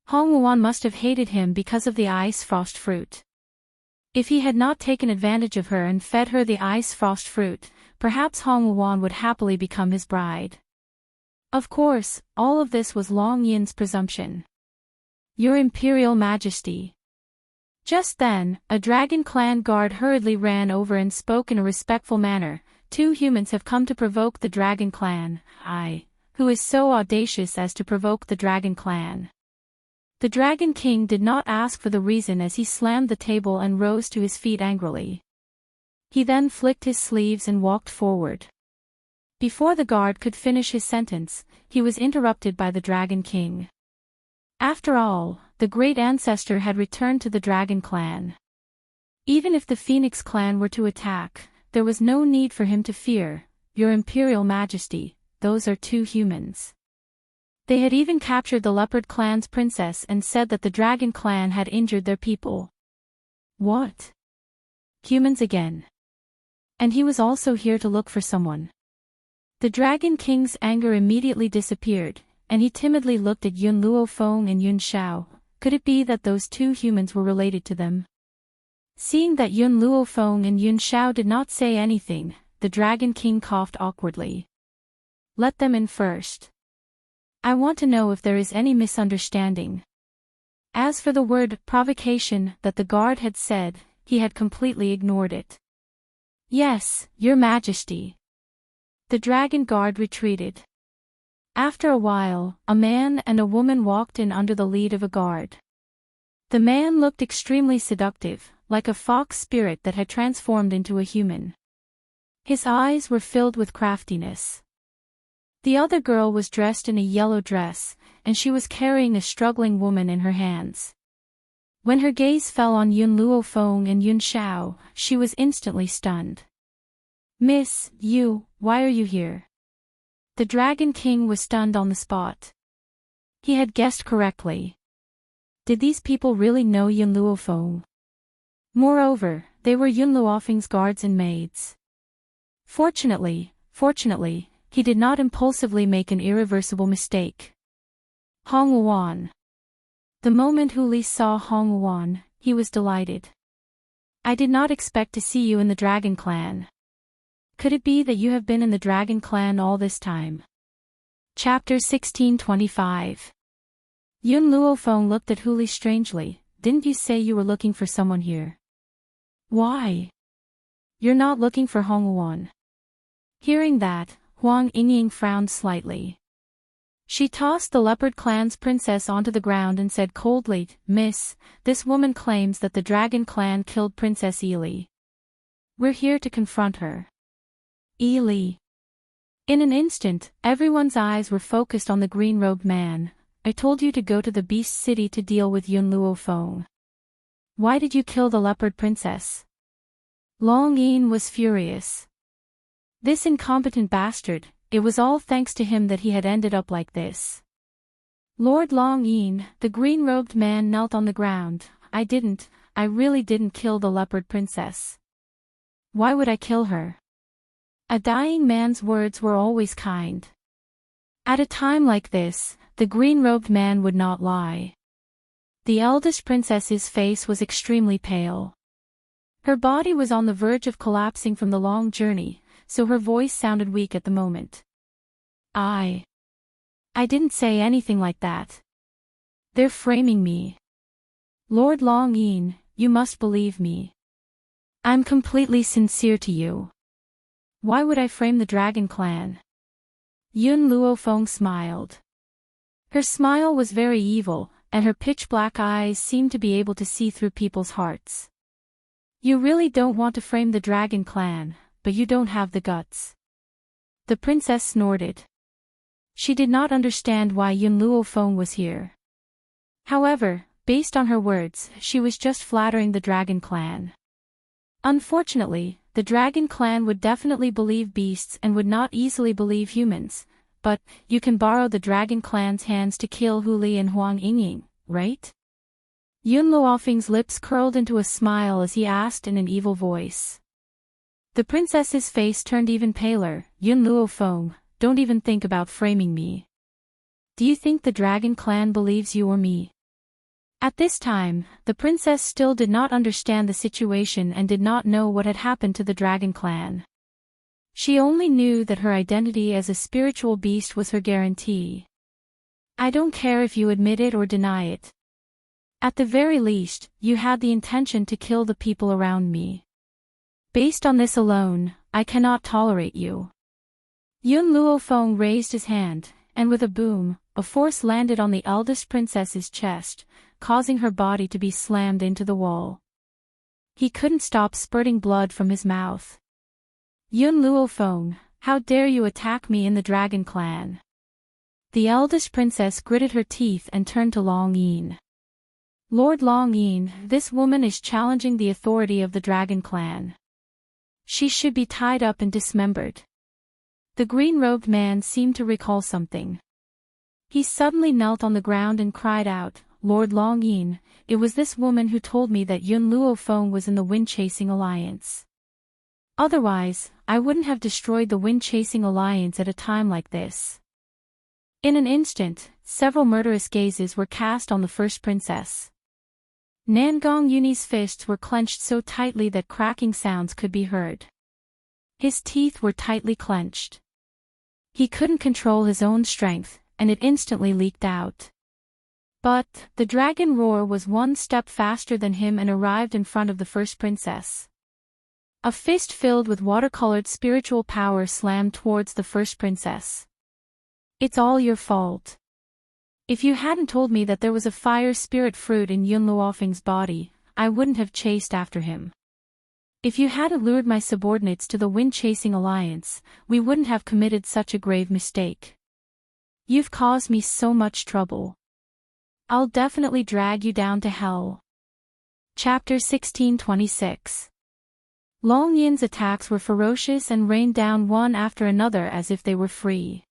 Hong Wuan must have hated him because of the ice frost fruit. If he had not taken advantage of her and fed her the ice frost fruit, perhaps Hong Wuan would happily become his bride. Of course, all of this was Long Yin's presumption. Your Imperial Majesty. Just then, a Dragon Clan guard hurriedly ran over and spoke in a respectful manner. Two humans have come to provoke the Dragon Clan. Who is so audacious as to provoke the Dragon Clan? The Dragon King did not ask for the reason as he slammed the table and rose to his feet angrily. He then flicked his sleeves and walked forward. Before the guard could finish his sentence, he was interrupted by the Dragon King. After all, the great ancestor had returned to the Dragon Clan. Even if the Phoenix Clan were to attack, there was no need for him to fear. Your Imperial Majesty, those are two humans. They had even captured the Leopard Clan's princess and said that the Dragon Clan had injured their people. What? Humans again. And he was also here to look for someone. The Dragon King's anger immediately disappeared, and he timidly looked at Yun Luofeng and Yun Xiao. Could it be that those two humans were related to them? Seeing that Yun Luofeng and Yun Xiao did not say anything, the Dragon King coughed awkwardly. Let them in first. I want to know if there is any misunderstanding. As for the word provocation that the guard had said, he had completely ignored it. Yes, Your Majesty. The dragon guard retreated. After a while, a man and a woman walked in under the lead of a guard. The man looked extremely seductive, like a fox spirit that had transformed into a human. His eyes were filled with craftiness. The other girl was dressed in a yellow dress, and she was carrying a struggling woman in her hands. When her gaze fell on Yun Luofeng and Yun Xiao, she was instantly stunned. Miss, why are you here? The Dragon King was stunned on the spot. He had guessed correctly. Did these people really know Yun Luofeng? Moreover, they were Yun Luofeng's guards and maids. Fortunately, he did not impulsively make an irreversible mistake. Hong Wuan. The moment Hu Li saw Hong Wuan, he was delighted. I did not expect to see you in the Dragon Clan. Could it be that you have been in the Dragon Clan all this time? Chapter 1625. Yun Luofeng looked at Hu Li strangely. Didn't you say you were looking for someone here? Why? You're not looking for Hong Wuan. Hearing that, Huang Yingying frowned slightly. She tossed the Leopard Clan's princess onto the ground and said coldly, Miss, this woman claims that the Dragon Clan killed Princess Li. We're here to confront her. Li. In an instant, everyone's eyes were focused on the green-robed man. I told you to go to the Beast City to deal with Yun Luofeng. Why did you kill the Leopard Princess? Long Yin was furious. This incompetent bastard, it was all thanks to him that he had ended up like this. Lord Long Yin, the green-robed man knelt on the ground. I really didn't kill the Leopard Princess. Why would I kill her? A dying man's words were always kind. At a time like this, the green-robed man would not lie. The eldest princess's face was extremely pale. Her body was on the verge of collapsing from the long journey, so her voice sounded weak at the moment. I didn't say anything like that. They're framing me. Lord Long Yin, you must believe me. I'm completely sincere to you. Why would I frame the Dragon Clan? Yun Luofeng smiled. Her smile was very evil, and her pitch-black eyes seemed to be able to see through people's hearts. You really don't want to frame the Dragon Clan, but you don't have the guts. The princess snorted. She did not understand why Yun Luofeng was here. However, based on her words, she was just flattering the Dragon Clan. Unfortunately, the Dragon Clan would definitely believe beasts and would not easily believe humans, but you can borrow the Dragon Clan's hands to kill Hu Li and Huang Yingying, right? Yun Luofeng's lips curled into a smile as he asked in an evil voice. The princess's face turned even paler. Yun Luofeng, don't even think about framing me. Do you think the Dragon Clan believes you or me? At this time, the princess still did not understand the situation and did not know what had happened to the Dragon Clan. She only knew that her identity as a spiritual beast was her guarantee. I don't care if you admit it or deny it. At the very least, you had the intention to kill the people around me. Based on this alone, I cannot tolerate you. Yun Luofeng raised his hand, and with a boom, a force landed on the eldest princess's chest, causing her body to be slammed into the wall. He couldn't stop spurting blood from his mouth. Yun Luofeng, how dare you attack me in the Dragon Clan? The eldest princess gritted her teeth and turned to Long Yin. Lord Long Yin, this woman is challenging the authority of the Dragon Clan. She should be tied up and dismembered. The green-robed man seemed to recall something. He suddenly knelt on the ground and cried out, Lord Long Yin, it was this woman who told me that Yun Luofeng was in the Wind-Chasing Alliance. Otherwise, I wouldn't have destroyed the Wind-Chasing Alliance at a time like this. In an instant, several murderous gazes were cast on the first princess. Nangong Yun's fists were clenched so tightly that cracking sounds could be heard. His teeth were tightly clenched. He couldn't control his own strength, and it instantly leaked out. But, the dragon roar was one step faster than him and arrived in front of the first princess. A fist filled with watercolored spiritual power slammed towards the first princess. It's all your fault. If you hadn't told me that there was a fire spirit fruit in Yun Luofeng's body, I wouldn't have chased after him. If you hadn't lured my subordinates to the Wind-Chasing Alliance, we wouldn't have committed such a grave mistake. You've caused me so much trouble. I'll definitely drag you down to hell. Chapter 1626. Long Yin's attacks were ferocious and rained down one after another as if they were free.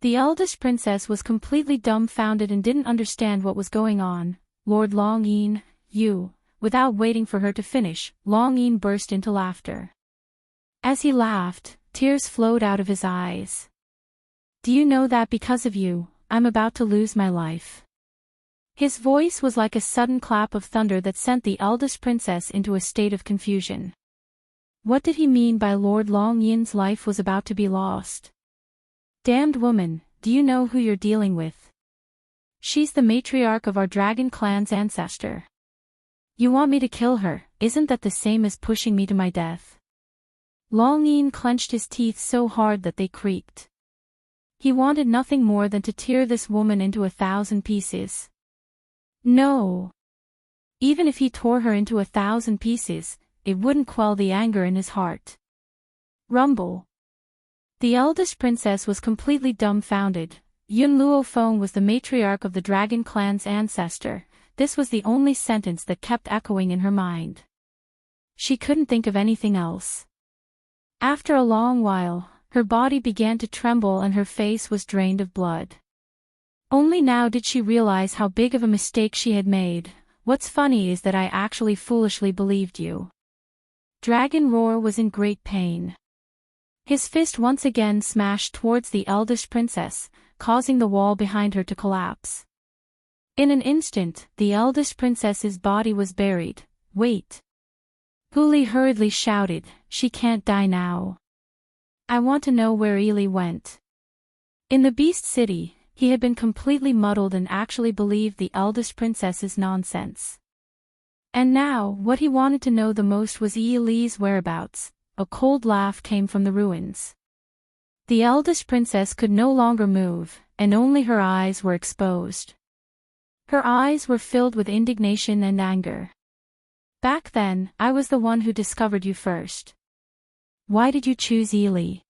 The eldest princess was completely dumbfounded and didn't understand what was going on. Lord Long Yin, you... Without waiting for her to finish, Long Yin burst into laughter. As he laughed, tears flowed out of his eyes. Do you know that because of you, I'm about to lose my life? His voice was like a sudden clap of thunder that sent the eldest princess into a state of confusion. What did he mean by Lord Long Yin's life was about to be lost? Damned woman, do you know who you're dealing with? She's the matriarch of our dragon clan's ancestor. You want me to kill her, isn't that the same as pushing me to my death? Long Yin clenched his teeth so hard that they creaked. He wanted nothing more than to tear this woman into 1,000 pieces. No. Even if he tore her into 1,000 pieces, it wouldn't quell the anger in his heart. Rumble. The eldest princess was completely dumbfounded. Yun Luofeng was the matriarch of the dragon clan's ancestor. This was the only sentence that kept echoing in her mind. She couldn't think of anything else. After a long while, her body began to tremble and her face was drained of blood. Only now did she realize how big of a mistake she had made. What's funny is that I actually foolishly believed you. Dragon Roar was in great pain. His fist once again smashed towards the eldest princess, causing the wall behind her to collapse. In an instant, the eldest princess's body was buried. Wait. Huli hurriedly shouted, she can't die now. I want to know where Ili went. In the Beast City, he had been completely muddled and actually believed the eldest princess's nonsense. And now, what he wanted to know the most was Ili's whereabouts. A cold laugh came from the ruins. The eldest princess could no longer move, and only her eyes were exposed. Her eyes were filled with indignation and anger. Back then, I was the one who discovered you first. Why did you choose Ili?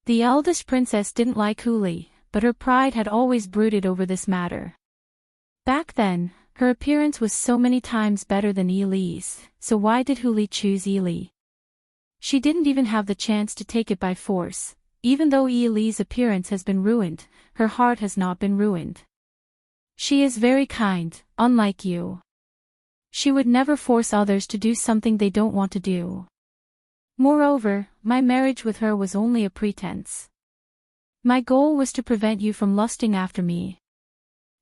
The eldest princess didn't like Huli, but her pride had always brooded over this matter. Back then, her appearance was so many times better than Ili's, so why did Huli choose Ili? She didn't even have the chance to take it by force. Even though Ili's appearance has been ruined, her heart has not been ruined. She is very kind, unlike you. She would never force others to do something they don't want to do. Moreover, my marriage with her was only a pretense. My goal was to prevent you from lusting after me.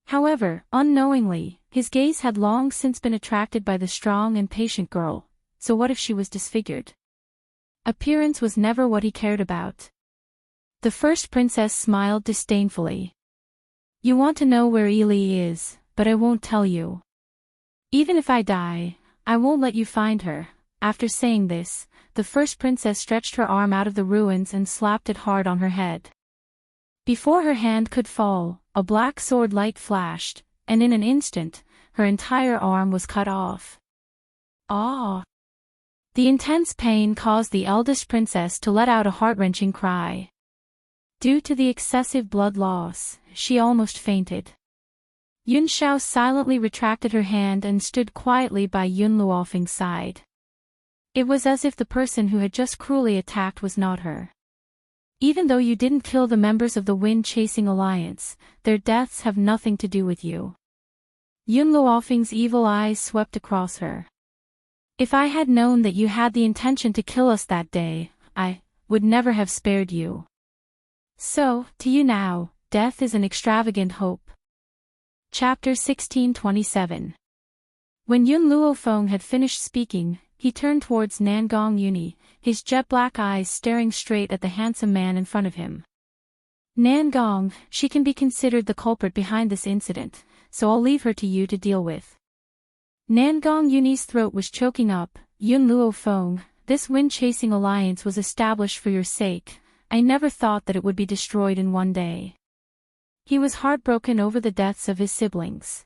However, unknowingly, his gaze had long since been attracted by the strong and patient girl, so what if she was disfigured? Appearance was never what he cared about. The first princess smiled disdainfully. You want to know where Ili is, but I won't tell you. Even if I die, I won't let you find her." After saying this, the first princess stretched her arm out of the ruins and slapped it hard on her head. Before her hand could fall, a black sword light flashed, and in an instant, her entire arm was cut off. Ah! The intense pain caused the eldest princess to let out a heart-wrenching cry. Due to the excessive blood loss, she almost fainted. Yun Xiao silently retracted her hand and stood quietly by Yun Luofeng's side. It was as if the person who had just cruelly attacked was not her. "Even though you didn't kill the members of the Wind-Chasing Alliance, their deaths have nothing to do with you." Yun Luofeng's evil eyes swept across her. "If I had known that you had the intention to kill us that day, I would never have spared you. So, to you now, death is an extravagant hope." Chapter 1627. When Yun Luofeng had finished speaking, he turned towards Nangong Yuni, his jet-black eyes staring straight at the handsome man in front of him. "Nangong, she can be considered the culprit behind this incident, so I'll leave her to you to deal with." Nangong Yuni's throat was choking up. "Yun Luofeng, this wind-chasing alliance was established for your sake. I never thought that it would be destroyed in one day." He was heartbroken over the deaths of his siblings.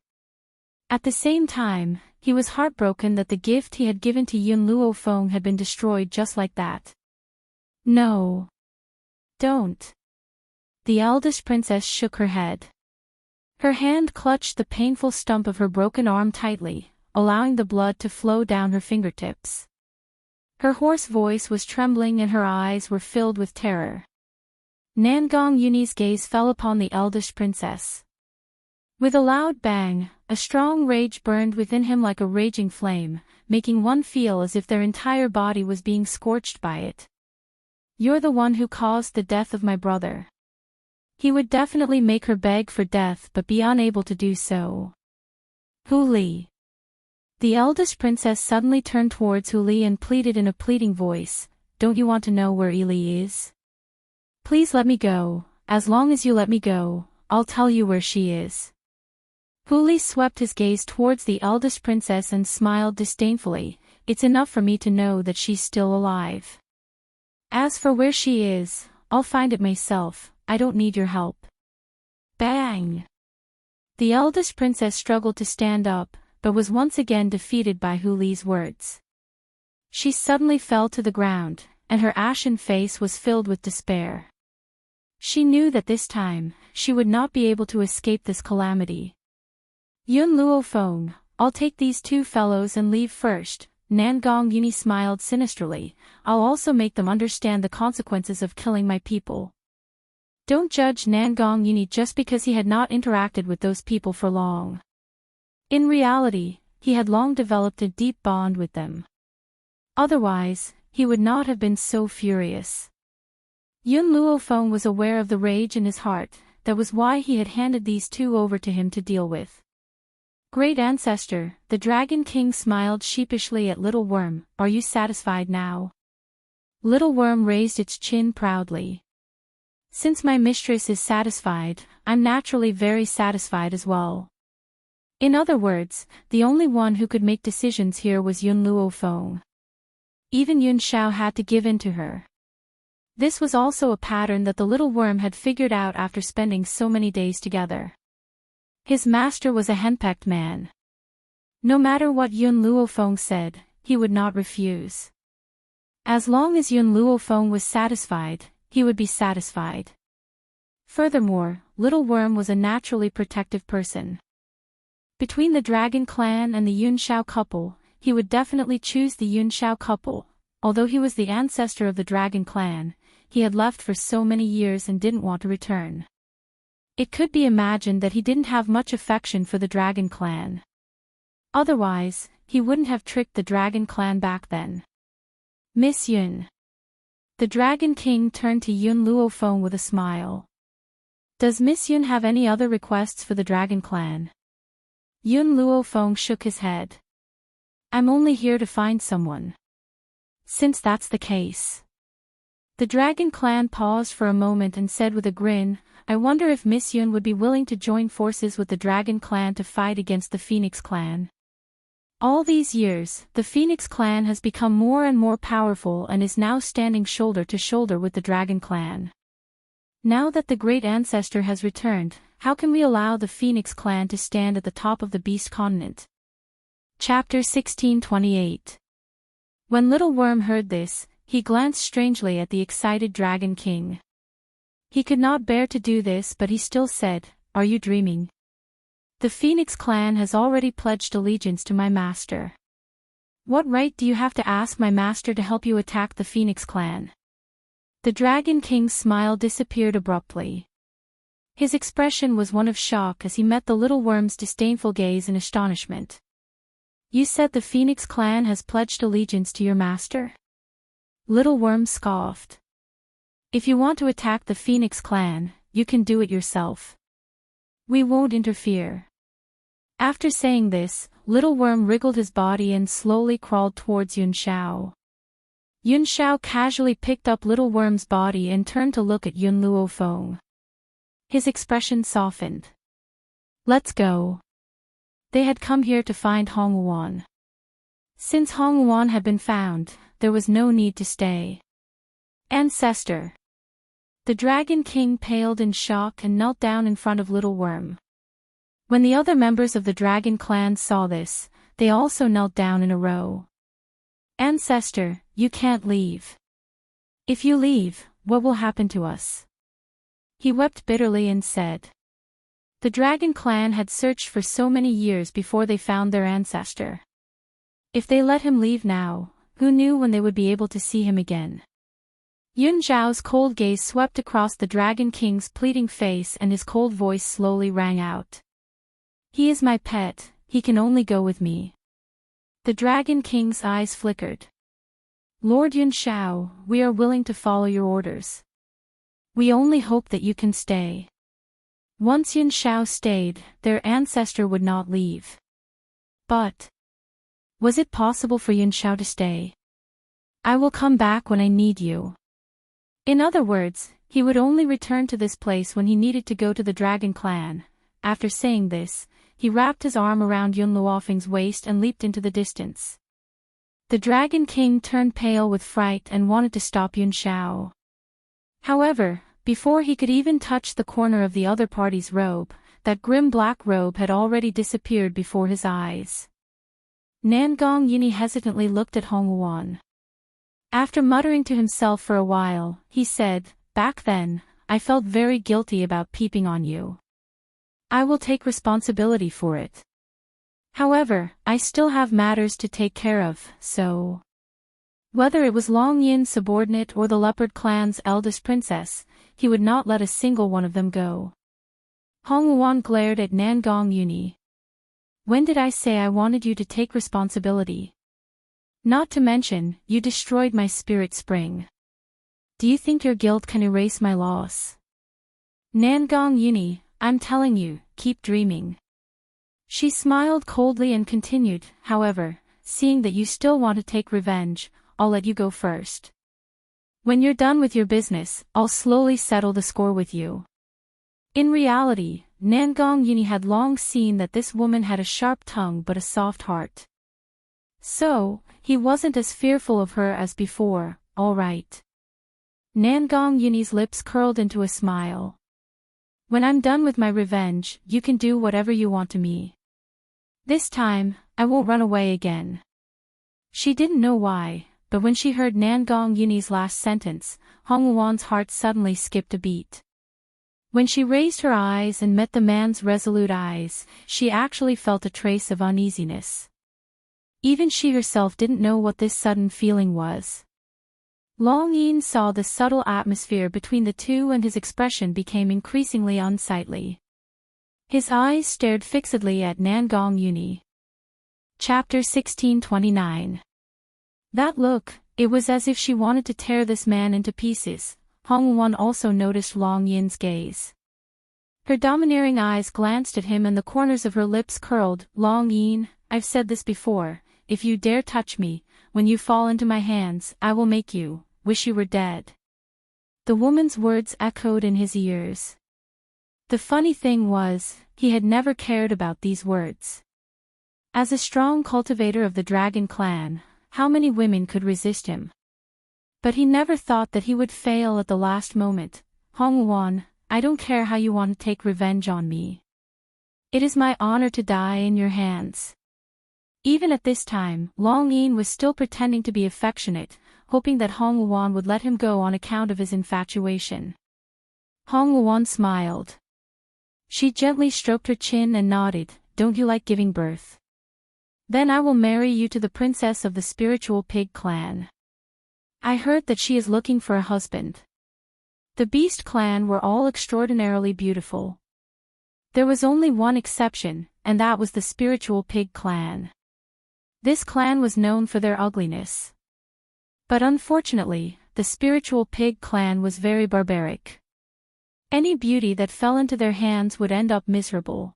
At the same time, he was heartbroken that the gift he had given to Yun Luofeng had been destroyed just like that. "No. Don't." The eldest princess shook her head. Her hand clutched the painful stump of her broken arm tightly, allowing the blood to flow down her fingertips. Her hoarse voice was trembling and her eyes were filled with terror. Nangong Yuni's gaze fell upon the eldest princess. With a loud bang, a strong rage burned within him like a raging flame, making one feel as if their entire body was being scorched by it. "You're the one who caused the death of my brother." He would definitely make her beg for death but be unable to do so. "Hu Li." The eldest princess suddenly turned towards Hu Li and pleaded in a pleading voice, "Don't you want to know where Li is? Please let me go. As long as you let me go, I'll tell you where she is." Hu Li swept his gaze towards the eldest princess and smiled disdainfully. "It's enough for me to know that she's still alive. As for where she is, I'll find it myself. I don't need your help." Bang! The eldest princess struggled to stand up, but was once again defeated by Hu Li's words. She suddenly fell to the ground, and her ashen face was filled with despair. She knew that this time, she would not be able to escape this calamity. "Yun Luofeng, I'll take these two fellows and leave first." Nangong Yuni smiled sinisterly. "I'll also make them understand the consequences of killing my people." Don't judge Nangong Yuni just because he had not interacted with those people for long. In reality, he had long developed a deep bond with them. Otherwise, he would not have been so furious. Yun Luofeng was aware of the rage in his heart. That was why he had handed these two over to him to deal with. "Great Ancestor," the Dragon King smiled sheepishly at Little Worm, "are you satisfied now?" Little Worm raised its chin proudly. "Since my mistress is satisfied, I'm naturally very satisfied as well." In other words, the only one who could make decisions here was Yun Luofeng. Even Yun Xiao had to give in to her. This was also a pattern that the little worm had figured out after spending so many days together. His master was a henpecked man. No matter what Yun Luofeng said, he would not refuse. As long as Yun Luofeng was satisfied, he would be satisfied. Furthermore, Little Worm was a naturally protective person. Between the Dragon Clan and the Yun Xiao couple, he would definitely choose the Yun Xiao couple. Although he was the ancestor of the Dragon Clan, he had left for so many years and didn't want to return. It could be imagined that he didn't have much affection for the Dragon Clan. Otherwise, he wouldn't have tricked the Dragon Clan back then. "Miss Yun." The Dragon King turned to Yun Luofeng with a smile. "Does Miss Yun have any other requests for the Dragon Clan?" Yun Luofeng shook his head. "I'm only here to find someone." "Since that's the case." The Dragon Clan paused for a moment and said with a grin, "I wonder if Miss Yun would be willing to join forces with the Dragon Clan to fight against the Phoenix Clan." All these years, the Phoenix clan has become more and more powerful and is now standing shoulder to shoulder with the Dragon clan. Now that the great ancestor has returned, how can we allow the Phoenix clan to stand at the top of the Beast continent? Chapter 1628. When Little Worm heard this, he glanced strangely at the excited Dragon King. He could not bear to do this, but he still said, "Are you dreaming? The Phoenix clan has already pledged allegiance to my master. What right do you have to ask my master to help you attack the Phoenix clan?" The Dragon King's smile disappeared abruptly. His expression was one of shock as he met the little worm's disdainful gaze in astonishment. "You said the Phoenix clan has pledged allegiance to your master?" Little Worm scoffed. "If you want to attack the Phoenix clan, you can do it yourself. We won't interfere." After saying this, Little Worm wriggled his body and slowly crawled towards Yun Xiao. Yun Xiao casually picked up Little Worm's body and turned to look at Yun Luo Feng. His expression softened. "Let's go." They had come here to find Hong Wuan. Since Hong Wuan had been found, there was no need to stay. "Ancestor." The Dragon King paled in shock and knelt down in front of Little Worm. When the other members of the Dragon clan saw this, they also knelt down in a row. "Ancestor, you can't leave. If you leave, what will happen to us?" He wept bitterly and said. The Dragon clan had searched for so many years before they found their ancestor. If they let him leave now, who knew when they would be able to see him again? Yun Zhao's cold gaze swept across the Dragon King's pleading face and his cold voice slowly rang out. "He is my pet, he can only go with me." The Dragon King's eyes flickered. "Lord Yun Xiao, we are willing to follow your orders. We only hope that you can stay." Once Yun Xiao stayed, their ancestor would not leave. But was it possible for Yun Xiao to stay? "I will come back when I need you." In other words, he would only return to this place when he needed to go to the Dragon clan. After saying this, he wrapped his arm around Yun Luofeng's waist and leaped into the distance. The Dragon King turned pale with fright and wanted to stop Yun Xiao. However, before he could even touch the corner of the other party's robe, that grim black robe had already disappeared before his eyes. Nangong Yini hesitantly looked at Hong Wuan. After muttering to himself for a while, he said, "Back then, I felt very guilty about peeping on you. I will take responsibility for it. However, I still have matters to take care of, so..." Whether it was Long Yin's subordinate or the Leopard clan's eldest princess, he would not let a single one of them go. Hong Wuan glared at Nangong Yuni. "When did I say I wanted you to take responsibility? Not to mention, you destroyed my spirit spring. Do you think your guilt can erase my loss? Nangong Yuni, I'm telling you, keep dreaming." She smiled coldly and continued, "However, seeing that you still want to take revenge, I'll let you go first. When you're done with your business, I'll slowly settle the score with you." In reality, Nangong Yuni had long seen that this woman had a sharp tongue but a soft heart. So, he wasn't as fearful of her as before. "All right." Nangong Yuni's lips curled into a smile. "When I'm done with my revenge, you can do whatever you want to me. This time, I won't run away again." She didn't know why, but when she heard Nangong Yuni's last sentence, Hong Wuan's heart suddenly skipped a beat. When she raised her eyes and met the man's resolute eyes, she actually felt a trace of uneasiness. Even she herself didn't know what this sudden feeling was. Long Yin saw the subtle atmosphere between the two and his expression became increasingly unsightly. His eyes stared fixedly at Nangong Yuni. Chapter 1629. That look, it was as if she wanted to tear this man into pieces. Hong Wuan also noticed Long Yin's gaze. Her domineering eyes glanced at him and the corners of her lips curled. "Long Yin, I've said this before, if you dare touch me, when you fall into my hands, I will make you wish you were dead." The woman's words echoed in his ears. The funny thing was, he had never cared about these words. As a strong cultivator of the dragon clan, how many women could resist him? But he never thought that he would fail at the last moment. Hong Wuan, I don't care how you want to take revenge on me. It is my honor to die in your hands. Even at this time, Long Yin was still pretending to be affectionate, hoping that Hong Wuan would let him go on account of his infatuation. Hong Wuan smiled. She gently stroked her chin and nodded, don't you like giving birth? Then I will marry you to the princess of the spiritual pig clan. I heard that she is looking for a husband. The beast clan were all extraordinarily beautiful. There was only one exception, and that was the spiritual pig clan. This clan was known for their ugliness. But unfortunately, the spiritual pig clan was very barbaric. Any beauty that fell into their hands would end up miserable.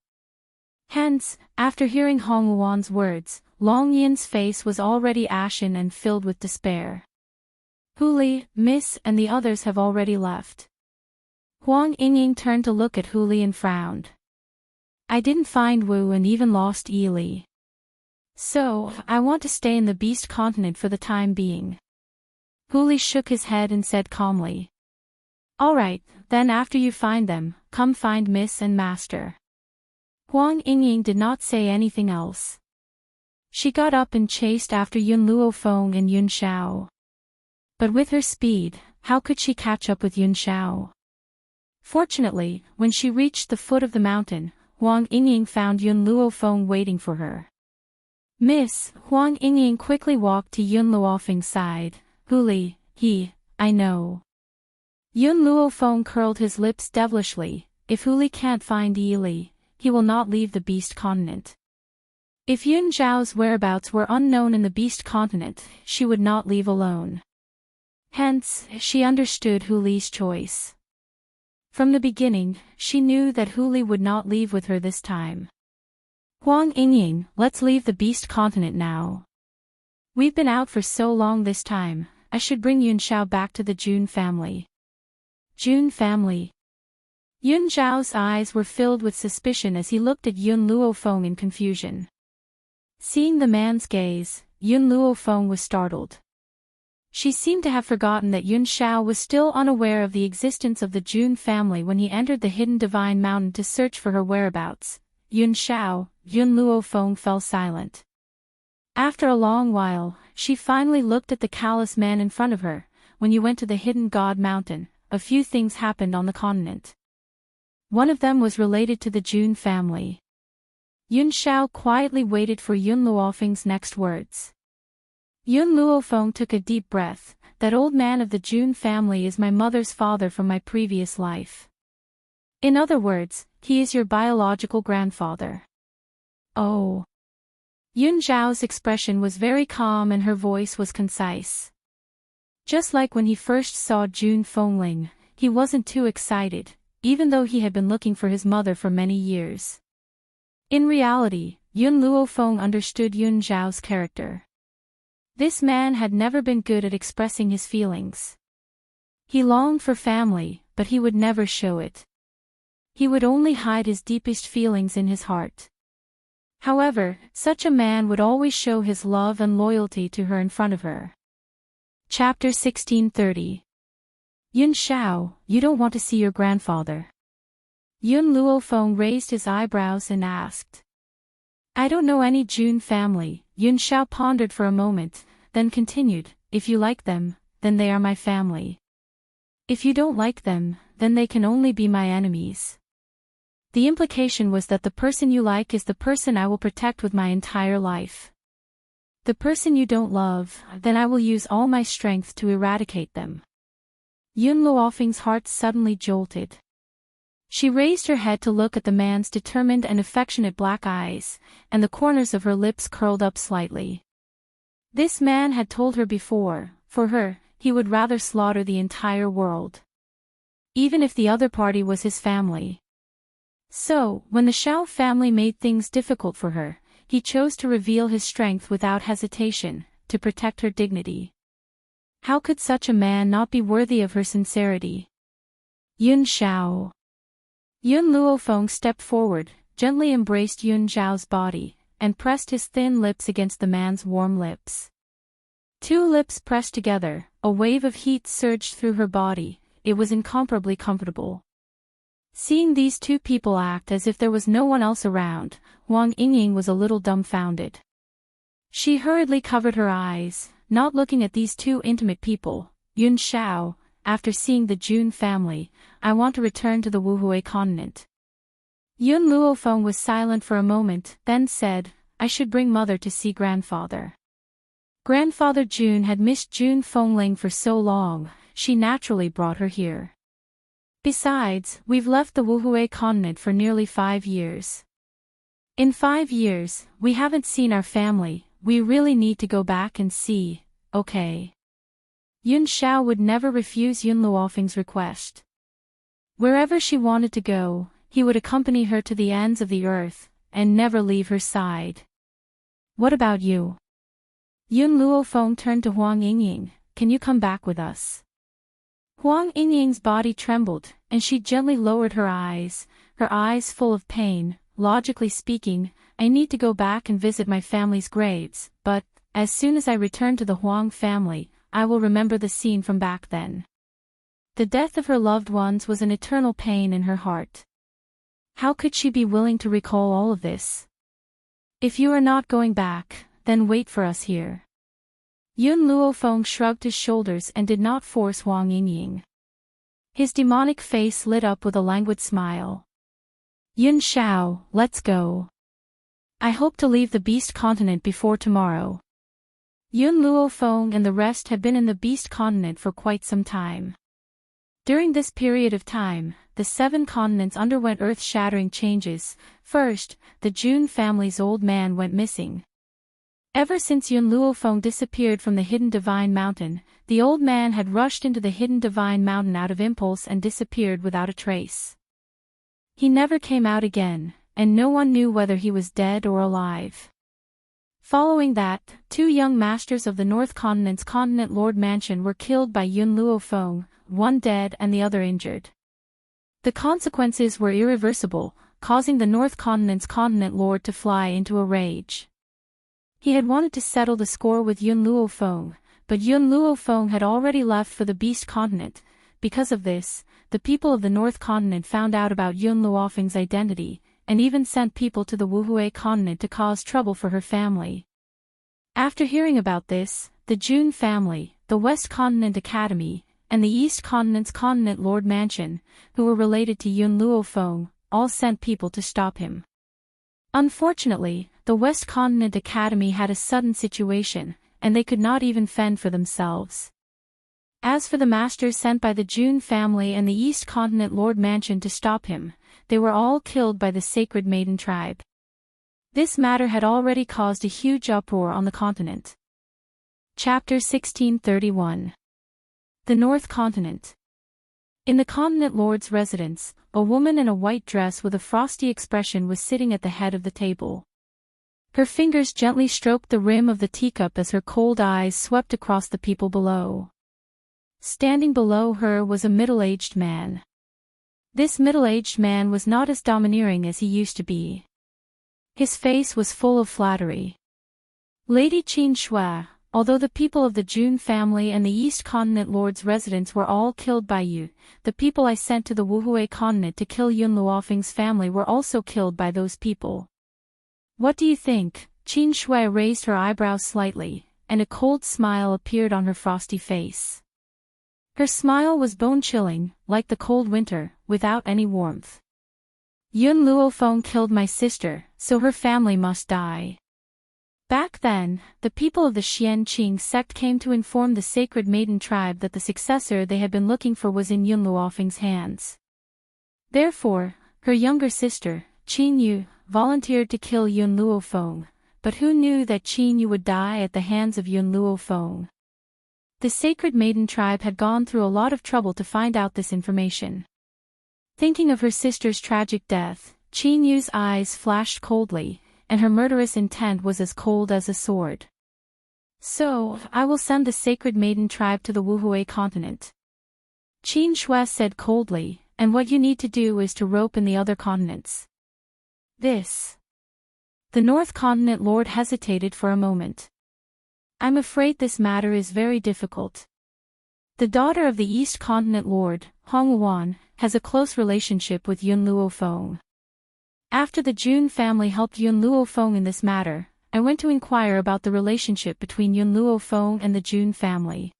Hence, after hearing Hong Wuan's words, Long Yin's face was already ashen and filled with despair. Huli, Miss, and the others have already left. Huang Yingying turned to look at Huli and frowned. I didn't find Wu and even lost Yili. So, I want to stay in the beast continent for the time being. Huli shook his head and said calmly. Alright, then after you find them, come find Miss and Master. Huang Yingying did not say anything else. She got up and chased after Yun Luofeng and Yun Xiao. But with her speed, how could she catch up Yun Xiao? Fortunately, when she reached the foot of the mountain, Huang Yingying found Yun Luofeng waiting for her. Miss, Huang Yingying quickly walked to Yun Luofeng's side. Huli, I know. Yun Luofeng curled his lips devilishly. If Huli can't find Yili, he will not leave the beast continent. If Yun Zhao's whereabouts were unknown in the beast continent, she would not leave alone. Hence, she understood Huli's choice. From the beginning, she knew that Huli would not leave with her this time. Huang Yingying, let's leave the beast continent now. We've been out for so long this time, I should bring Yun Xiao back to the Jun family. Jun family. Yun Zhao's eyes were filled with suspicion as he looked at Yun Luofeng in confusion. Seeing the man's gaze, Yun Luofeng was startled. She seemed to have forgotten that Yun Xiao was still unaware of the existence of the Jun family when he entered the hidden divine mountain to search for her whereabouts. Yun Xiao, Yun Luofeng fell silent. After a long while, she finally looked at the callous man in front of her. When you went to the hidden god mountain, a few things happened on the continent. One of them was related to the Jun family. Yun Xiao quietly waited for Yun Luofeng's next words. Yun Luofeng took a deep breath. That old man of the Jun family is my mother's father from my previous life. In other words, he is your biological grandfather. Oh. Yun Zhao's expression was very calm and her voice was concise. Just like when he first saw Jun Fengling, he wasn't too excited, even though he had been looking for his mother for many years. In reality, Yun Luofeng understood Yun Zhao's character. This man had never been good at expressing his feelings. He longed for family, but he would never show it. He would only hide his deepest feelings in his heart. However, such a man would always show his love and loyalty to her in front of her. Chapter 1630. Yun Xiao, you don't want to see your grandfather? Yun Luofeng raised his eyebrows and asked. I don't know any Jun family. Yun Xiao pondered for a moment, then continued, if you like them, then they are my family. If you don't like them, then they can only be my enemies. The implication was that the person you like is the person I will protect with my entire life. The person you don't love, then I will use all my strength to eradicate them. Yun Luofeng's heart suddenly jolted. She raised her head to look at the man's determined and affectionate black eyes, and the corners of her lips curled up slightly. This man had told her before, for her, he would rather slaughter the entire world. Even if the other party was his family. So, when the Xiao family made things difficult for her, he chose to reveal his strength without hesitation, to protect her dignity. How could such a man not be worthy of her sincerity? Yun Xiao. Yun Luofeng stepped forward, gently embraced Yun Zhao's body, and pressed his thin lips against the man's warm lips. 2 lips pressed together, a wave of heat surged through her body. It was incomparably comfortable. Seeing these 2 people act as if there was no one else around, Huang Yingying was a little dumbfounded. She hurriedly covered her eyes, not looking at these 2 intimate people. Yun Xiao, after seeing the Jun family, I want to return to the Wuhui continent. Yun Luofeng was silent for a moment, then said, I should bring mother to see grandfather. Grandfather Jun had missed Jun Fengling for so long, she naturally brought her here. Besides, we've left the Wuhui continent for nearly 5 years. In 5 years, we haven't seen our family, we really need to go back and see, okay? Yun Xiao would never refuse Yun Luofeng's request. Wherever she wanted to go, he would accompany her to the ends of the earth, and never leave her side. What about you? Yun Luofeng turned to Huang Yingying, can you come back with us? Huang Yingying's body trembled, and she gently lowered her eyes full of pain. Logically speaking, I need to go back and visit my family's graves, but, as soon as I return to the Huang family, I will remember the scene from back then. The death of her loved ones was an eternal pain in her heart. How could she be willing to recall all of this? If you are not going back, then wait for us here. Yun Luofeng shrugged his shoulders and did not force Huang Yingying. His demonic face lit up with a languid smile. Yun Xiao, let's go. I hope to leave the Beast Continent before tomorrow. Yun Luofeng and the rest had been in the Beast Continent for quite some time. During this period of time, the 7 continents underwent earth-shattering changes. First, the Jun family's old man went missing. Ever since Yun Luofeng disappeared from the Hidden Divine Mountain, the old man had rushed into the Hidden Divine Mountain out of impulse and disappeared without a trace. He never came out again, and no one knew whether he was dead or alive. Following that, 2 young masters of the North Continent's Continent Lord Mansion were killed by Yun Luofeng, one dead and the other injured. The consequences were irreversible, causing the North Continent's Continent Lord to fly into a rage. He had wanted to settle the score with Yun Luofeng, but Yun Luofeng had already left for the Beast Continent. Because of this, the people of the North Continent found out about Yun Luofeng's identity, and even sent people to the Wuhui continent to cause trouble for her family. After hearing about this, the Jun family, the West Continent Academy, and the East Continent's Continent Lord Mansion, who were related to Yun Luofeng, all sent people to stop him. Unfortunately, the West Continent Academy had a sudden situation, and they could not even fend for themselves. As for the masters sent by the Jun family and the East Continent Lord Mansion to stop him, they were all killed by the Sacred Maiden tribe. This matter had already caused a huge uproar on the continent. Chapter 1631. The North Continent. In the Continent Lord's residence, a woman in a white dress with a frosty expression was sitting at the head of the table. Her fingers gently stroked the rim of the teacup as her cold eyes swept across the people below. Standing below her was a middle-aged man. This middle-aged man was not as domineering as he used to be. His face was full of flattery. Lady Qin Shui, although the people of the Jun family and the East Continent Lord's residence were all killed by you, the people I sent to the Wuhui continent to kill Yun Luofeng's family were also killed by those people. What do you think? Qin Shui raised her eyebrows slightly, and a cold smile appeared on her frosty face. Her smile was bone-chilling, like the cold winter, without any warmth. Yun Luofeng killed my sister, so her family must die. Back then, the people of the Xianqing sect came to inform the Sacred Maiden tribe that the successor they had been looking for was in Yun Luofeng's hands. Therefore, her younger sister, Qin Yu, volunteered to kill Yun Luofeng, but who knew that Qin Yu would die at the hands of Yun Luofeng? The Sacred Maiden tribe had gone through a lot of trouble to find out this information. Thinking of her sister's tragic death, Qin Yu's eyes flashed coldly, and her murderous intent was as cold as a sword. So, I will send the Sacred Maiden tribe to the Wuhui continent. Qin Shui said coldly, and what you need to do is to rope in the other continents. The The North Continent Lord hesitated for a moment. I'm afraid this matter is very difficult. The daughter of the East Continent Lord, Hong Wan, has a close relationship with Yun Luofeng. After the Jun family helped Yun Luofeng in this matter, I went to inquire about the relationship between Yun Luofeng and the Jun family.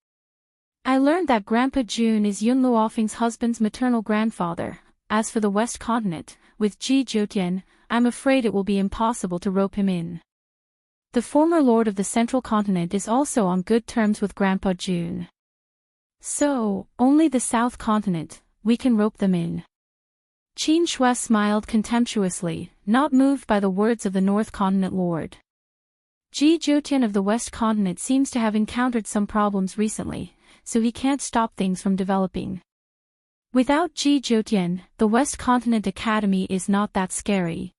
I learned that Grandpa Jun is Yun Luofeng's husband's maternal grandfather. As for the West Continent, with Ji Zhoutian, I'm afraid it will be impossible to rope him in. The former lord of the Central Continent is also on good terms with Grandpa Jun. So, only the South Continent, we can rope them in. Qin Shui smiled contemptuously, not moved by the words of the North Continent Lord. Ji Zhoutian of the West Continent seems to have encountered some problems recently, so he can't stop things from developing. Without Ji Zhoutian, the West Continent Academy is not that scary.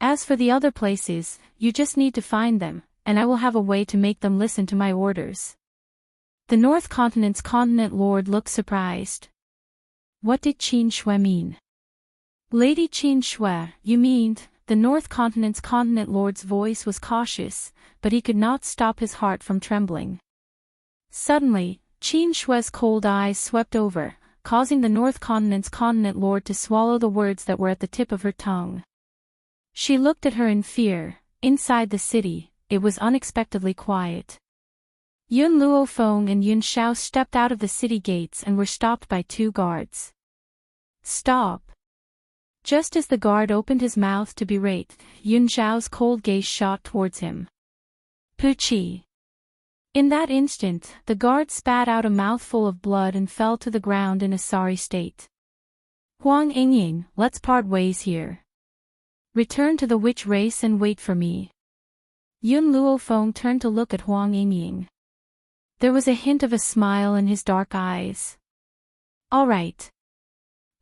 As for the other places, you just need to find them, and I will have a way to make them listen to my orders. The North Continent's Continent Lord looked surprised. What did Qin Shui mean? Lady Qin Shui, you mean, the North Continent's Continent Lord's voice was cautious, but he could not stop his heart from trembling. Suddenly, Qin Shui's cold eyes swept over, causing the North Continent's Continent Lord to swallow the words that were at the tip of her tongue. She looked at her in fear. Inside the city, it was unexpectedly quiet. Yun Luofeng and Yun Shao stepped out of the city gates and were stopped by two guards. Stop! Just as the guard opened his mouth to berate, Yun Shao's cold gaze shot towards him. Puchi! In that instant, the guard spat out a mouthful of blood and fell to the ground in a sorry state. Huang Yingying, let's part ways here. Return to the witch race and wait for me. Yun Luofeng turned to look at Huang Yingying. There was a hint of a smile in his dark eyes. All right.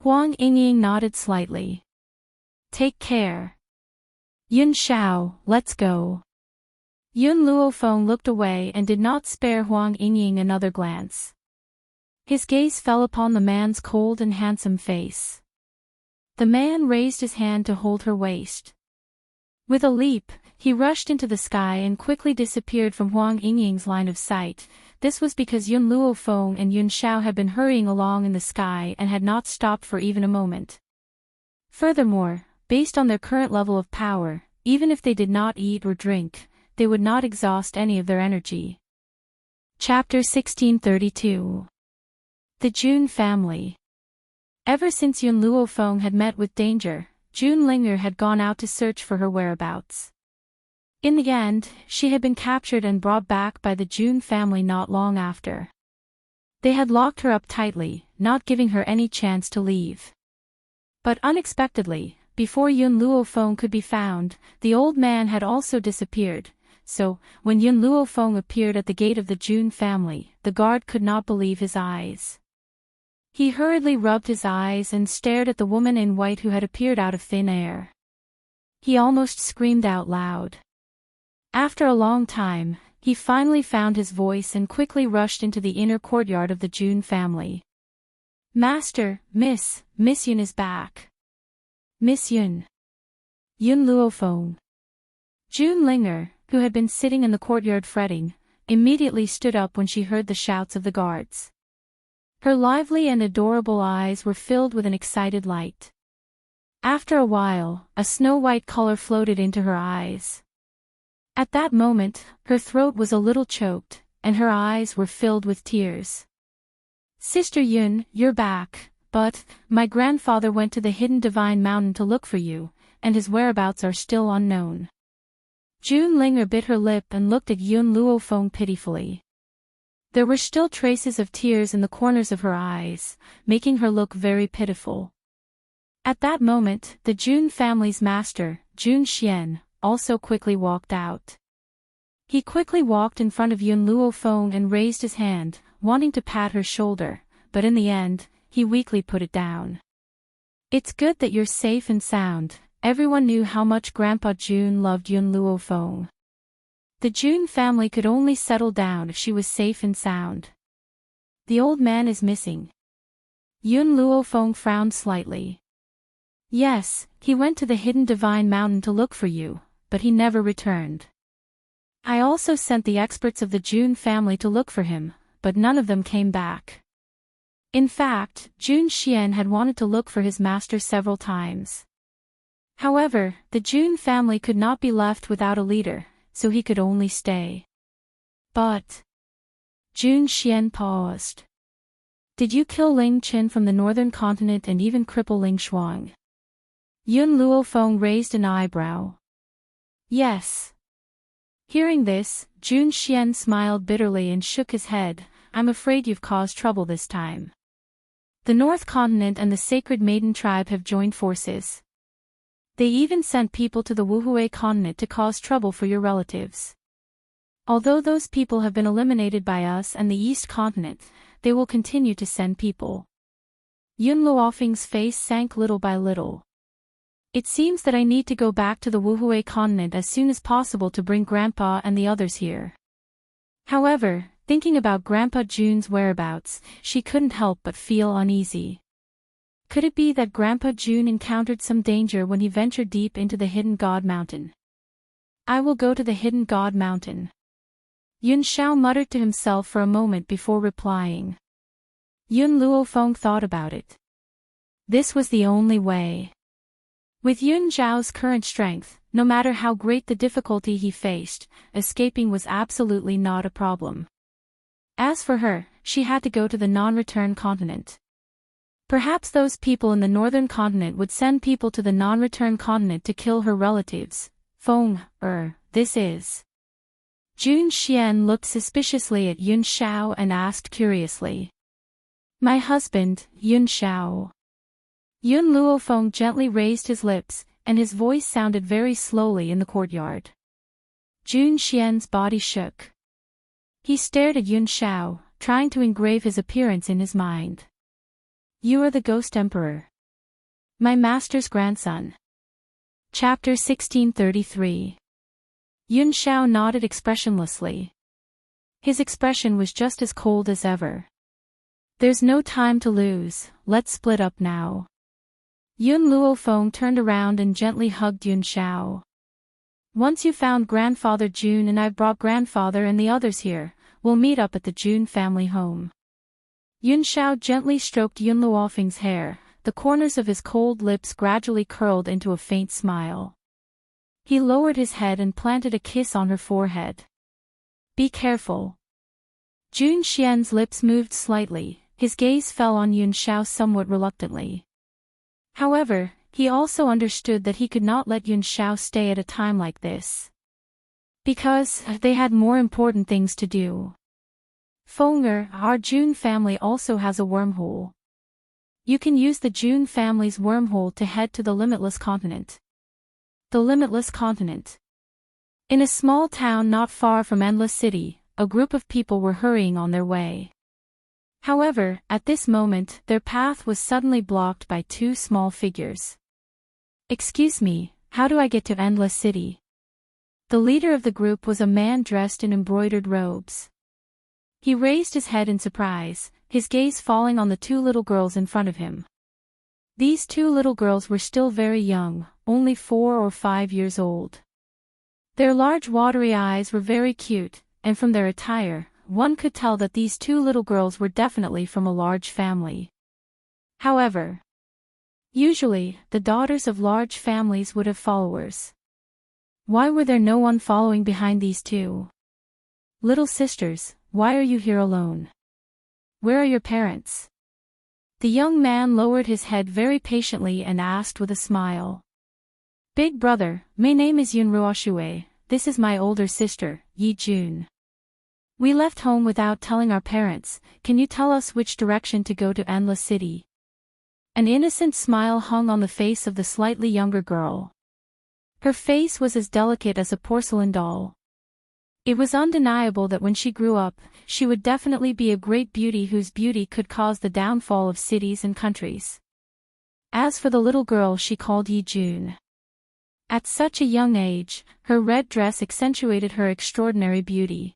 Huang Yingying nodded slightly. Take care. Yun Shao, let's go. Yun Luofeng looked away and did not spare Huang Yingying another glance. His gaze fell upon the man's cold and handsome face. The man raised his hand to hold her waist. With a leap, he rushed into the sky and quickly disappeared from Huang Yingying's line of sight. This was because Yun Luofeng and Yun Shao had been hurrying along in the sky and had not stopped for even a moment. Furthermore, based on their current level of power, even if they did not eat or drink, they would not exhaust any of their energy. Chapter 1632. The Jun Family. Ever since Yun Luofeng had met with danger, Jun Linger had gone out to search for her whereabouts. In the end, she had been captured and brought back by the Jun family not long after. They had locked her up tightly, not giving her any chance to leave. But unexpectedly, before Yun Luofeng could be found, the old man had also disappeared. So, when Yun Luofeng appeared at the gate of the Jun family, the guard could not believe his eyes. He hurriedly rubbed his eyes and stared at the woman in white who had appeared out of thin air. He almost screamed out loud. After a long time, he finally found his voice and quickly rushed into the inner courtyard of the Jun family. Master, Miss Yun is back. Miss Yun. Yun Luofeng. Jun Linger, who had been sitting in the courtyard fretting, immediately stood up when she heard the shouts of the guards. Her lively and adorable eyes were filled with an excited light. After a while, a snow-white color floated into her eyes. At that moment, her throat was a little choked, and her eyes were filled with tears. Sister Yun, you're back, but my grandfather went to the hidden divine mountain to look for you, and his whereabouts are still unknown. Jun Linger bit her lip and looked at Yun Luofeng pitifully. There were still traces of tears in the corners of her eyes, making her look very pitiful. At that moment, the Jun family's master, Jun Xian, also quickly walked out. He quickly walked in front of Yun Luofeng and raised his hand, wanting to pat her shoulder, but in the end, he weakly put it down. It's good that you're safe and sound. Everyone knew how much Grandpa Jun loved Yun Luofeng. The Jun family could only settle down if she was safe and sound. The old man is missing. Yun Luofeng frowned slightly. Yes, he went to the hidden divine mountain to look for you, but he never returned. I also sent the experts of the Jun family to look for him, but none of them came back. In fact, Jun Xian had wanted to look for his master several times. However, the Jun family could not be left without a leader, so he could only stay. But Jun Xian paused. Did you kill Ling Qin from the northern continent and even cripple Ling Shuang? Yun Luofeng raised an eyebrow. Yes. Hearing this, Jun Xian smiled bitterly and shook his head. I'm afraid you've caused trouble this time. The North Continent and the Sacred Maiden tribe have joined forces. They even sent people to the Wuhui continent to cause trouble for your relatives. Although those people have been eliminated by us and the East continent, they will continue to send people. Yun Luofeng's face sank little by little. It seems that I need to go back to the Wuhui continent as soon as possible to bring Grandpa and the others here. However, thinking about Grandpa Jun's whereabouts, she couldn't help but feel uneasy. Could it be that Grandpa Jun encountered some danger when he ventured deep into the Hidden God Mountain? I will go to the Hidden God Mountain. Yun Xiao muttered to himself for a moment before replying. Yun Luofeng thought about it. This was the only way. With Yun Zhao's current strength, no matter how great the difficulty he faced, escaping was absolutely not a problem. As for her, she had to go to the non-return continent. Perhaps those people in the northern continent would send people to the non-return continent to kill her relatives. This is. Jun Xian looked suspiciously at Yun Xiao and asked curiously. My husband, Yun Xiao. Yun Luofeng gently raised his lips, and his voice sounded very slowly in the courtyard. Jun Xian's body shook. He stared at Yun Xiao, trying to engrave his appearance in his mind. You are the Ghost Emperor. My master's grandson. Chapter 1633. Yun Xiao nodded expressionlessly. His expression was just as cold as ever. There's no time to lose, let's split up now. Yun Luofeng turned around and gently hugged Yun Xiao. Once you found Grandfather Jun and I've brought Grandfather and the others here, we'll meet up at the Jun family home. Yun Xiao gently stroked Yun Luofeng's hair, the corners of his cold lips gradually curled into a faint smile. He lowered his head and planted a kiss on her forehead. Be careful. Jun Xian's lips moved slightly, his gaze fell on Yun Xiao somewhat reluctantly. However, he also understood that he could not let Yun Xiao stay at a time like this. Because they had more important things to do. Our Jun family also has a wormhole. You can use the Jun family's wormhole to head to the Limitless Continent. The Limitless Continent. In a small town not far from Endless City, a group of people were hurrying on their way. However, at this moment, their path was suddenly blocked by two small figures. Excuse me, how do I get to Endless City? The leader of the group was a man dressed in embroidered robes. He raised his head in surprise, his gaze falling on the two little girls in front of him. These two little girls were still very young, only 4 or 5 years old. Their large watery eyes were very cute, and from their attire, one could tell that these two little girls were definitely from a large family. However, usually, the daughters of large families would have followers. Why were there no one following behind these two? Little sisters, why are you here alone? Where are your parents? The young man lowered his head very patiently and asked with a smile. Big brother, my name is Yun Ruoxue, this is my older sister, Yi Jun. We left home without telling our parents, can you tell us which direction to go to Endless City? An innocent smile hung on the face of the slightly younger girl. Her face was as delicate as a porcelain doll. It was undeniable that when she grew up, she would definitely be a great beauty whose beauty could cause the downfall of cities and countries. As for the little girl she called Yi Jun. At such a young age, her red dress accentuated her extraordinary beauty.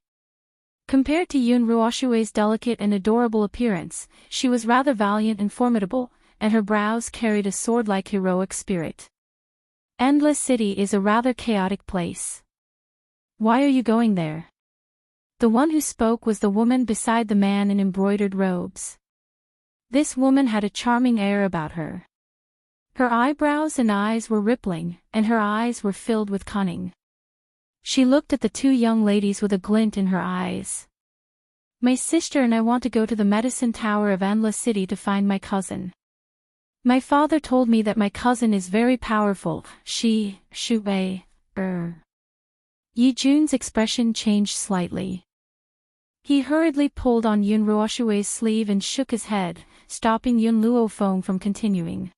Compared to Yun Ruoxue's delicate and adorable appearance, she was rather valiant and formidable, and her brows carried a sword-like heroic spirit. Endless City is a rather chaotic place. Why are you going there? The one who spoke was the woman beside the man in embroidered robes. This woman had a charming air about her. Her eyebrows and eyes were rippling, and her eyes were filled with cunning. She looked at the two young ladies with a glint in her eyes. My sister and I want to go to the medicine tower of Endless City to find my cousin. My father told me that my cousin is very powerful. Yi Jun's expression changed slightly. He hurriedly pulled on Yun Ruoshue's sleeve and shook his head, stopping Yun Luofeng from continuing.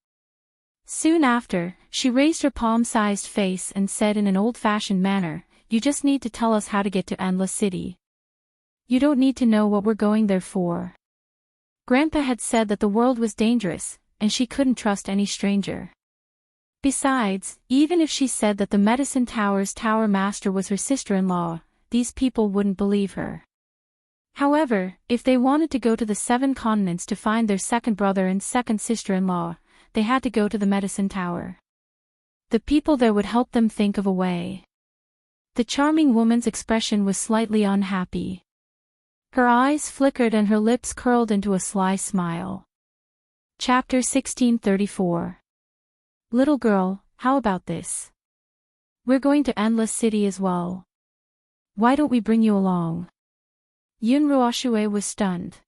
Soon after, she raised her palm-sized face and said in an old-fashioned manner, "You just need to tell us how to get to Endless City. You don't need to know what we're going there for." Grandpa had said that the world was dangerous, and she couldn't trust any stranger. Besides, even if she said that the Medicine Tower's tower master was her sister-in-law, these people wouldn't believe her. However, if they wanted to go to the 7 continents to find their second brother and second sister-in-law, they had to go to the Medicine Tower. The people there would help them think of a way. The charming woman's expression was slightly unhappy. Her eyes flickered and her lips curled into a sly smile. Chapter 1634. Little girl, how about this? We're going to Endless City as well. Why don't we bring you along? Yun Ruoshue was stunned.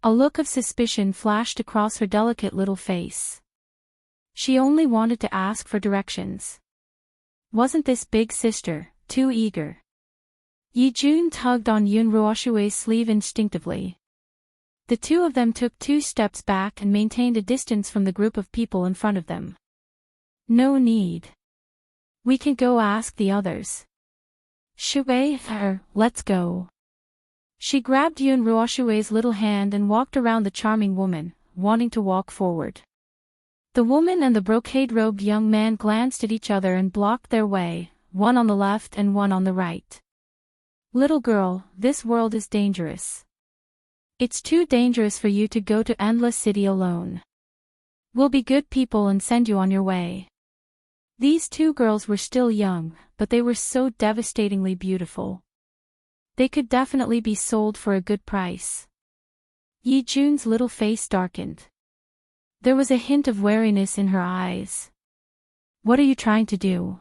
A look of suspicion flashed across her delicate little face. She only wanted to ask for directions. Wasn't this big sister too eager? Yi Jun tugged on Yun Ruoshue's sleeve instinctively. The two of them took 2 steps back and maintained a distance from the group of people in front of them. No need. We can go ask the others. Let's go. She grabbed Yun Ruoshue's little hand and walked around the charming woman, wanting to walk forward. The woman and the brocade-robed young man glanced at each other and blocked their way, one on the left and one on the right. Little girl, this world is dangerous. It's too dangerous for you to go to Endless City alone. We'll be good people and send you on your way. These 2 girls were still young, but they were so devastatingly beautiful. They could definitely be sold for a good price. Yi Jun's little face darkened. There was a hint of wariness in her eyes. What are you trying to do?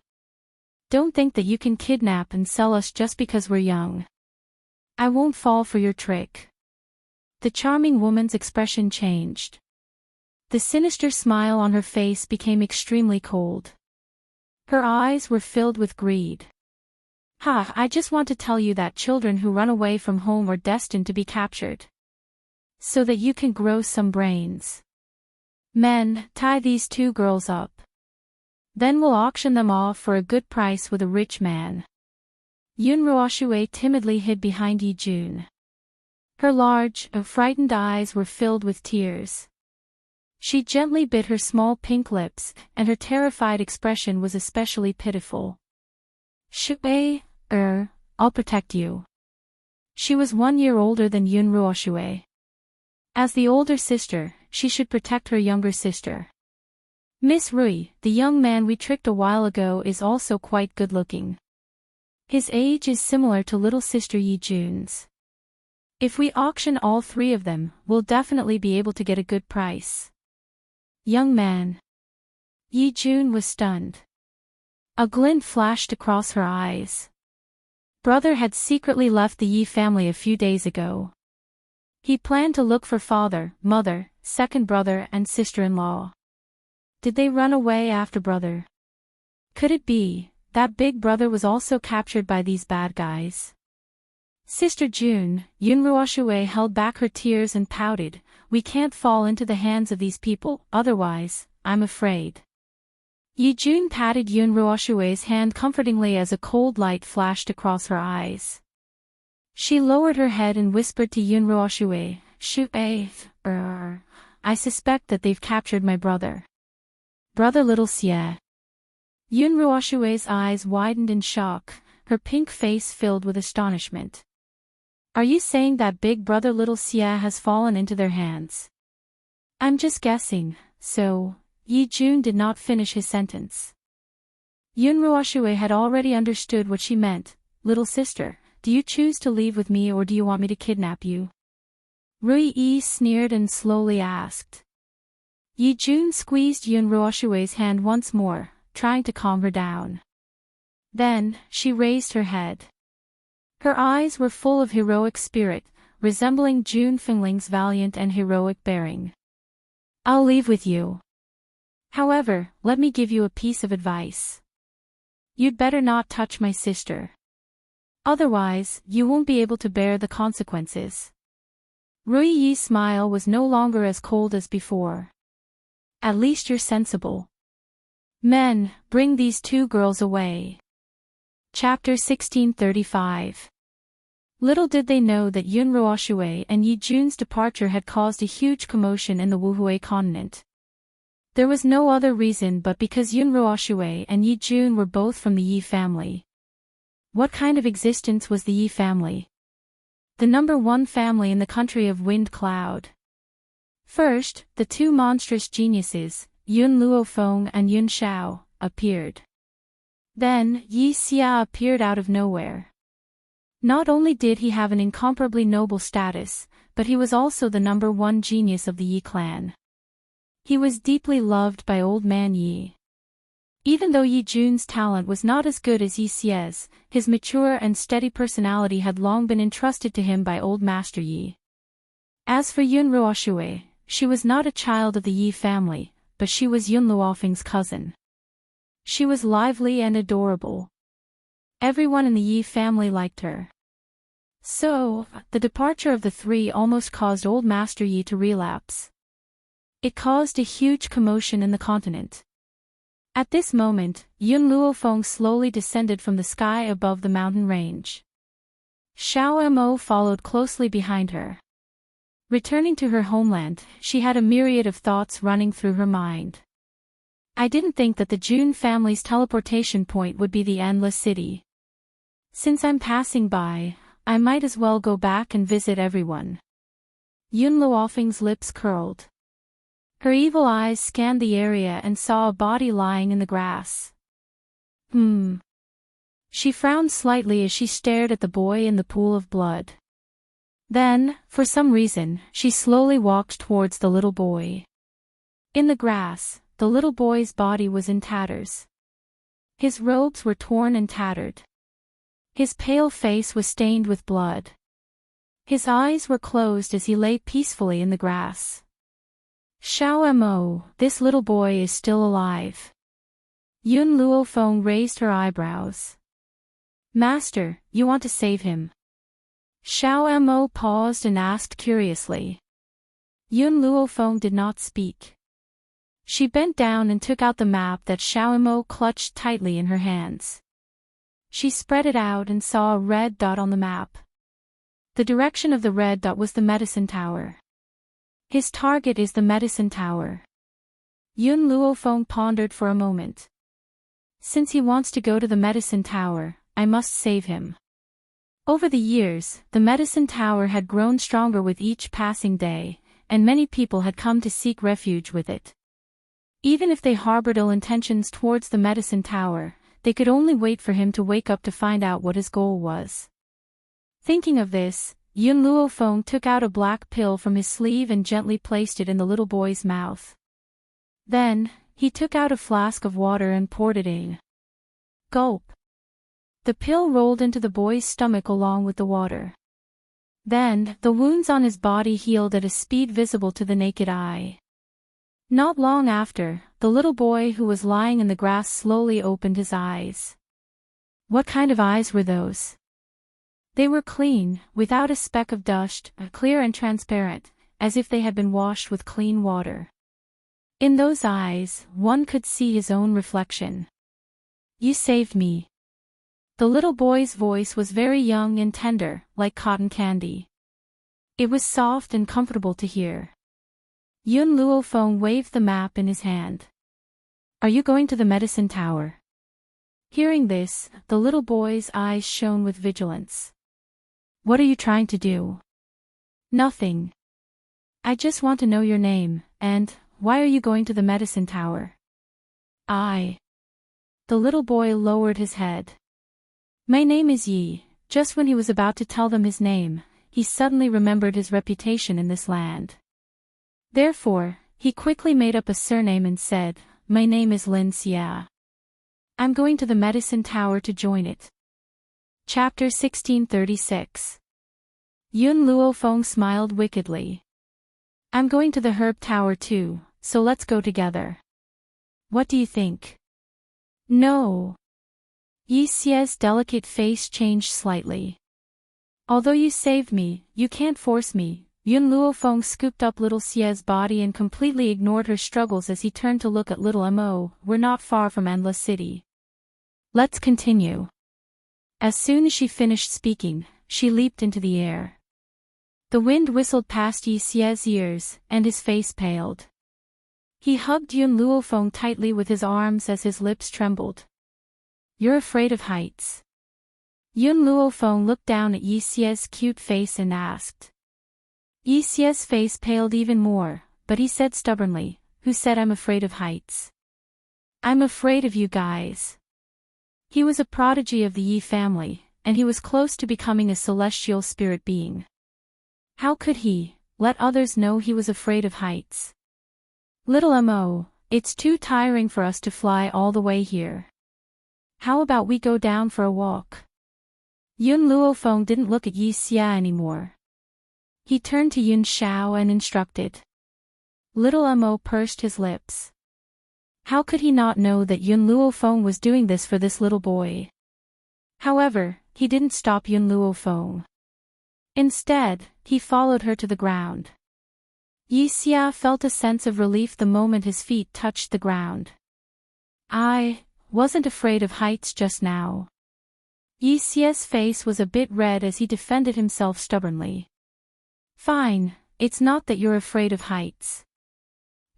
Don't think that you can kidnap and sell us just because we're young. I won't fall for your trick. The charming woman's expression changed. The sinister smile on her face became extremely cold. Her eyes were filled with greed. I just want to tell you that children who run away from home are destined to be captured. So that you can grow some brains. Men, tie these 2 girls up. Then we'll auction them off for a good price with a rich man. Yun Ruoshue timidly hid behind Yi Jun. Her large, frightened eyes were filled with tears. She gently bit her small pink lips, and her terrified expression was especially pitiful. I'll protect you. She was 1 year older than Yun Ruoshue. As the older sister, she should protect her younger sister. Miss Rui, the young man we tricked a while ago, is also quite good-looking. His age is similar to little sister Yi Jun's. If we auction all 3 of them, we'll definitely be able to get a good price. Young man. Yi Jun was stunned. A glint flashed across her eyes. Brother had secretly left the Yi family a few days ago. He planned to look for father, mother, second brother and sister-in-law. Did they run away after brother? Could it be that big brother was also captured by these bad guys? Sister Jun, Yun Ruoshue held back her tears and pouted, "We can't fall into the hands of these people, otherwise, I'm afraid." Yi Jun patted Yun Ruoshue's hand comfortingly as a cold light flashed across her eyes. She lowered her head and whispered to Yun Ruoshue, I suspect that they've captured my brother. Brother Little Xie. Yun Ruoshue's eyes widened in shock, her pink face filled with astonishment. Are you saying that big brother Little Xie has fallen into their hands? I'm just guessing, so. Yi Jun did not finish his sentence. Yun Ruoshue had already understood what she meant. Little sister, do you choose to leave with me or do you want me to kidnap you? Rui Yi sneered and slowly asked. Yi Jun squeezed Yun Ruoshue's hand once more, trying to calm her down. Then, she raised her head. Her eyes were full of heroic spirit, resembling Jun Fingling's valiant and heroic bearing. I'll leave with you. However, let me give you a piece of advice. You'd better not touch my sister. Otherwise, you won't be able to bear the consequences. Rui Yi's smile was no longer as cold as before. At least you're sensible. Men, bring these two girls away. Chapter 1635. Little did they know that Yun Ruoshue and Yi Jun's departure had caused a huge commotion in the Wuhui continent. There was no other reason but because Yun Ruoshue and Yi Jun were both from the Yi family. What kind of existence was the Yi family? The number one family in the country of Wind Cloud. First, the two monstrous geniuses, Yun Luofeng and Yun Xiao, appeared. Then, Yi Xia appeared out of nowhere. Not only did he have an incomparably noble status, but he was also the number one genius of the Yi clan. He was deeply loved by Old Man Yi. Even though Yi Jun's talent was not as good as Yi Xia's, his mature and steady personality had long been entrusted to him by Old Master Yi. As for Yun Ruoshue, she was not a child of the Yi family, but she was Yun Luofeng's cousin. She was lively and adorable. Everyone in the Yi family liked her. So, the departure of the three almost caused Old Master Yi to relapse. It caused a huge commotion in the continent. At this moment, Yun Luofeng slowly descended from the sky above the mountain range. Xiao Mo followed closely behind her. Returning to her homeland, she had a myriad of thoughts running through her mind. I didn't think that the Jun family's teleportation point would be the Endless City. Since I'm passing by, I might as well go back and visit everyone. Yun Luofeng's lips curled. Her evil eyes scanned the area and saw a body lying in the grass. She frowned slightly as she stared at the boy in the pool of blood. Then, for some reason, she slowly walked towards the little boy. In the grass, the little boy's body was in tatters. His robes were torn and tattered. His pale face was stained with blood. His eyes were closed as he lay peacefully in the grass. Xiao Mo, this little boy is still alive. Yun Luofeng raised her eyebrows. Master, you want to save him? Xiao Mo paused and asked curiously. Yun Luofeng did not speak. She bent down and took out the map that Xiao Mo clutched tightly in her hands. She spread it out and saw a red dot on the map. The direction of the red dot was the medicine tower. His target is the medicine tower. Yun Luofeng pondered for a moment. Since he wants to go to the medicine tower, I must save him. Over the years, the medicine tower had grown stronger with each passing day, and many people had come to seek refuge with it. Even if they harbored ill intentions towards the medicine tower, they could only wait for him to wake up to find out what his goal was. Thinking of this, Yun Luofeng took out a black pill from his sleeve and gently placed it in the little boy's mouth. Then, he took out a flask of water and poured it in. Gulp. The pill rolled into the boy's stomach along with the water. Then, the wounds on his body healed at a speed visible to the naked eye. Not long after, the little boy who was lying in the grass slowly opened his eyes. What kind of eyes were those? They were clean, without a speck of dust, clear and transparent, as if they had been washed with clean water. In those eyes, one could see his own reflection. You saved me. The little boy's voice was very young and tender, like cotton candy. It was soft and comfortable to hear. Yun Luofeng waved the map in his hand. Are you going to the medicine tower? Hearing this, the little boy's eyes shone with vigilance. What are you trying to do? Nothing. I just want to know your name, and why are you going to the medicine tower? The little boy lowered his head. My name is Yi. Just when he was about to tell them his name, he suddenly remembered his reputation in this land. Therefore, he quickly made up a surname and said, My name is Lin Xia. I'm going to the medicine tower to join it. Chapter 1636. Yun Luofeng smiled wickedly. I'm going to the herb tower too, so let's go together. What do you think? No. Yi Xia's delicate face changed slightly. Although you saved me, you can't force me. Yun Luofeng scooped up little Xia's body and completely ignored her struggles as he turned to look at little Mo. We're not far from Endless City. Let's continue. As soon as she finished speaking, she leaped into the air. The wind whistled past Yi Xia's ears, and his face paled. He hugged Yun Luofeng tightly with his arms as his lips trembled. You're afraid of heights. Yun Luofeng looked down at Yi Xia's cute face and asked. Yi Xia's face paled even more, but he said stubbornly, Who said I'm afraid of heights? I'm afraid of you guys. He was a prodigy of the Yi family, and he was close to becoming a celestial spirit being. How could he let others know he was afraid of heights? Little Mo, it's too tiring for us to fly all the way here. How about we go down for a walk? Yun Luofeng didn't look at Yi Xia anymore. He turned to Yun Xiao and instructed. Little Mo pursed his lips. How could he not know that Yun Luofeng was doing this for this little boy? However, he didn't stop Yun Luofeng. Instead, he followed her to the ground. Yi Xia felt a sense of relief the moment his feet touched the ground. I wasn't afraid of heights just now. Yi Xia's face was a bit red as he defended himself stubbornly. Fine, it's not that you're afraid of heights.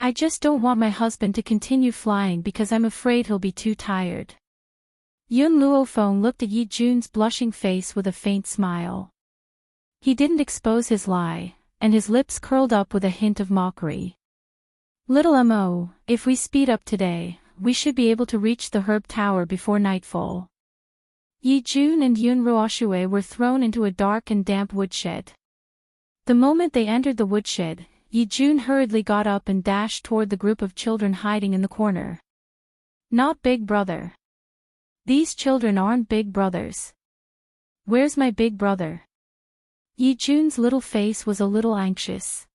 I just don't want my husband to continue flying because I'm afraid he'll be too tired. Yun Luofeng looked at Yi Jun's blushing face with a faint smile. He didn't expose his lie, and his lips curled up with a hint of mockery. Little Mo, if we speed up today, we should be able to reach the herb tower before nightfall. Yi Jun and Yun Ruoxue were thrown into a dark and damp woodshed. The moment they entered the woodshed, Yi Jun hurriedly got up and dashed toward the group of children hiding in the corner. Not Big Brother. These children aren't big brothers. Where's my big brother? Yi Jun's little face was a little anxious.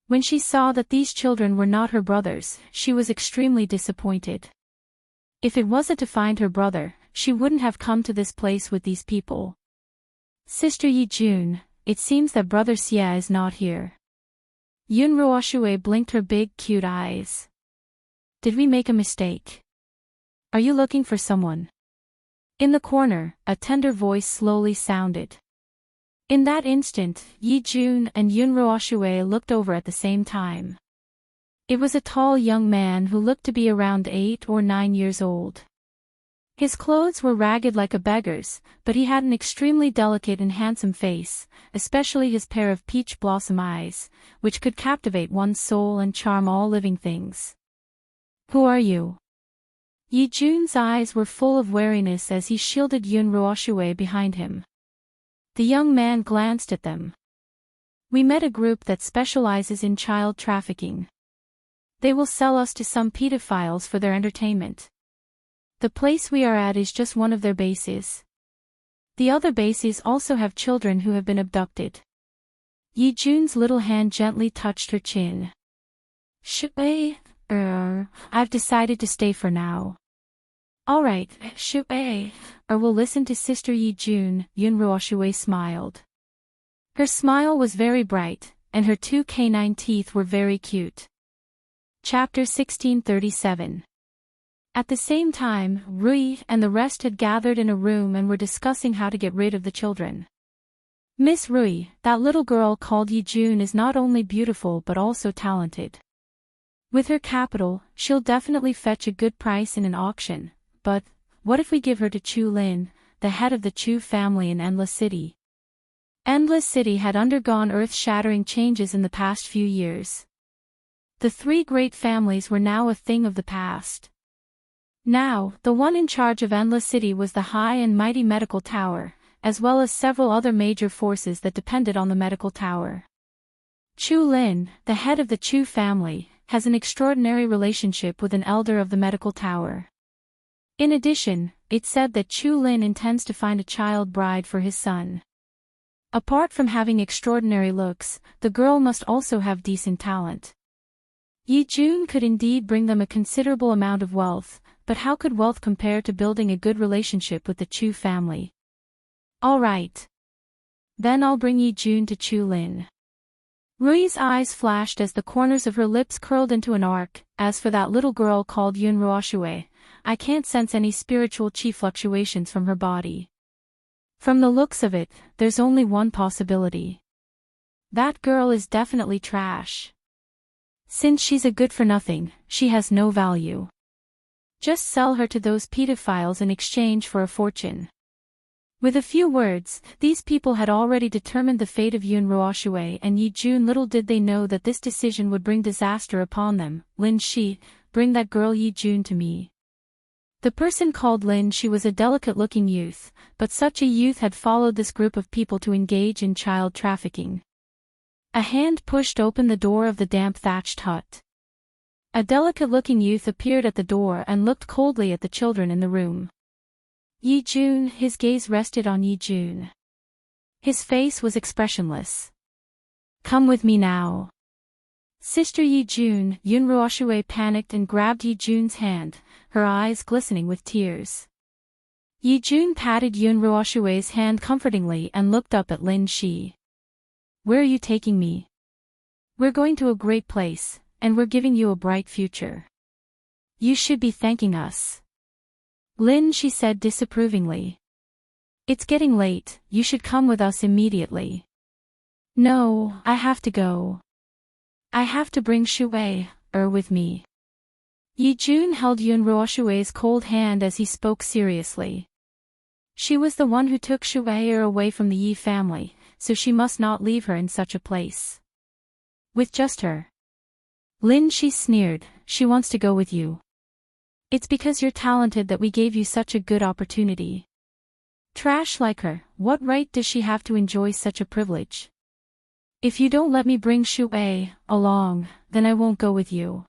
When she saw that these children were not her brothers, she was extremely disappointed. If it wasn't to find her brother, she wouldn't have come to this place with these people. Sister Yi Jun, it seems that Brother Xia is not here. Yun Ruoxue blinked her big cute eyes. Did we make a mistake? Are you looking for someone? In the corner, a tender voice slowly sounded. In that instant, Yi Jun and Yun Ruoxue looked over at the same time. It was a tall young man who looked to be around 8 or 9 years old. His clothes were ragged like a beggar's, but he had an extremely delicate and handsome face, especially his pair of peach blossom eyes, which could captivate one's soul and charm all living things. Who are you? Yi Jun's eyes were full of wariness as he shielded Yun Ruoxue behind him. The young man glanced at them. We met a group that specializes in child trafficking. They will sell us to some pedophiles for their entertainment. The place we are at is just one of their bases. The other bases also have children who have been abducted. Yi Jun's little hand gently touched her chin. I've decided to stay for now. Alright, we'll listen to Sister Yi Jun, Yun Ruoxue smiled. Her smile was very bright, and her 2 canine teeth were very cute. Chapter 1637. At the same time, Rui and the rest had gathered in a room and were discussing how to get rid of the children. Miss Rui, that little girl called Yi Jun is not only beautiful but also talented. With her capital, she'll definitely fetch a good price in an auction. But, what if we give her to Chu Lin, the head of the Chu family in Endless City? Endless City had undergone earth-shattering changes in the past few years. The 3 great families were now a thing of the past. Now, the one in charge of Endless City was the high and mighty medical tower, as well as several other major forces that depended on the medical tower. Chu Lin, the head of the Chu family, has an extraordinary relationship with an elder of the medical tower. In addition, it's said that Chu Lin intends to find a child bride for his son. Apart from having extraordinary looks, the girl must also have decent talent. Yi Jun could indeed bring them a considerable amount of wealth, but how could wealth compare to building a good relationship with the Chu family? All right. Then I'll bring Yi Jun to Chu Lin. Rui's eyes flashed as the corners of her lips curled into an arc. As for that little girl called Yun Ruoshui, I can't sense any spiritual chi fluctuations from her body. From the looks of it, there's only one possibility. That girl is definitely trash. Since she's a good-for-nothing, she has no value. Just sell her to those pedophiles in exchange for a fortune. With a few words, these people had already determined the fate of Yun Ruoshui and Yi Jun. Little did they know that this decision would bring disaster upon them. Lin Shi, bring that girl Yi Jun to me. The person called Lin Shi was a delicate-looking youth, but such a youth had followed this group of people to engage in child trafficking. A hand pushed open the door of the damp thatched hut. A delicate-looking youth appeared at the door and looked coldly at the children in the room. Yi Jun, his gaze rested on Yi Jun. His face was expressionless. Come with me now. Sister Yi Jun, Yun Ruoshui panicked and grabbed Yi Jun's hand, her eyes glistening with tears. Yi Jun patted Yun Ruoshui's hand comfortingly and looked up at Lin Shi. Where are you taking me? We're going to a great place, and we're giving you a bright future. You should be thanking us. Lin Shi said disapprovingly. It's getting late, you should come with us immediately. No, I have to go. I have to bring Shui with me. Yi Jun held Yun Ruoshui's cold hand as he spoke seriously. She was the one who took Shui away from the Yi family, so she must not leave her in such a place. With just her. Lin Shi sneered, she wants to go with you. It's because you're talented that we gave you such a good opportunity. Trash like her, what right does she have to enjoy such a privilege? If you don't let me bring Shui along, then I won't go with you.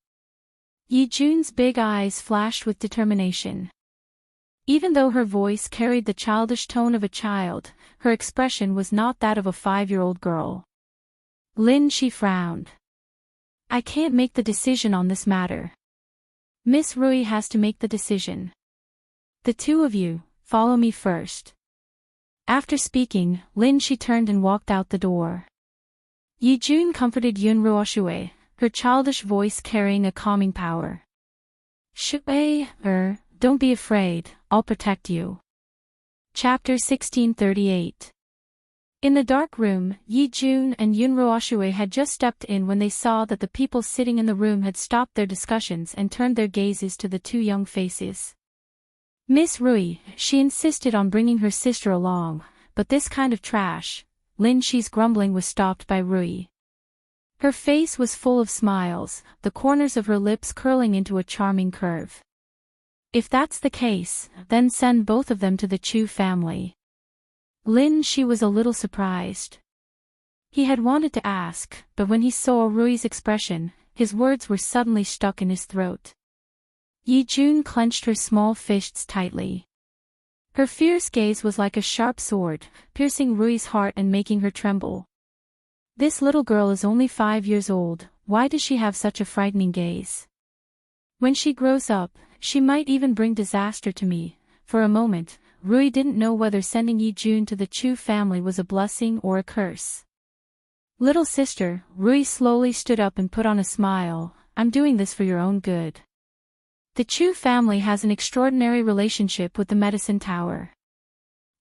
Yi Jun's big eyes flashed with determination. Even though her voice carried the childish tone of a child, her expression was not that of a 5-year-old girl. Lin Shi frowned. I can't make the decision on this matter. Miss Rui has to make the decision. The two of you, follow me first. After speaking, Lin Shi turned and walked out the door. Yi Jun comforted Yun Ruoshui, her childish voice carrying a calming power. Shui, don't be afraid, I'll protect you. Chapter 1638. In the dark room, Yi Jun and Yun Ruoshui had just stepped in when they saw that the people sitting in the room had stopped their discussions and turned their gazes to the two young faces. Miss Rui, she insisted on bringing her sister along, but this kind of trash, Lin Shi's grumbling was stopped by Rui. Her face was full of smiles, the corners of her lips curling into a charming curve. If that's the case, then send both of them to the Chu family. Lin Shi was a little surprised. He had wanted to ask, but when he saw Rui's expression, his words were suddenly stuck in his throat. Yi Jun clenched her small fists tightly. Her fierce gaze was like a sharp sword, piercing Rui's heart and making her tremble. This little girl is only 5 years old, why does she have such a frightening gaze? When she grows up, she might even bring disaster to me. For a moment, Rui didn't know whether sending Yi Jun to the Chu family was a blessing or a curse. Little sister, Rui slowly stood up and put on a smile, I'm doing this for your own good. The Chu family has an extraordinary relationship with the medicine tower.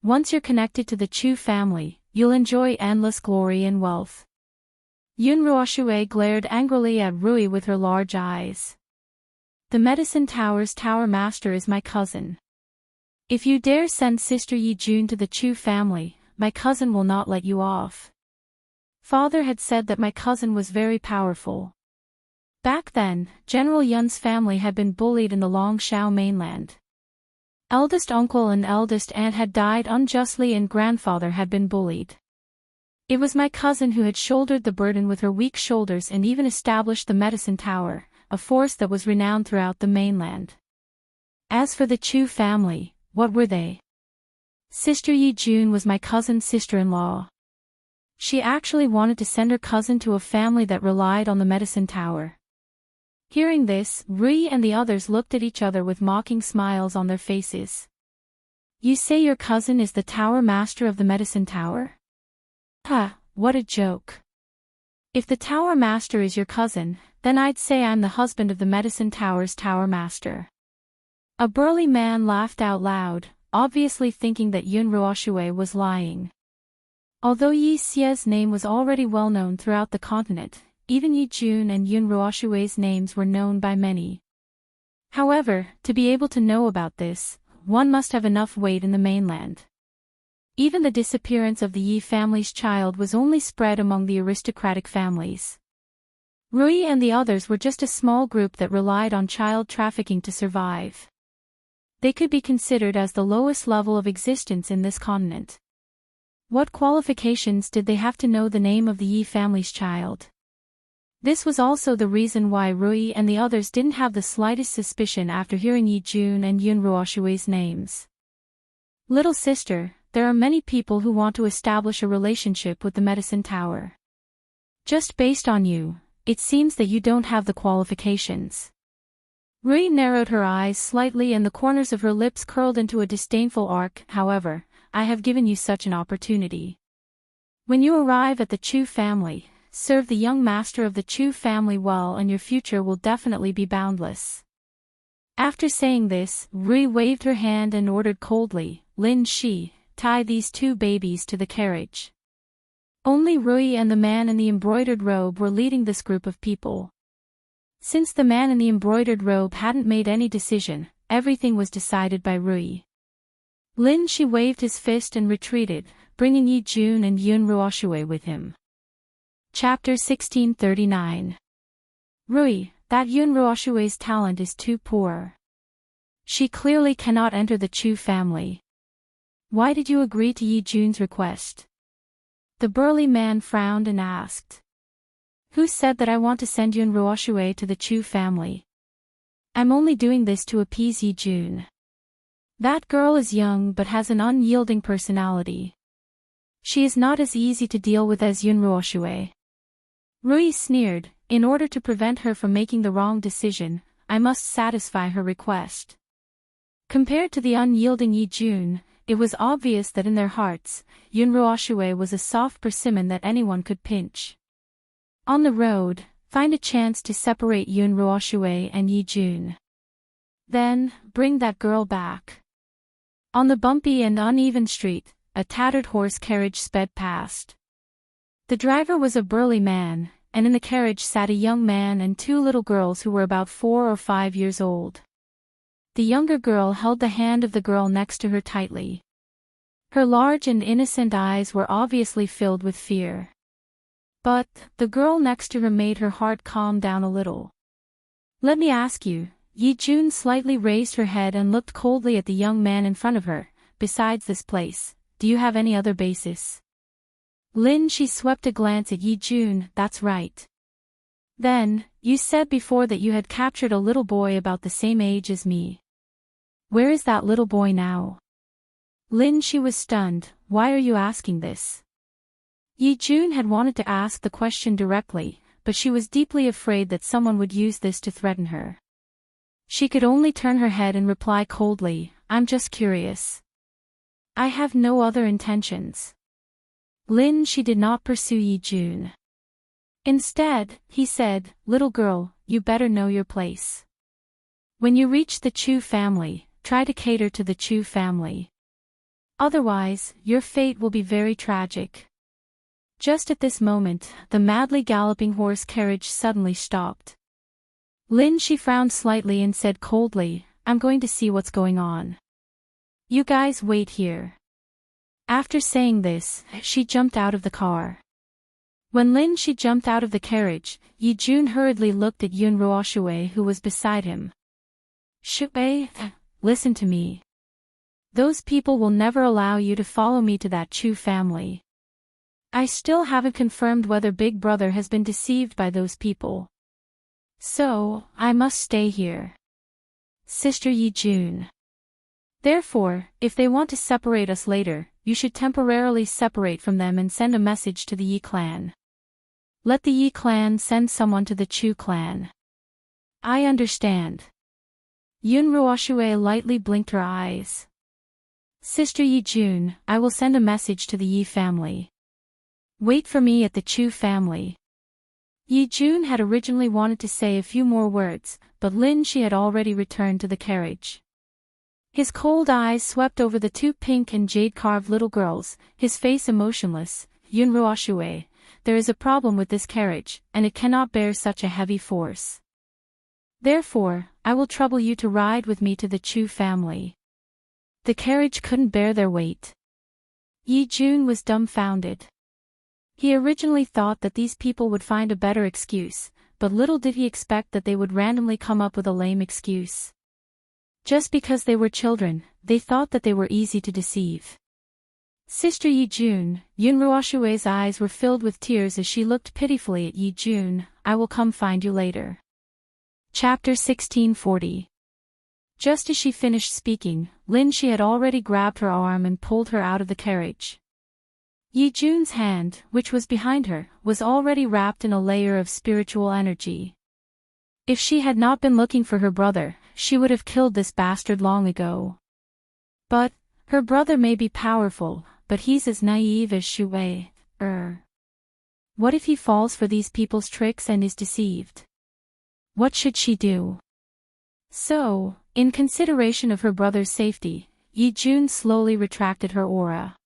Once you're connected to the Chu family, you'll enjoy endless glory and wealth. Yun Ruoshui glared angrily at Rui with her large eyes. The medicine tower's tower master is my cousin. If you dare send Sister Yi Jun to the Chu family, my cousin will not let you off. Father had said that my cousin was very powerful. Back then, General Yun's family had been bullied in the Longshao mainland. Eldest uncle and eldest aunt had died unjustly and grandfather had been bullied. It was my cousin who had shouldered the burden with her weak shoulders and even established the medicine tower, a force that was renowned throughout the mainland. As for the Chu family, what were they? Sister Yi Jun was my cousin's sister-in-law. She actually wanted to send her cousin to a family that relied on the medicine tower. Hearing this, Rui and the others looked at each other with mocking smiles on their faces. You say your cousin is the tower master of the medicine tower? Ha, what a joke. If the tower master is your cousin, then I'd say I'm the husband of the medicine tower's tower master. A burly man laughed out loud, obviously thinking that Yun Ruoxue was lying. Although Yi Xie's name was already well known throughout the continent, even Yi Jun and Yun Ruoxue's names were known by many. However, to be able to know about this, one must have enough weight in the mainland. Even the disappearance of the Yi family's child was only spread among the aristocratic families. Rui and the others were just a small group that relied on child trafficking to survive. They could be considered as the lowest level of existence in this continent. What qualifications did they have to know the name of the Yi family's child? This was also the reason why Rui and the others didn't have the slightest suspicion after hearing Yi Jun and Yun Ruoxue's names. Little sister, there are many people who want to establish a relationship with the medicine tower. Just based on you, it seems that you don't have the qualifications. Rui narrowed her eyes slightly and the corners of her lips curled into a disdainful arc. However, I have given you such an opportunity. When you arrive at the Chu family, serve the young master of the Chu family well and your future will definitely be boundless. After saying this, Rui waved her hand and ordered coldly, Lin Shi, tie these two babies to the carriage. Only Rui and the man in the embroidered robe were leading this group of people. Since the man in the embroidered robe hadn't made any decision, everything was decided by Rui. Lin Shi waved his fist and retreated, bringing Yi Jun and Yun Ruoxue with him. Chapter 1639. Rui, that Yun Ruoxue's talent is too poor. She clearly cannot enter the Chu family. Why did you agree to Yi Jun's request? The burly man frowned and asked. Who said that I want to send Yun Ruoxue to the Chu family? I'm only doing this to appease Yi Jun. That girl is young but has an unyielding personality. She is not as easy to deal with as Yun Ruoxue. Rui sneered, in order to prevent her from making the wrong decision, I must satisfy her request. Compared to the unyielding Yi Jun, it was obvious that in their hearts, Yun Ruoxue was a soft persimmon that anyone could pinch. On the road, find a chance to separate Yun Ruoxue and Yi Jun. Then, bring that girl back. On the bumpy and uneven street, a tattered horse carriage sped past. The driver was a burly man, and in the carriage sat a young man and two little girls who were about 4 or 5 years old. The younger girl held the hand of the girl next to her tightly. Her large and innocent eyes were obviously filled with fear. But, the girl next to her made her heart calm down a little. Let me ask you, Yi Jun slightly raised her head and looked coldly at the young man in front of her, besides this place, do you have any other basis? Lin Shi swept a glance at Yi Jun, that's right. Then, you said before that you had captured a little boy about the same age as me. Where is that little boy now? Lin Shi was stunned, why are you asking this? Yi Jun had wanted to ask the question directly, but she was deeply afraid that someone would use this to threaten her. She could only turn her head and reply coldly, I'm just curious. I have no other intentions. Lin Shi did not pursue Yi Jun. Instead, he said, little girl, you better know your place. When you reach the Chu family, try to cater to the Chu family. Otherwise, your fate will be very tragic. Just at this moment, the madly galloping horse carriage suddenly stopped. Lin Shi frowned slightly and said coldly, I'm going to see what's going on. You guys wait here. After saying this, she jumped out of the car. When Lin Shi jumped out of the carriage, Yi Jun hurriedly looked at Yun Ruoshui who was beside him. Shui, listen to me. Those people will never allow you to follow me to that Chu family. I still haven't confirmed whether Big Brother has been deceived by those people. So, I must stay here. Sister Yi Jun. Therefore, if they want to separate us later, you should temporarily separate from them and send a message to the Yi clan. Let the Yi clan send someone to the Chu clan. I understand. Yun Ruoshui lightly blinked her eyes. Sister Yi Jun, I will send a message to the Yi family. Wait for me at the Chu family. Yi Jun had originally wanted to say a few more words, but Lin Shi had already returned to the carriage. His cold eyes swept over the two pink and jade-carved little girls, his face emotionless. Yun Ruoshui, there is a problem with this carriage, and it cannot bear such a heavy force. Therefore, I will trouble you to ride with me to the Chu family. The carriage couldn't bear their weight. Yi Jun was dumbfounded. He originally thought that these people would find a better excuse, but little did he expect that they would randomly come up with a lame excuse. Just because they were children, they thought that they were easy to deceive. Sister Yi Jun, Yun Ruoshui's eyes were filled with tears as she looked pitifully at Yi Jun. I will come find you later. Chapter 1640. Just as she finished speaking, Lin Shi had already grabbed her arm and pulled her out of the carriage. Yi Jun's hand, which was behind her, was already wrapped in a layer of spiritual energy. If she had not been looking for her brother, she would have killed this bastard long ago. But, her brother may be powerful, but he's as naive as Shui. What if he falls for these people's tricks and is deceived? What should she do? So, in consideration of her brother's safety, Yi Jun slowly retracted her aura.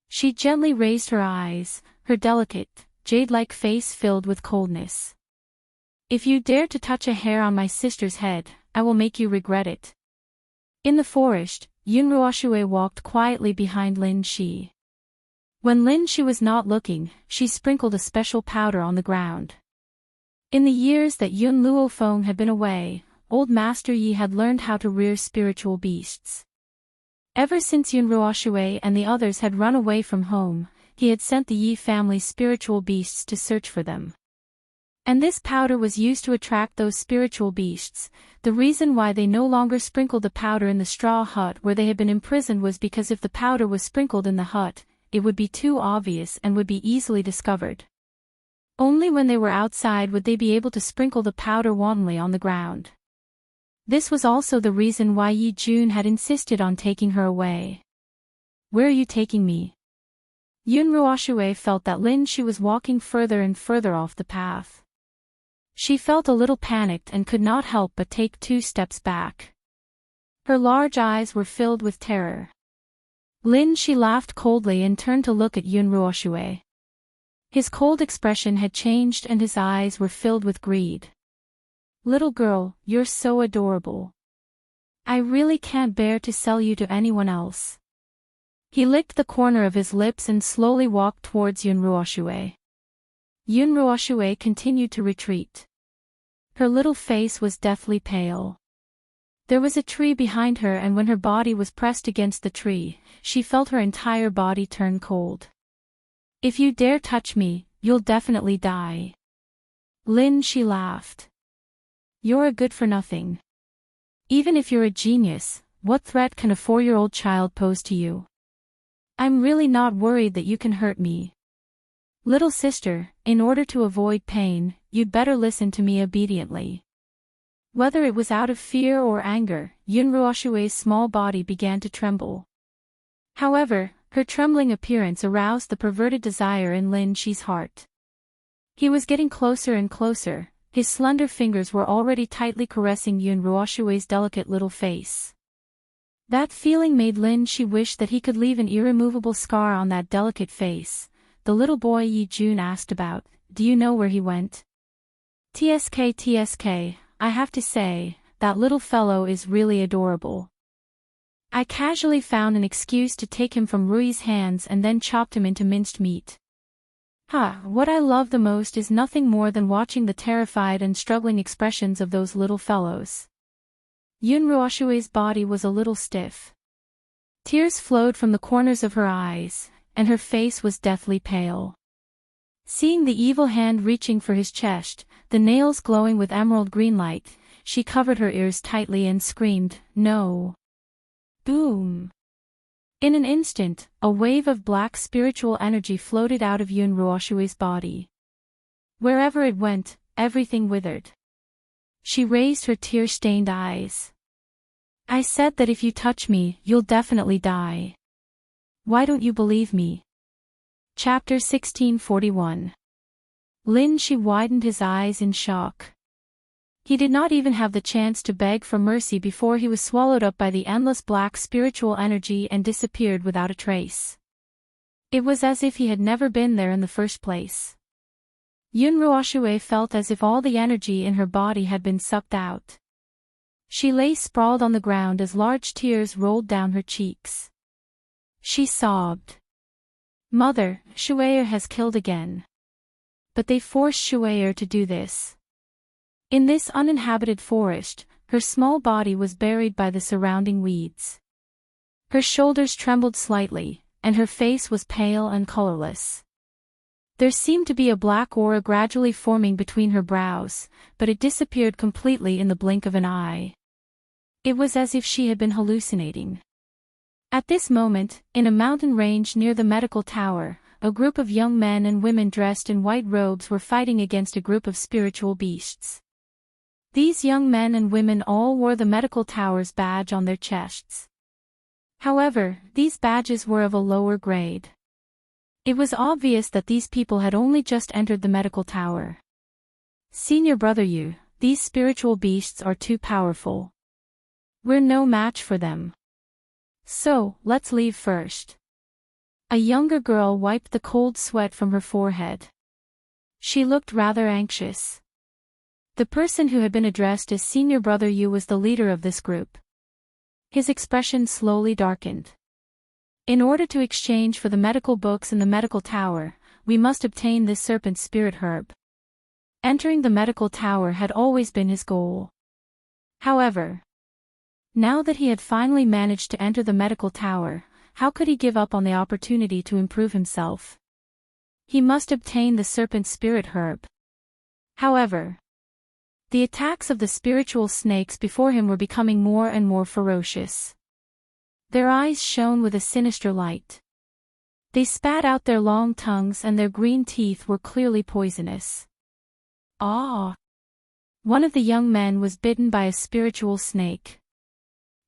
She gently raised her eyes, her delicate, jade-like face filled with coldness. If you dare to touch a hair on my sister's head, I will make you regret it. In the forest, Yun Ruoshui walked quietly behind Lin Shi. When Lin Shi was not looking, she sprinkled a special powder on the ground. In the years that Yun Luofeng had been away, old Master Yi had learned how to rear spiritual beasts. Ever since Yun Ruoshui and the others had run away from home, he had sent the Yi family's spiritual beasts to search for them. And this powder was used to attract those spiritual beasts. The reason why they no longer sprinkled the powder in the straw hut where they had been imprisoned was because if the powder was sprinkled in the hut, it would be too obvious and would be easily discovered. Only when they were outside would they be able to sprinkle the powder wantonly on the ground. This was also the reason why Yi Jun had insisted on taking her away. Where are you taking me? Yun Ruoshui felt that Lin Shi was walking further and further off the path. She felt a little panicked and could not help but take 2 steps back. Her large eyes were filled with terror. Lin Shi laughed coldly and turned to look at Yun Ruoshui. His cold expression had changed and his eyes were filled with greed. Little girl, you're so adorable. I really can't bear to sell you to anyone else. He licked the corner of his lips and slowly walked towards Yun Ruoshui. Yun Ruoshui continued to retreat. Her little face was deathly pale. There was a tree behind her and when her body was pressed against the tree, she felt her entire body turn cold. If you dare touch me, you'll definitely die. Lin Shi laughed. You're a good-for-nothing. Even if you're a genius, what threat can a 4-year-old child pose to you? I'm really not worried that you can hurt me. Little sister, in order to avoid pain, you'd better listen to me obediently. Whether it was out of fear or anger, Yun Ruoshui's small body began to tremble. However, her trembling appearance aroused the perverted desire in Lin Shi's heart. He was getting closer and closer. His slender fingers were already tightly caressing Yun Ruoshui's delicate little face. That feeling made Lin Shi wish that he could leave an irremovable scar on that delicate face. The little boy Yi Jun asked about, do you know where he went? TSK, I have to say, that little fellow is really adorable. I casually found an excuse to take him from Rui's hands and then chopped him into minced meat. What I love the most is nothing more than watching the terrified and struggling expressions of those little fellows. Yun Ruoshue's body was a little stiff. Tears flowed from the corners of her eyes, and her face was deathly pale. Seeing the evil hand reaching for his chest, the nails glowing with emerald green light, she covered her ears tightly and screamed, "No!" Boom! In an instant, a wave of black spiritual energy floated out of Yun Ruoshue's body. Wherever it went, everything withered. She raised her tear-stained eyes. "I said that if you touch me, you'll definitely die. Why don't you believe me?" Chapter 1641. Lin Shi widened his eyes in shock. He did not even have the chance to beg for mercy before he was swallowed up by the endless black spiritual energy and disappeared without a trace. It was as if he had never been there in the first place. Yun Ruoshue felt as if all the energy in her body had been sucked out. She lay sprawled on the ground as large tears rolled down her cheeks. She sobbed. "Mother, Shue'er has killed again. But they forced Shue'er to do this." In this uninhabited forest, her small body was buried by the surrounding weeds. Her shoulders trembled slightly, and her face was pale and colorless. There seemed to be a black aura gradually forming between her brows, but it disappeared completely in the blink of an eye. It was as if she had been hallucinating. At this moment, in a mountain range near the medical tower, a group of young men and women dressed in white robes were fighting against a group of spiritual beasts. These young men and women all wore the medical tower's badge on their chests. However, these badges were of a lower grade. It was obvious that these people had only just entered the medical tower. "Senior brother Yu, these spiritual beasts are too powerful. We're no match for them. So, let's leave first." A younger girl wiped the cold sweat from her forehead. She looked rather anxious. The person who had been addressed as Senior Brother Yu was the leader of this group. His expression slowly darkened. "In order to exchange for the medical books in the medical tower, we must obtain this serpent spirit herb." Entering the medical tower had always been his goal. However, now that he had finally managed to enter the medical tower, how could he give up on the opportunity to improve himself? He must obtain the serpent spirit herb. However, the attacks of the spiritual snakes before him were becoming more and more ferocious. Their eyes shone with a sinister light. They spat out their long tongues and their green teeth were clearly poisonous. Ah! One of the young men was bitten by a spiritual snake.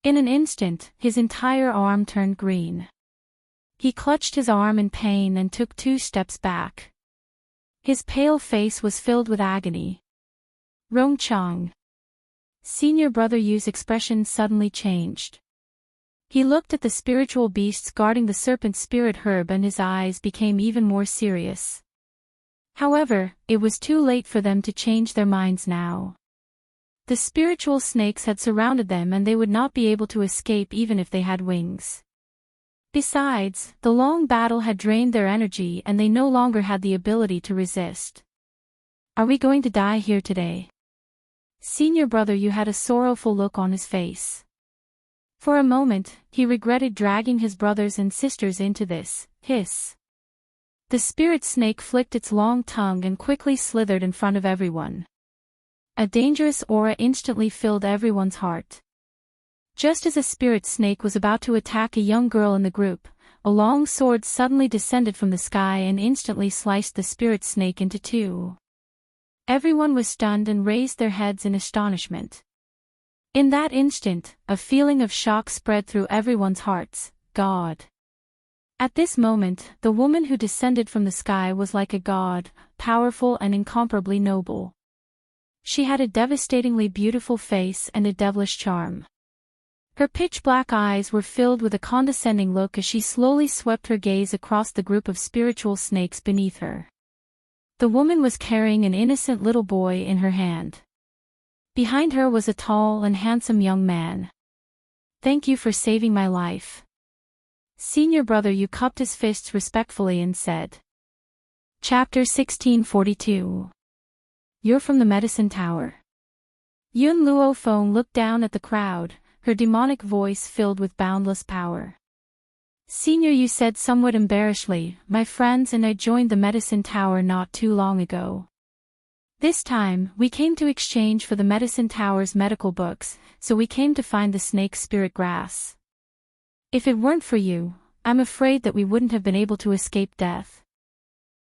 In an instant, his entire arm turned green. He clutched his arm in pain and took 2 steps back. His pale face was filled with agony. "Rongchang." Senior Brother Yu's expression suddenly changed. He looked at the spiritual beasts guarding the serpent spirit herb and his eyes became even more serious. However, it was too late for them to change their minds now. The spiritual snakes had surrounded them and they would not be able to escape even if they had wings. Besides, the long battle had drained their energy and they no longer had the ability to resist. "Are we going to die here today?" Senior Brother Yu had a sorrowful look on his face. For a moment, he regretted dragging his brothers and sisters into this. Hiss. The spirit snake flicked its long tongue and quickly slithered in front of everyone. A dangerous aura instantly filled everyone's heart. Just as a spirit snake was about to attack a young girl in the group, a long sword suddenly descended from the sky and instantly sliced the spirit snake into 2. Everyone was stunned and raised their heads in astonishment. In that instant, a feeling of shock spread through everyone's hearts. God. At this moment, the woman who descended from the sky was like a god, powerful and incomparably noble. She had a devastatingly beautiful face and a devilish charm. Her pitch-black eyes were filled with a condescending look as she slowly swept her gaze across the group of spiritual snakes beneath her. The woman was carrying an innocent little boy in her hand. Behind her was a tall and handsome young man. "Thank you for saving my life." Senior Brother Yu cupped his fists respectfully and said. Chapter 1642. You're from the Medicine Tower. Yun Luo Feng looked down at the crowd, her demonic voice filled with boundless power. Senior, you said somewhat embarrassedly, my friends and I joined the Medicine Tower not too long ago. This time, we came to exchange for the Medicine Tower's medical books, so we came to find the snake spirit grass. If it weren't for you, I'm afraid that we wouldn't have been able to escape death.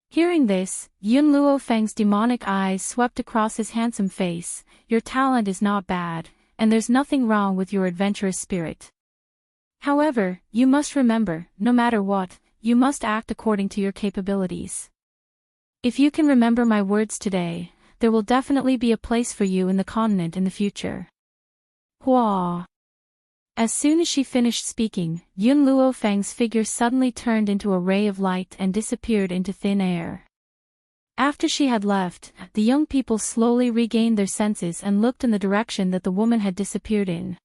Hearing this, Yun Luo Feng's demonic eyes swept across his handsome face. Your talent is not bad, and there's nothing wrong with your adventurous spirit. However, you must remember, no matter what, you must act according to your capabilities. If you can remember my words today, there will definitely be a place for you in the continent in the future. Hua. As soon as she finished speaking, Yun Luo Feng's figure suddenly turned into a ray of light and disappeared into thin air. After she had left, the young people slowly regained their senses and looked in the direction that the woman had disappeared in.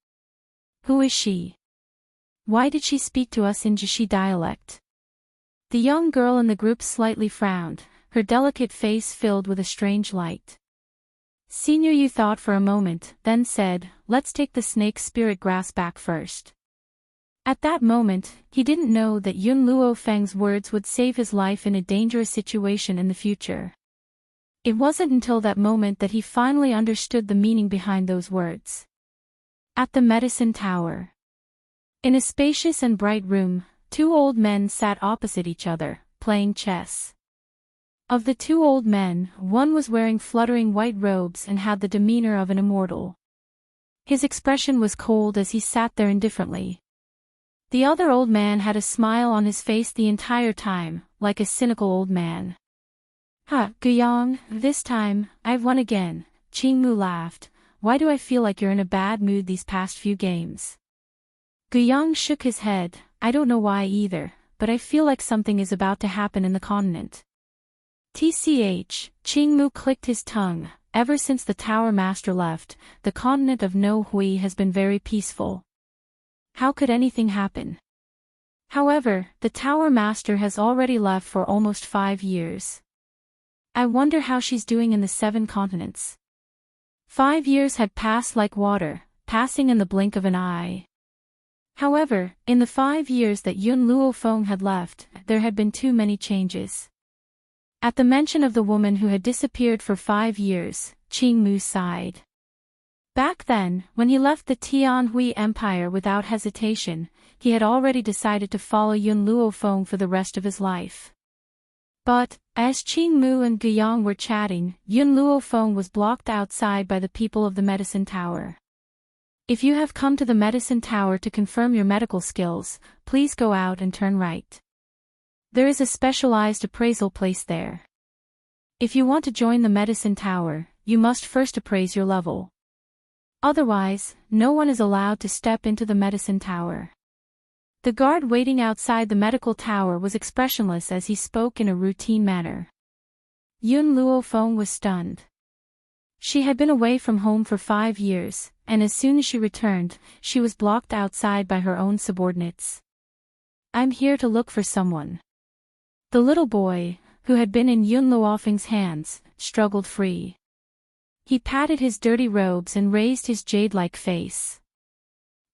Who is she? Why did she speak to us in Jishi dialect? The young girl in the group slightly frowned, her delicate face filled with a strange light. Senior Yu thought for a moment, then said, let's take the snake spirit grass back first. At that moment, he didn't know that Yun Luo Feng's words would save his life in a dangerous situation in the future. It wasn't until that moment that he finally understood the meaning behind those words. At the Medicine Tower. In a spacious and bright room, two old men sat opposite each other, playing chess. Of the two old men, one was wearing fluttering white robes and had the demeanor of an immortal. His expression was cold as he sat there indifferently. The other old man had a smile on his face the entire time, like a cynical old man. Ha, Guyang, this time, I've won again, Qingmu laughed. Why do I feel like you're in a bad mood these past few games? Guyang shook his head. I don't know why either, but I feel like something is about to happen in the continent. TCH, Qingmu clicked his tongue. Ever since the Tower Master left, the continent of No Hui has been very peaceful. How could anything happen? However, the Tower Master has already left for almost 5 years. I wonder how she's doing in the 7 continents. 5 years had passed like water, passing in the blink of an eye. However, in the 5 years that Yun Luo Feng had left, there had been too many changes. At the mention of the woman who had disappeared for 5 years, Qingmu sighed. Back then, when he left the Tianhui Empire without hesitation, he had already decided to follow Yun Luo Feng for the rest of his life. But, as Qingmu and Guyang were chatting, Yun Luo Feng was blocked outside by the people of the Medicine Tower. If you have come to the Medicine Tower to confirm your medical skills, please go out and turn right. There is a specialized appraisal place there. If you want to join the Medicine Tower, you must first appraise your level. Otherwise, no one is allowed to step into the Medicine Tower. The guard waiting outside the medical tower was expressionless as he spoke in a routine manner. Yun Luo Feng was stunned. She had been away from home for 5 years, and as soon as she returned, she was blocked outside by her own subordinates. I'm here to look for someone. The little boy, who had been in Yun Luo Feng's hands, struggled free. He patted his dirty robes and raised his jade-like face.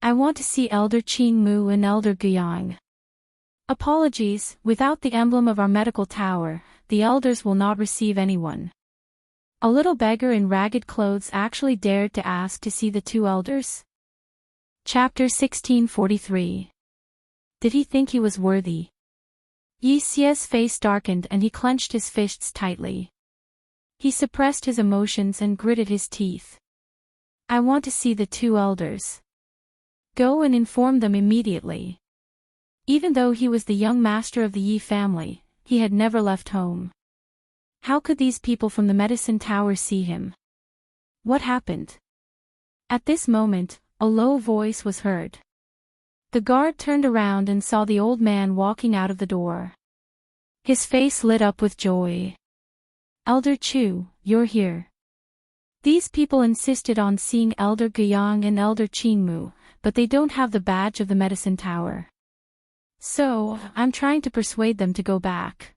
I want to see Elder Qingmu and Elder Guyang. Apologies, without the emblem of our medical tower, the elders will not receive anyone. A little beggar in ragged clothes actually dared to ask to see the 2 elders? Chapter 1643. Did he think he was worthy? Yi Xie's face darkened and he clenched his fists tightly. He suppressed his emotions and gritted his teeth. I want to see the 2 elders. Go and inform them immediately. Even though he was the young master of the Yi family, he had never left home. How could these people from the Medicine Tower see him? What happened? At this moment, a low voice was heard. The guard turned around and saw the old man walking out of the door. His face lit up with joy. Elder Chu, you're here. These people insisted on seeing Elder Guyang and Elder Qingmu, but they don't have the badge of the Medicine Tower. So, I'm trying to persuade them to go back.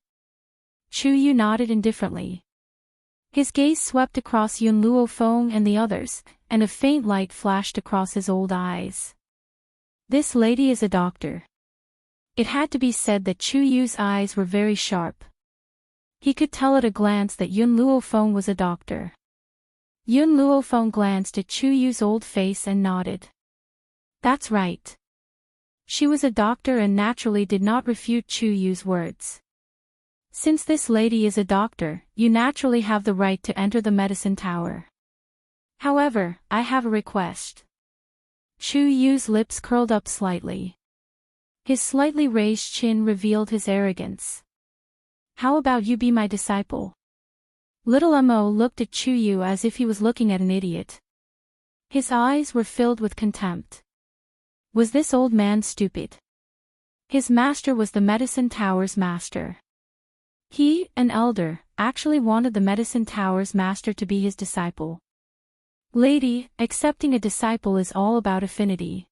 Chu Yu nodded indifferently. His gaze swept across Yun Luofeng and the others, and a faint light flashed across his old eyes. This lady is a doctor. It had to be said that Chu Yu's eyes were very sharp. He could tell at a glance that Yun Luofeng was a doctor. Yun Luofeng glanced at Chu Yu's old face and nodded. That's right. She was a doctor and naturally did not refute Chu Yu's words. Since this lady is a doctor, you naturally have the right to enter the medicine tower. However, I have a request. Chu Yu's lips curled up slightly. His slightly raised chin revealed his arrogance. How about you be my disciple? Little Mo looked at Chu Yu as if he was looking at an idiot. His eyes were filled with contempt. Was this old man stupid? His master was the medicine tower's master. He, an elder, actually wanted the medicine tower's master to be his disciple. Lady, accepting a disciple is all about affinity.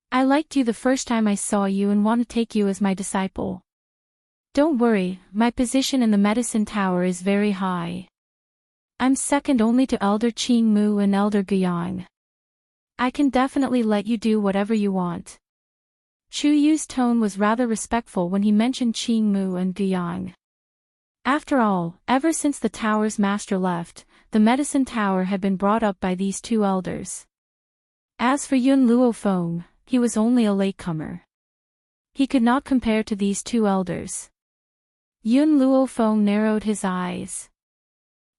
I liked you the first time I saw you and want to take you as my disciple. Don't worry, my position in the medicine tower is very high. I'm second only to Elder Qing Mu and Elder Guiyang. I can definitely let you do whatever you want. Chu Yu's tone was rather respectful when he mentioned Qing Mu and Guiyang. After all, ever since the tower's master left, the medicine tower had been brought up by these two elders. As for Yun Luofeng, he was only a latecomer. He could not compare to these two elders. Yun Luofeng narrowed his eyes.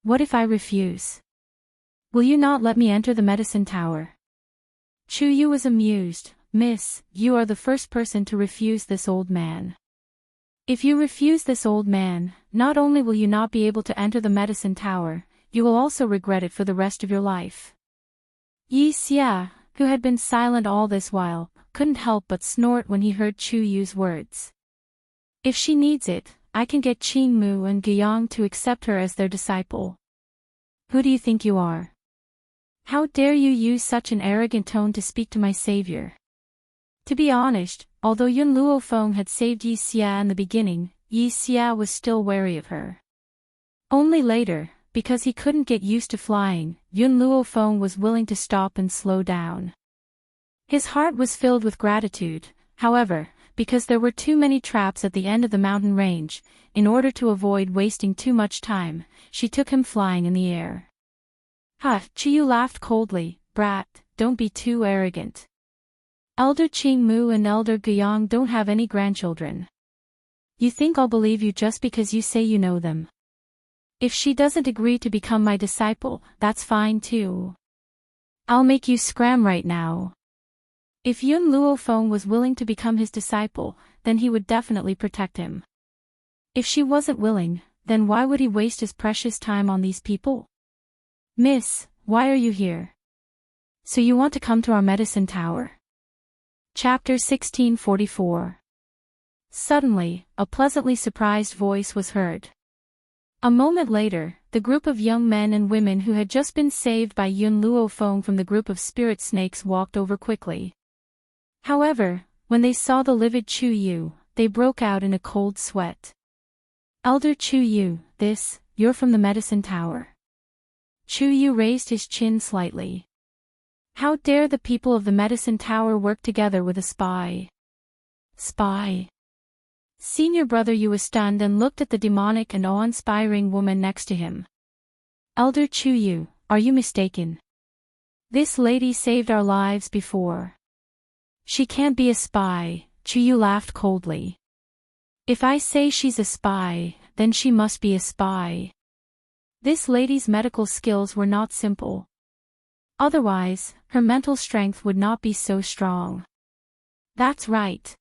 What if I refuse? Will you not let me enter the medicine tower? Chu Yu was amused. Miss, you are the first person to refuse this old man. If you refuse this old man, not only will you not be able to enter the medicine tower, you will also regret it for the rest of your life. Yi Xia, who had been silent all this while, couldn't help but snort when he heard Chu Yu's words. If she needs it, I can get Qing Mu and Guiyang to accept her as their disciple. Who do you think you are? How dare you use such an arrogant tone to speak to my savior? To be honest, although Yun Luofeng had saved Yi Xia in the beginning, Yi Xia was still wary of her. Only later, because he couldn't get used to flying, Yun Luofeng was willing to stop and slow down. His heart was filled with gratitude, however, because there were too many traps at the end of the mountain range, in order to avoid wasting too much time, she took him flying in the air. Ha! Chu Yu laughed coldly. Brat, don't be too arrogant. Elder Qing Mu and Elder Guiyang don't have any grandchildren. You think I'll believe you just because you say you know them? If she doesn't agree to become my disciple, that's fine too. I'll make you scram right now. If Yun Luofeng was willing to become his disciple, then he would definitely protect him. If she wasn't willing, then why would he waste his precious time on these people? Miss, why are you here? So you want to come to our medicine tower? Chapter 1644. Suddenly, a pleasantly surprised voice was heard. A moment later, the group of young men and women who had just been saved by Yun Luofeng from the group of spirit snakes walked over quickly. However, when they saw the livid Chu Yu, they broke out in a cold sweat. Elder Chu Yu, you're from the medicine tower. Chu Yu raised his chin slightly. How dare the people of the medicine tower work together with a spy? Spy. Senior brother Yu was stunned and looked at the demonic and awe-inspiring woman next to him. Elder Chu Yu, are you mistaken? This lady saved our lives before. She can't be a spy, Chu Yu laughed coldly. If I say she's a spy, then she must be a spy. This lady's medical skills were not simple. Otherwise, her mental strength would not be so strong. That's right.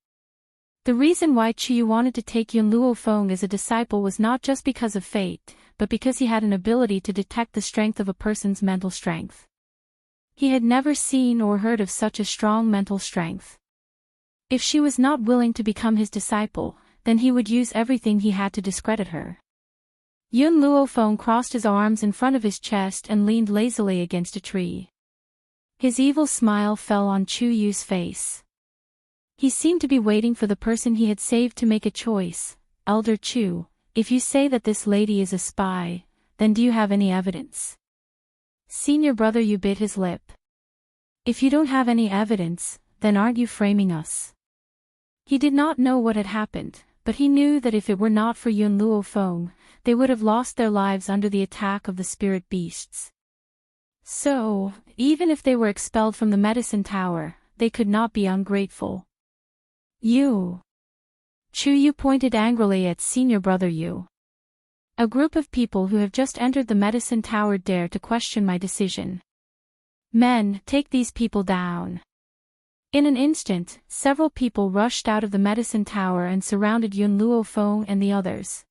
The reason why Chu Yu wanted to take Yun Luofeng as a disciple was not just because of fate, but because he had an ability to detect the strength of a person's mental strength. He had never seen or heard of such a strong mental strength. If she was not willing to become his disciple, then he would use everything he had to discredit her. Yun Luofeng crossed his arms in front of his chest and leaned lazily against a tree. His evil smile fell on Chu Yu's face. He seemed to be waiting for the person he had saved to make a choice. Elder Chu, if you say that this lady is a spy, then do you have any evidence? Senior brother Yu bit his lip. If you don't have any evidence, then aren't you framing us? He did not know what had happened, but he knew that if it were not for Yun Luo Feng, they would have lost their lives under the attack of the spirit beasts. So, even if they were expelled from the medicine tower, they could not be ungrateful. You. Chu Yu pointed angrily at senior brother Yu. A group of people who have just entered the medicine tower dare to question my decision. Men, take these people down. In an instant, several people rushed out of the medicine tower and surrounded Yun Luo Feng and the others.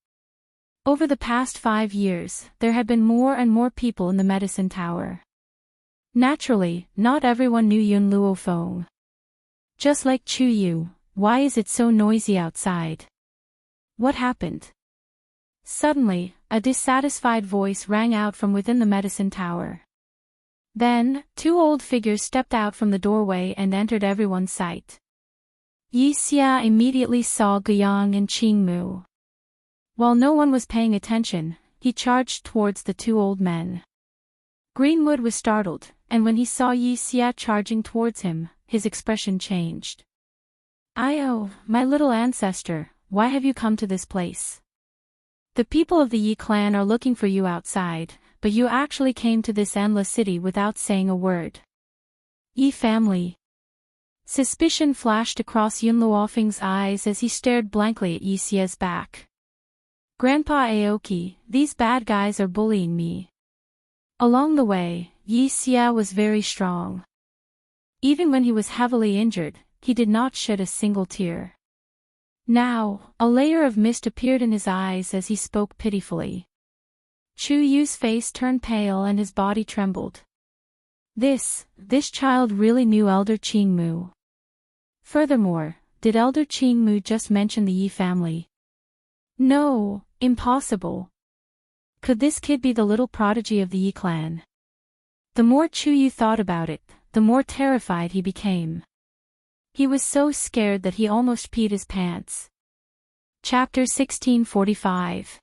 Over the past 5 years, there had been more and more people in the medicine tower. Naturally, not everyone knew Yun Luo Feng. Just like Chu Yu, why is it so noisy outside? What happened? Suddenly, a dissatisfied voice rang out from within the medicine tower. Then, 2 old figures stepped out from the doorway and entered everyone's sight. Yi Xia immediately saw Guiyang and Qingmu. While no one was paying attention, he charged towards the 2 old men. Greenwood was startled, and when he saw Yi Xia charging towards him, his expression changed. "Oh, my little ancestor, why have you come to this place? The people of the Yi clan are looking for you outside, but you actually came to this endless city without saying a word." Yi family. Suspicion flashed across Yun Luofeng's eyes as he stared blankly at Yi Xia's back. "Grandpa Aoki, these bad guys are bullying me." Along the way, Yi Xia was very strong. Even when he was heavily injured, he did not shed a single tear. Now, a layer of mist appeared in his eyes as he spoke pitifully. Chu Yu's face turned pale and his body trembled. This child really knew Elder Qingmu. Furthermore, did Elder Qingmu just mention the Yi family? No, impossible. Could this kid be the little prodigy of the Yi clan? The more Chu Yu thought about it, the more terrified he became. He was so scared that he almost peed his pants. Chapter 1645.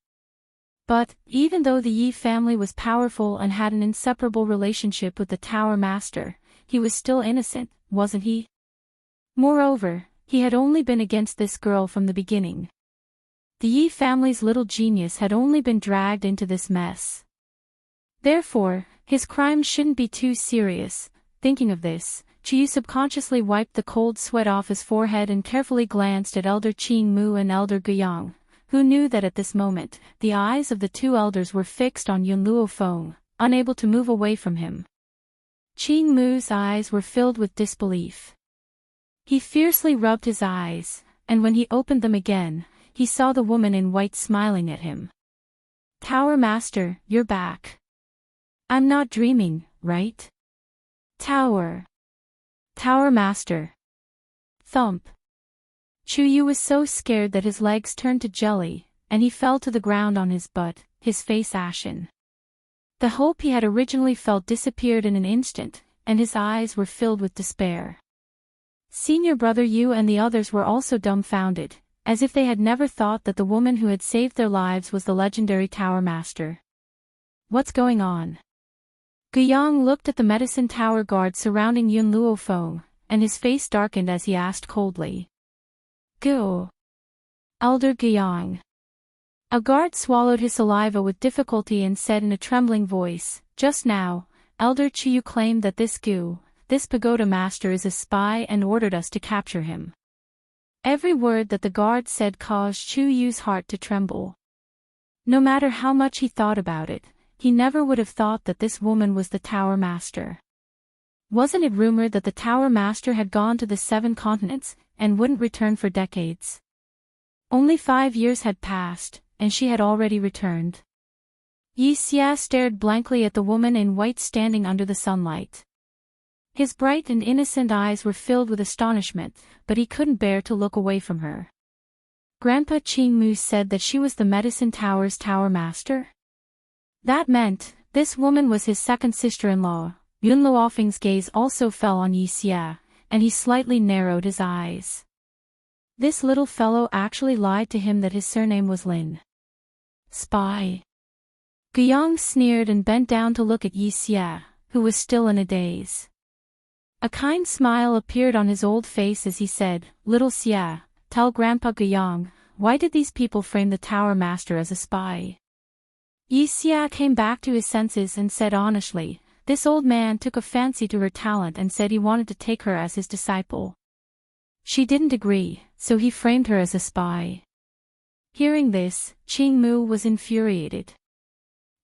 But, even though the Yi family was powerful and had an inseparable relationship with the Tower Master, he was still innocent, wasn't he? Moreover, he had only been against this girl from the beginning. The Yi family's little genius had only been dragged into this mess. Therefore, his crime shouldn't be too serious. Thinking of this, Chu Yu subconsciously wiped the cold sweat off his forehead and carefully glanced at Elder Qingmu and Elder Guiyang, who knew that at this moment, the eyes of the 2 elders were fixed on Yun Luo Feng, unable to move away from him. Qingmu's eyes were filled with disbelief. He fiercely rubbed his eyes, and when he opened them again, he saw the woman in white smiling at him. "Tower Master, you're back. I'm not dreaming, right? Tower Master." Thump. Chu Yu was so scared that his legs turned to jelly, and he fell to the ground on his butt, his face ashen. The hope he had originally felt disappeared in an instant, and his eyes were filled with despair. Senior brother Yu and the others were also dumbfounded, as if they had never thought that the woman who had saved their lives was the legendary Tower Master. "What's going on?" Guiyang looked at the medicine tower guard surrounding Yun Luo Feng, and his face darkened as he asked coldly. "Go." Elder Guiyang. A guard swallowed his saliva with difficulty and said in a trembling voice, "Just now, Elder Chu Yu claimed that this pagoda master is a spy and ordered us to capture him." Every word that the guard said caused Chu Yu's heart to tremble. No matter how much he thought about it, he never would have thought that this woman was the Tower Master. Wasn't it rumored that the Tower Master had gone to the 7 continents, and wouldn't return for decades? Only 5 years had passed, and she had already returned. Yi Xia stared blankly at the woman in white standing under the sunlight. His bright and innocent eyes were filled with astonishment, but he couldn't bear to look away from her. Grandpa Qingmu said that she was the Medicine Tower's Tower Master? That meant, this woman was his second sister-in-law. Yun Luofeng's gaze also fell on Yi Xia, and he slightly narrowed his eyes. This little fellow actually lied to him that his surname was Lin. Spy. Guyang sneered and bent down to look at Yi Xia, who was still in a daze. A kind smile appeared on his old face as he said, "Little Xia, tell Grandpa Guyang, why did these people frame the Tower Master as a spy?" Yi Xia came back to his senses and said honestly, "This old man took a fancy to her talent and said he wanted to take her as his disciple. She didn't agree, so he framed her as a spy." Hearing this, Qing Mu was infuriated.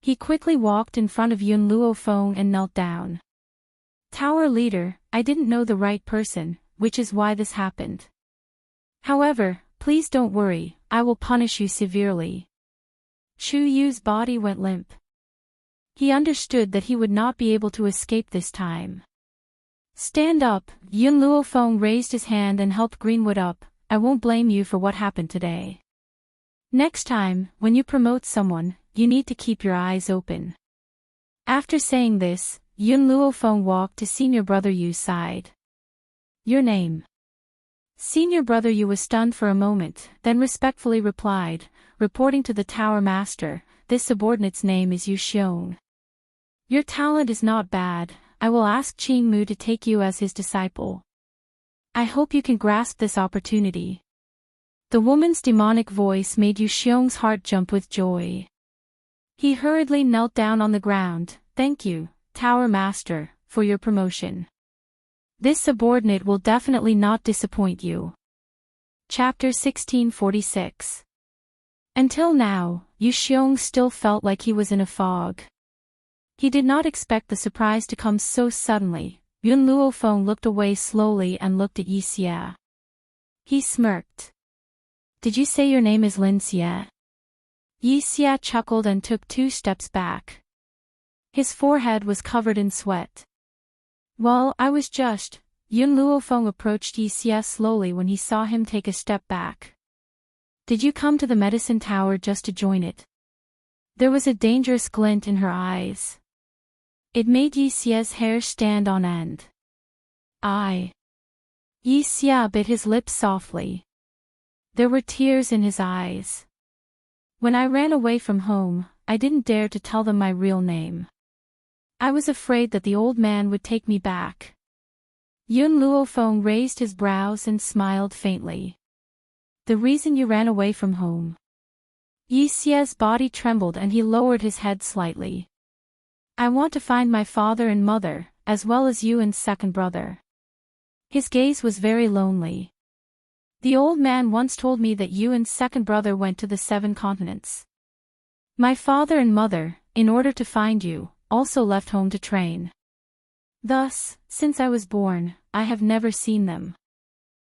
He quickly walked in front of Yun Luofeng and knelt down. "Tower leader, I didn't know the right person, which is why this happened. However, please don't worry, I will punish you severely." Chu Yu's body went limp. He understood that he would not be able to escape this time. "Stand up," Yun Luofeng raised his hand and helped Greenwood up. "I won't blame you for what happened today. Next time, when you promote someone, you need to keep your eyes open." After saying this, Yun Luofeng walked to senior brother Yu's side. "Your name?" Senior brother Yu was stunned for a moment, then respectfully replied, reporting to the Tower Master, "This subordinate's name is Yu Xiong. Your talent is not bad, I will ask Qing Mu to take you as his disciple. I hope you can grasp this opportunity." The woman's demonic voice made Yu Xiong's heart jump with joy. He hurriedly knelt down on the ground. "Thank you, Tower Master, for your promotion. This subordinate will definitely not disappoint you." Chapter 1646. Until now, Yu Xiong still felt like he was in a fog. He did not expect the surprise to come so suddenly. Yun Luofeng looked away slowly and looked at Yi Xia. He smirked. "Did you say your name is Lin Xia?" Yi Xia chuckled and took 2 steps back. His forehead was covered in sweat. "Well, I was just..." Yun Luofeng approached Yi Xia slowly when he saw him take a step back. "Did you come to the medicine tower just to join it?" There was a dangerous glint in her eyes. It made Yi Xia's hair stand on end. Yi Xia bit his lips softly. There were tears in his eyes. "When I ran away from home, I didn't dare to tell them my real name. I was afraid that the old man would take me back." Yun Luofeng raised his brows and smiled faintly. "The reason you ran away from home?" Yi Xia's body trembled and he lowered his head slightly. "I want to find my father and mother, as well as you and second brother." His gaze was very lonely. "The old man once told me that you and second brother went to the 7 continents. My father and mother, in order to find you, also left home to train. Thus, since I was born, I have never seen them."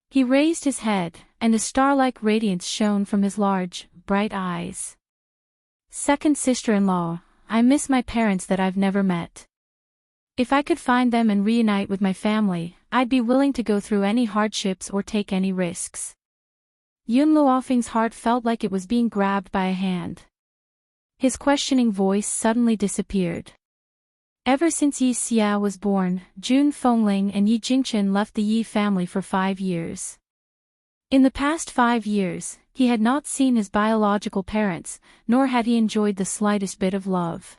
He raised his head, and a star-like radiance shone from his large, bright eyes. "Second sister-in-law, I miss my parents that I've never met. If I could find them and reunite with my family, I'd be willing to go through any hardships or take any risks." Yun Luofeng's heart felt like it was being grabbed by a hand. His questioning voice suddenly disappeared. Ever since Yi Xia was born, Jun Fengling and Yi Jingchen left the Yi family for 5 years. In the past 5 years, he had not seen his biological parents, nor had he enjoyed the slightest bit of love.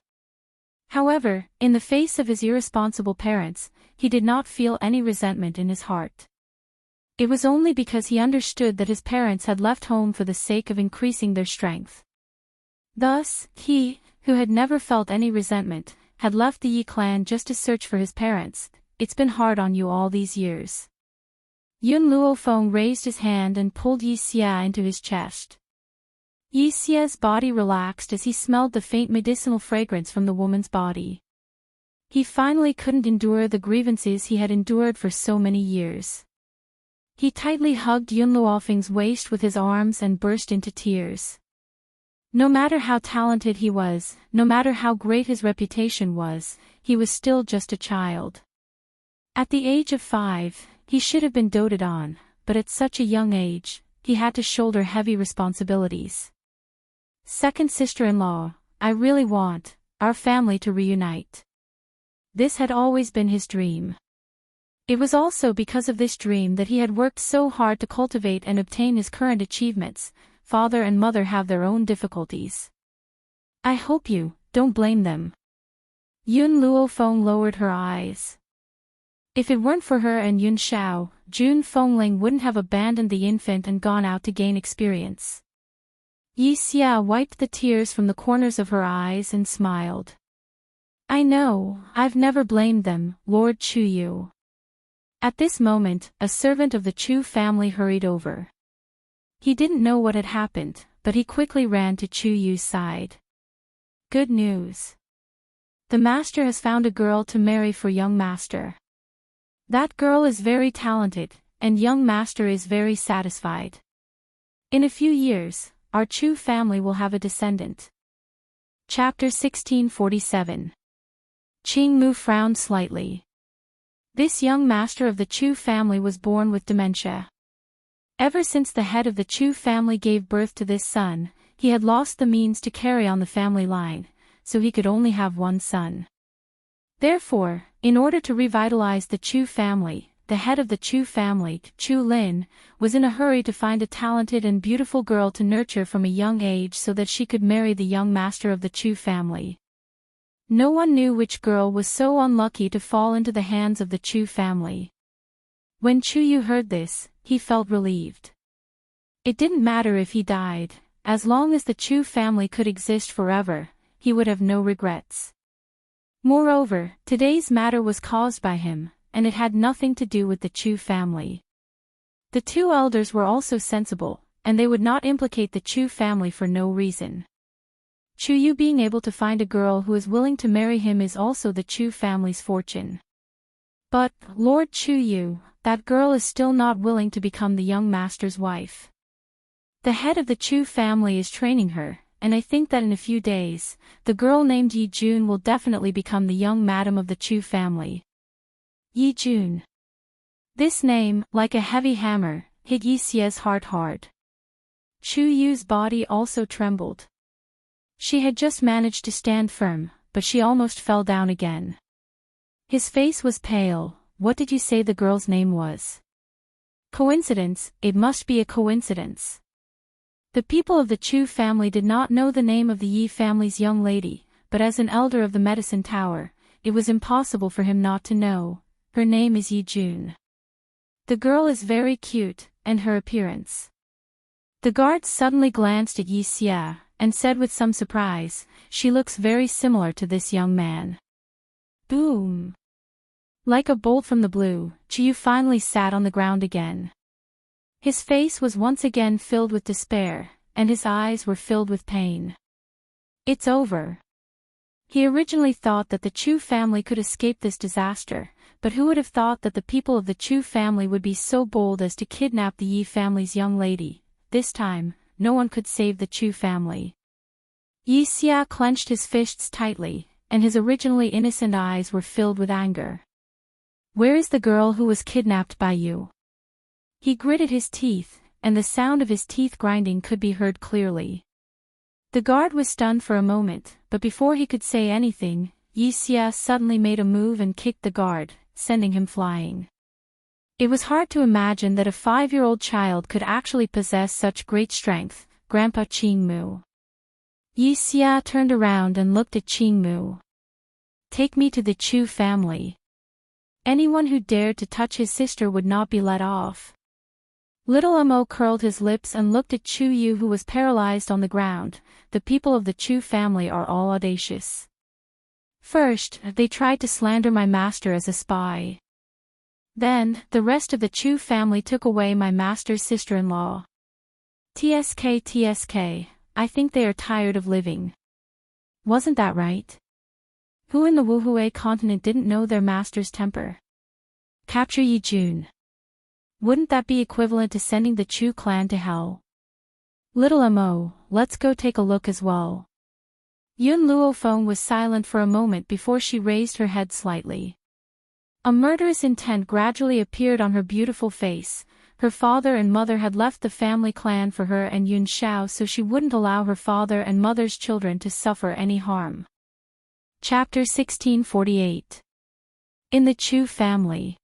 However, in the face of his irresponsible parents, he did not feel any resentment in his heart. It was only because he understood that his parents had left home for the sake of increasing their strength. Thus, he, who had never felt any resentment, had left the Yi clan just to search for his parents. "It's been hard on you all these years." Yun Luofeng raised his hand and pulled Yi Xia into his chest. Yi Xia's body relaxed as he smelled the faint medicinal fragrance from the woman's body. He finally couldn't endure the grievances he had endured for so many years. He tightly hugged Yun Luofeng's waist with his arms and burst into tears. No matter how talented he was, no matter how great his reputation was, he was still just a child. At the age of 5, he should have been doted on, but at such a young age, he had to shoulder heavy responsibilities. "Second sister-in-law, I really want our family to reunite." This had always been his dream. It was also because of this dream that he had worked so hard to cultivate and obtain his current achievements. Father and mother have their own difficulties. I hope you don't blame them. Yun Luofeng lowered her eyes. If it weren't for her and Yun Xiao, Jun Fengling wouldn't have abandoned the infant and gone out to gain experience. Yi Xia wiped the tears from the corners of her eyes and smiled. I know, I've never blamed them, Lord Chu Yu. At this moment, a servant of the Chu family hurried over. He didn't know what had happened, but he quickly ran to Chu Yu's side. Good news. The master has found a girl to marry for young master. That girl is very talented, and young master is very satisfied. In a few years, our Chu family will have a descendant. Chapter 1647. Qing Mu frowned slightly. This young master of the Chu family was born with dementia. Ever since the head of the Chu family gave birth to this son, he had lost the means to carry on the family line, so he could only have one son. Therefore, in order to revitalize the Chu family, the head of the Chu family, Chu Lin, was in a hurry to find a talented and beautiful girl to nurture from a young age so that she could marry the young master of the Chu family. No one knew which girl was so unlucky to fall into the hands of the Chu family. When Chu Yu heard this, he felt relieved. It didn't matter if he died, as long as the Chu family could exist forever, he would have no regrets. Moreover, today's matter was caused by him, and it had nothing to do with the Chu family. The two elders were also sensible, and they would not implicate the Chu family for no reason. Chu Yu being able to find a girl who is willing to marry him is also the Chu family's fortune. But, Lord Chu Yu, that girl is still not willing to become the young master's wife. The head of the Chu family is training her, and I think that in a few days, the girl named Yi Jun will definitely become the young madam of the Chu family. Yi Jun. This name, like a heavy hammer, hit Yi Xia's heart hard. Chu Yu's body also trembled. She had just managed to stand firm, but she almost fell down again. His face was pale. What did you say the girl's name was? Coincidence, it must be a coincidence. The people of the Chu family did not know the name of the Yi family's young lady, but as an elder of the medicine tower, it was impossible for him not to know. Her name is Yi Jun. The girl is very cute, and her appearance. The guard suddenly glanced at Yi Xia, and said with some surprise, she looks very similar to this young man. Boom! Like a bolt from the blue, Chu Yu finally sat on the ground again. His face was once again filled with despair, and his eyes were filled with pain. It's over. He originally thought that the Chu family could escape this disaster, but who would have thought that the people of the Chu family would be so bold as to kidnap the Yi family's young lady? This time, no one could save the Chu family. Yi Xia clenched his fists tightly, and his originally innocent eyes were filled with anger. Where is the girl who was kidnapped by you? He gritted his teeth, and the sound of his teeth grinding could be heard clearly. The guard was stunned for a moment, but before he could say anything, Yi Xia suddenly made a move and kicked the guard, sending him flying. It was hard to imagine that a 5-year-old child could actually possess such great strength, Grandpa Qing Mu. Yi Xia turned around and looked at Qing Mu. Take me to the Chu family. Anyone who dared to touch his sister would not be let off. Little Mo curled his lips and looked at Chu Yu, who was paralyzed on the ground. The people of the Chu family are all audacious. First, they tried to slander my master as a spy. Then, the rest of the Chu family took away my master's sister-in-law. TSK, I think they are tired of living. Wasn't that right? Who in the Wuhui continent didn't know their master's temper? Capture Yi Jun. Wouldn't that be equivalent to sending the Chu clan to hell? Little Mo, let's go take a look as well. Yun Luofeng was silent for a moment before she raised her head slightly. A murderous intent gradually appeared on her beautiful face. Her father and mother had left the family clan for her and Yun Xiao, so she wouldn't allow her father and mother's children to suffer any harm. Chapter 1648. In the Chu family.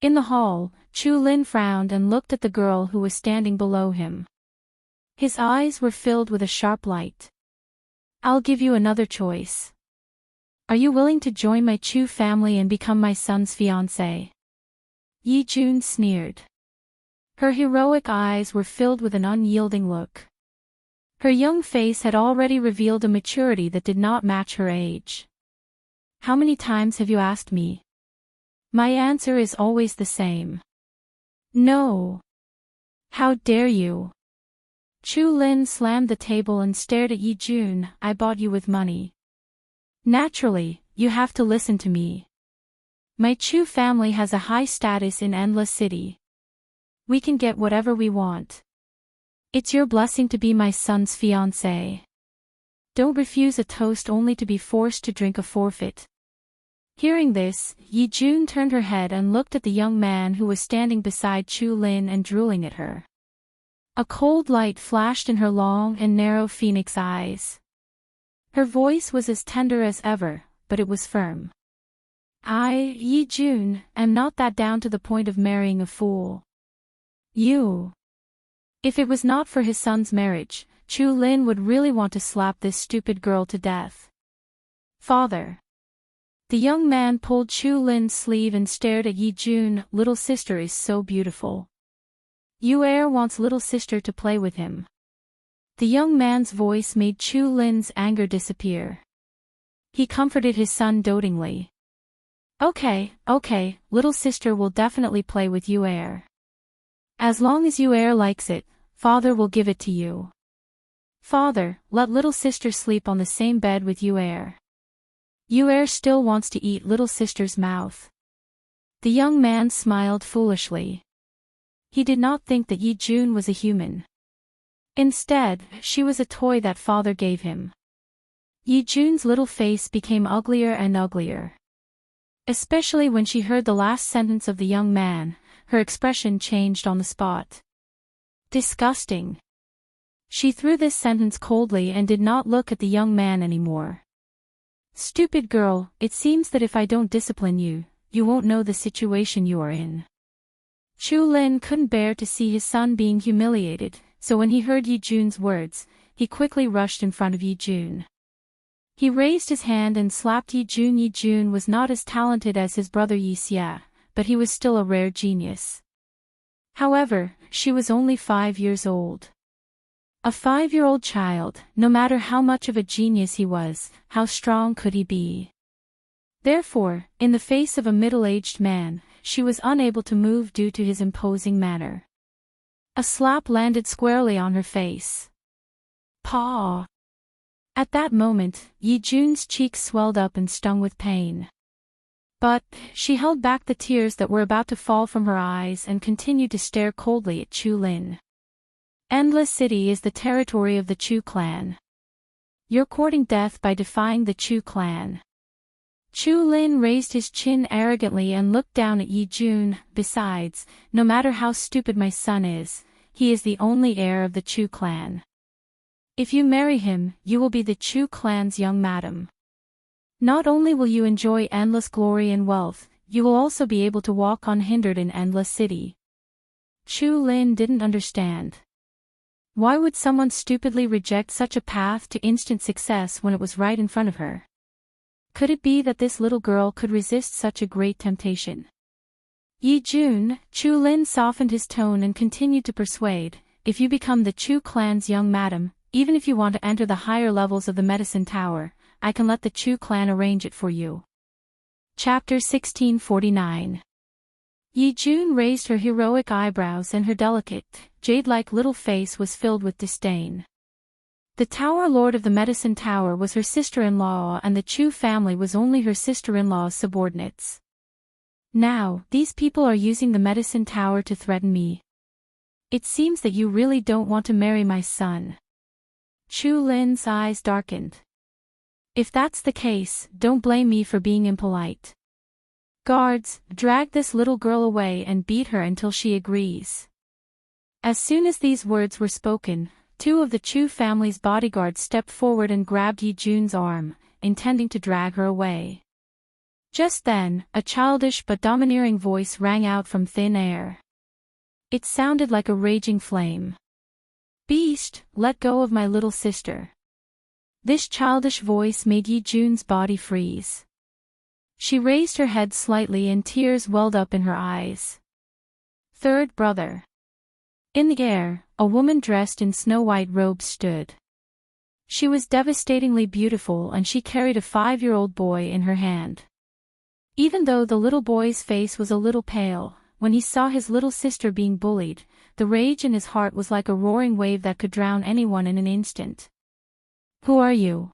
In the hall, Chu Lin frowned and looked at the girl who was standing below him. His eyes were filled with a sharp light. I'll give you another choice. Are you willing to join my Chu family and become my son's fiancé? Yi Jun sneered. Her heroic eyes were filled with an unyielding look. Her young face had already revealed a maturity that did not match her age. How many times have you asked me? My answer is always the same. No. How dare you? Chu Lin slammed the table and stared at Yi Jun. I bought you with money. Naturally, you have to listen to me. My Chu family has a high status in Endless City. We can get whatever we want. It's your blessing to be my son's fiancé. Don't refuse a toast only to be forced to drink a forfeit. Hearing this, Yi Jun turned her head and looked at the young man who was standing beside Chu Lin and drooling at her. A cold light flashed in her long and narrow phoenix eyes. Her voice was as tender as ever, but it was firm. I, Yi Jun, am not that down to the point of marrying a fool. You. If it was not for his son's marriage, Chu Lin would really want to slap this stupid girl to death. Father. The young man pulled Chu Lin's sleeve and stared at Yi Jun. Little sister is so beautiful. Yu wants little sister to play with him. The young man's voice made Chu Lin's anger disappear. He comforted his son dotingly. Okay, little sister will definitely play with Yu. As long as Yu likes it, father will give it to you. Father, let little sister sleep on the same bed with Yu. Yu still wants to eat little sister's mouth. The young man smiled foolishly. He did not think that Yi Jun was a human. Instead, she was a toy that father gave him. Yi Jun's little face became uglier and uglier. Especially when she heard the last sentence of the young man, her expression changed on the spot. Disgusting. She threw this sentence coldly and did not look at the young man anymore. Stupid girl, it seems that if I don't discipline you, you won't know the situation you are in. Chu Lin couldn't bear to see his son being humiliated, so when he heard Yi Jun's words, he quickly rushed in front of Yi Jun. He raised his hand and slapped Yi Jun. Yi Jun was not as talented as his brother Yi Xia, but he was still a rare genius. However, she was only 5 years old. A 5-year-old child, no matter how much of a genius he was, how strong could he be? Therefore, in the face of a middle-aged man, she was unable to move due to his imposing manner. A slap landed squarely on her face. Paw! At that moment, Yi Jun's cheeks swelled up and stung with pain. But, she held back the tears that were about to fall from her eyes and continued to stare coldly at Chu Lin. Endless City is the territory of the Chu clan. You're courting death by defying the Chu clan. Chu Lin raised his chin arrogantly and looked down at Yi Jun. Besides, no matter how stupid my son is, he is the only heir of the Chu clan. If you marry him, you will be the Chu clan's young madam. Not only will you enjoy endless glory and wealth, you will also be able to walk unhindered in Endless City. Chu Lin didn't understand. Why would someone stupidly reject such a path to instant success when it was right in front of her? Could it be that this little girl could resist such a great temptation? Yi Jun, Chu Lin softened his tone and continued to persuade, if you become the Chu clan's young madam, even if you want to enter the higher levels of the medicine tower, I can let the Chu clan arrange it for you. Chapter 1649. Yi Jun raised her heroic eyebrows and her delicate, jade-like little face was filled with disdain. The Tower Lord of the Medicine Tower was her sister-in-law and the Chu family was only her sister-in-law's subordinates. Now, these people are using the Medicine Tower to threaten me. It seems that you really don't want to marry my son. Chu Lin's eyes darkened. If that's the case, don't blame me for being impolite. Guards, drag this little girl away and beat her until she agrees. As soon as these words were spoken, 2 of the Chu family's bodyguards stepped forward and grabbed Yi Jun's arm, intending to drag her away. Just then, a childish but domineering voice rang out from thin air. It sounded like a raging flame. Beast, let go of my little sister. This childish voice made Yi Jun's body freeze. She raised her head slightly and tears welled up in her eyes. Third brother. In the air, a woman dressed in snow-white robes stood. She was devastatingly beautiful and she carried a 5-year-old boy in her hand. Even though the little boy's face was a little pale, when he saw his little sister being bullied, the rage in his heart was like a roaring wave that could drown anyone in an instant. Who are you?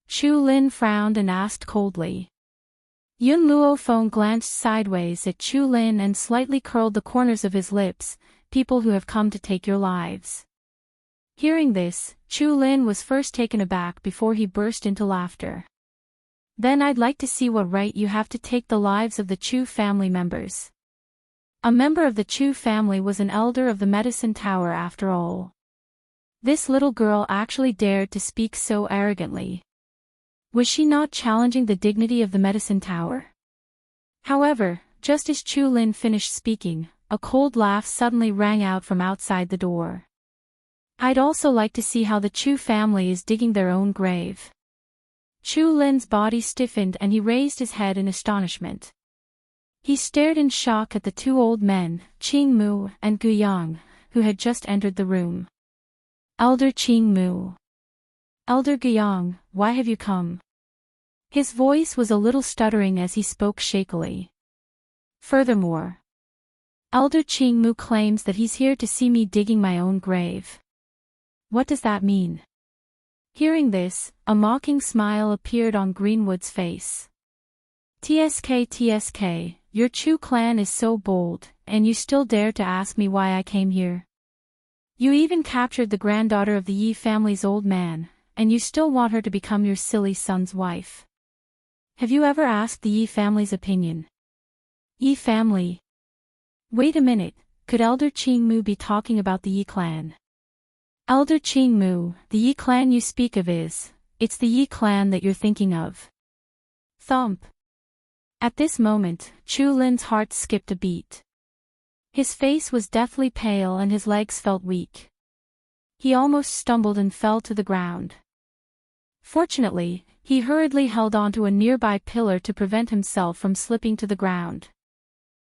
Chu Lin frowned and asked coldly. Yun Luofeng glanced sideways at Chu Lin and slightly curled the corners of his lips. People who have come to take your lives. Hearing this, Chu Lin was first taken aback before he burst into laughter. Then I'd like to see what right you have to take the lives of the Chu family members. A member of the Chu family was an elder of the Medicine Tower after all. This little girl actually dared to speak so arrogantly. Was she not challenging the dignity of the Medicine Tower? However, just as Chu Lin finished speaking, a cold laugh suddenly rang out from outside the door. I'd also like to see how the Chu family is digging their own grave. Chu Lin's body stiffened and he raised his head in astonishment. He stared in shock at the two old men, Qing Mu and Gu Yang, who had just entered the room. Elder Qing Mu. Elder Gu Yang, why have you come? His voice was a little stuttering as he spoke shakily. Furthermore, Elder Qing Mu claims that he's here to see me digging my own grave. What does that mean? Hearing this, a mocking smile appeared on Greenwood's face. TSK, your Chu clan is so bold, and you still dare to ask me why I came here. You even captured the granddaughter of the Yi family's old man, and you still want her to become your silly son's wife. Have you ever asked the Yi family's opinion? Yi family? Wait a minute, could Elder Qing Mu be talking about the Yi clan? Elder Qing Mu, the Yi clan you speak of it's the Yi clan that you're thinking of. Thump. At this moment, Chu Lin's heart skipped a beat. His face was deathly pale and his legs felt weak. He almost stumbled and fell to the ground. Fortunately, he hurriedly held onto a nearby pillar to prevent himself from slipping to the ground.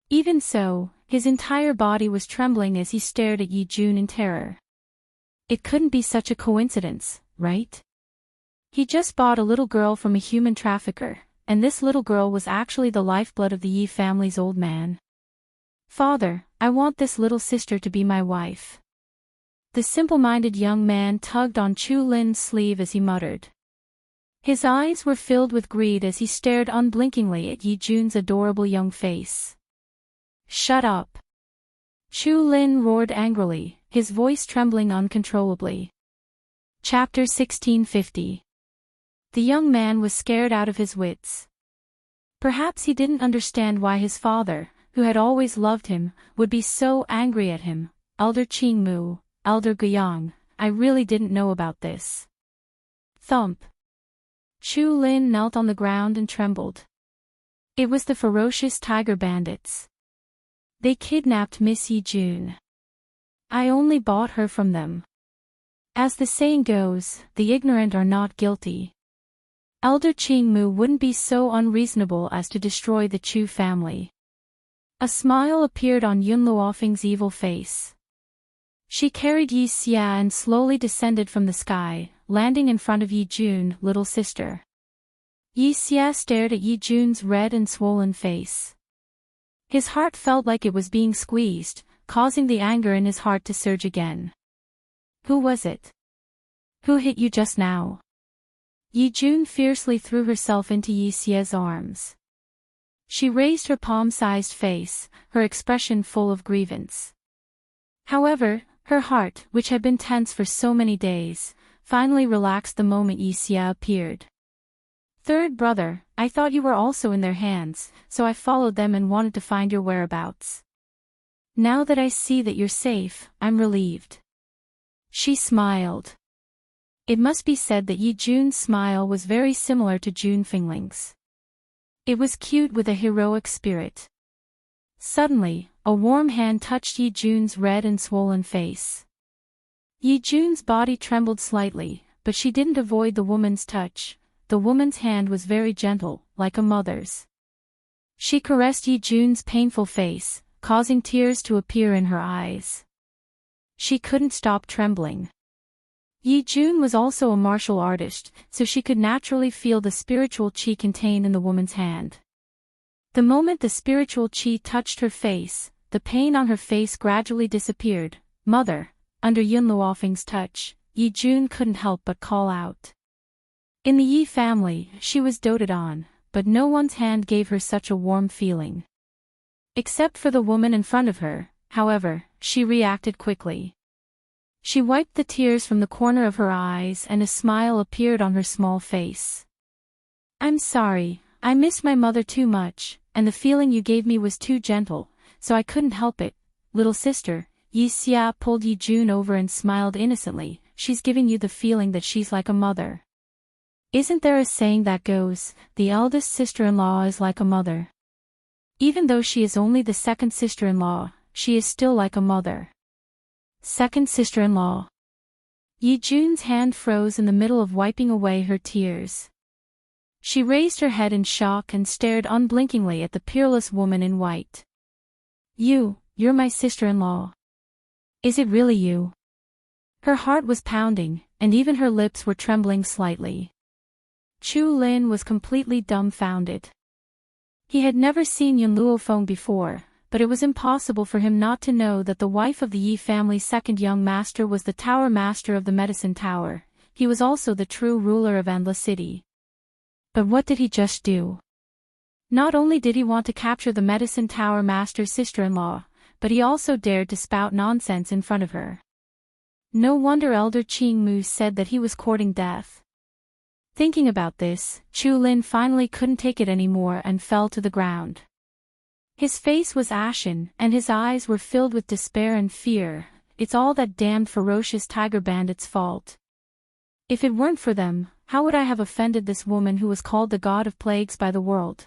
Even so, his entire body was trembling as he stared at Yi Jun in terror. It couldn't be such a coincidence, right? He just bought a little girl from a human trafficker, and this little girl was actually the lifeblood of the Yi family's old man. Father, I want this little sister to be my wife. The simple-minded young man tugged on Chu Lin's sleeve as he muttered. His eyes were filled with greed as he stared unblinkingly at Yi Jun's adorable young face. Shut up! Chu Lin roared angrily, his voice trembling uncontrollably. Chapter 1650. The young man was scared out of his wits. Perhaps he didn't understand why his father, who had always loved him, would be so angry at him. Elder Qing Mu, Elder Gu Yang, I really didn't know about this. Thump. Chu Lin knelt on the ground and trembled. It was the ferocious tiger bandits. They kidnapped Miss Yi Jun. I only bought her from them. As the saying goes, the ignorant are not guilty. Elder Qing Mu wouldn't be so unreasonable as to destroy the Chu family. A smile appeared on Yun Luofeng's evil face. She carried Yi Xia and slowly descended from the sky, landing in front of Yi Jun, little sister. Yi Xia stared at Yi Jun's red and swollen face. His heart felt like it was being squeezed, causing the anger in his heart to surge again. Who was it? Who hit you just now? Yi Jun fiercely threw herself into Yi Xia's arms. She raised her palm-sized face, her expression full of grievance. However, her heart, which had been tense for so many days, finally relaxed the moment Yi Xia appeared. Third brother, I thought you were also in their hands, so I followed them and wanted to find your whereabouts. Now that I see that you're safe, I'm relieved. She smiled. It must be said that Yi Jun's smile was very similar to Jun Fingling's. It was cute with a heroic spirit. Suddenly, a warm hand touched Yi Jun's red and swollen face. Yi Jun's body trembled slightly, but she didn't avoid the woman's touch. The woman's hand was very gentle, like a mother's. She caressed Yi Jun's painful face, causing tears to appear in her eyes. She couldn't stop trembling. Yi Jun was also a martial artist, so she could naturally feel the spiritual qi contained in the woman's hand. The moment the spiritual qi touched her face, the pain on her face gradually disappeared. Mother, under Yun Luofeng's touch, Yi Jun couldn't help but call out. In the Yi family, she was doted on, but no one's hand gave her such a warm feeling. Except for the woman in front of her, however, she reacted quickly. She wiped the tears from the corner of her eyes and a smile appeared on her small face. I'm sorry, I missed my mother too much, and the feeling you gave me was too gentle, so I couldn't help it. Little sister, Yi Xia pulled Yi Jun over and smiled innocently. She's giving you the feeling that she's like a mother. Isn't there a saying that goes, the eldest sister-in-law is like a mother? Even though she is only the second sister-in-law, she is still like a mother. Second sister-in-law. Yi Jun's hand froze in the middle of wiping away her tears. She raised her head in shock and stared unblinkingly at the peerless woman in white. You're my sister-in-law. Is it really you? Her heart was pounding, and even her lips were trembling slightly. Chu Lin was completely dumbfounded. He had never seen Yun Luofeng before, but it was impossible for him not to know that the wife of the Yi family's second young master was the tower master of the medicine tower. He was also the true ruler of Endless City. But what did he just do? Not only did he want to capture the medicine tower master's sister-in-law, but he also dared to spout nonsense in front of her. No wonder Elder Qing Mu said that he was courting death. Thinking about this, Chu Lin finally couldn't take it anymore and fell to the ground. His face was ashen, and his eyes were filled with despair and fear. It's all that damned ferocious tiger bandits' fault. If it weren't for them, how would I have offended this woman who was called the god of plagues by the world?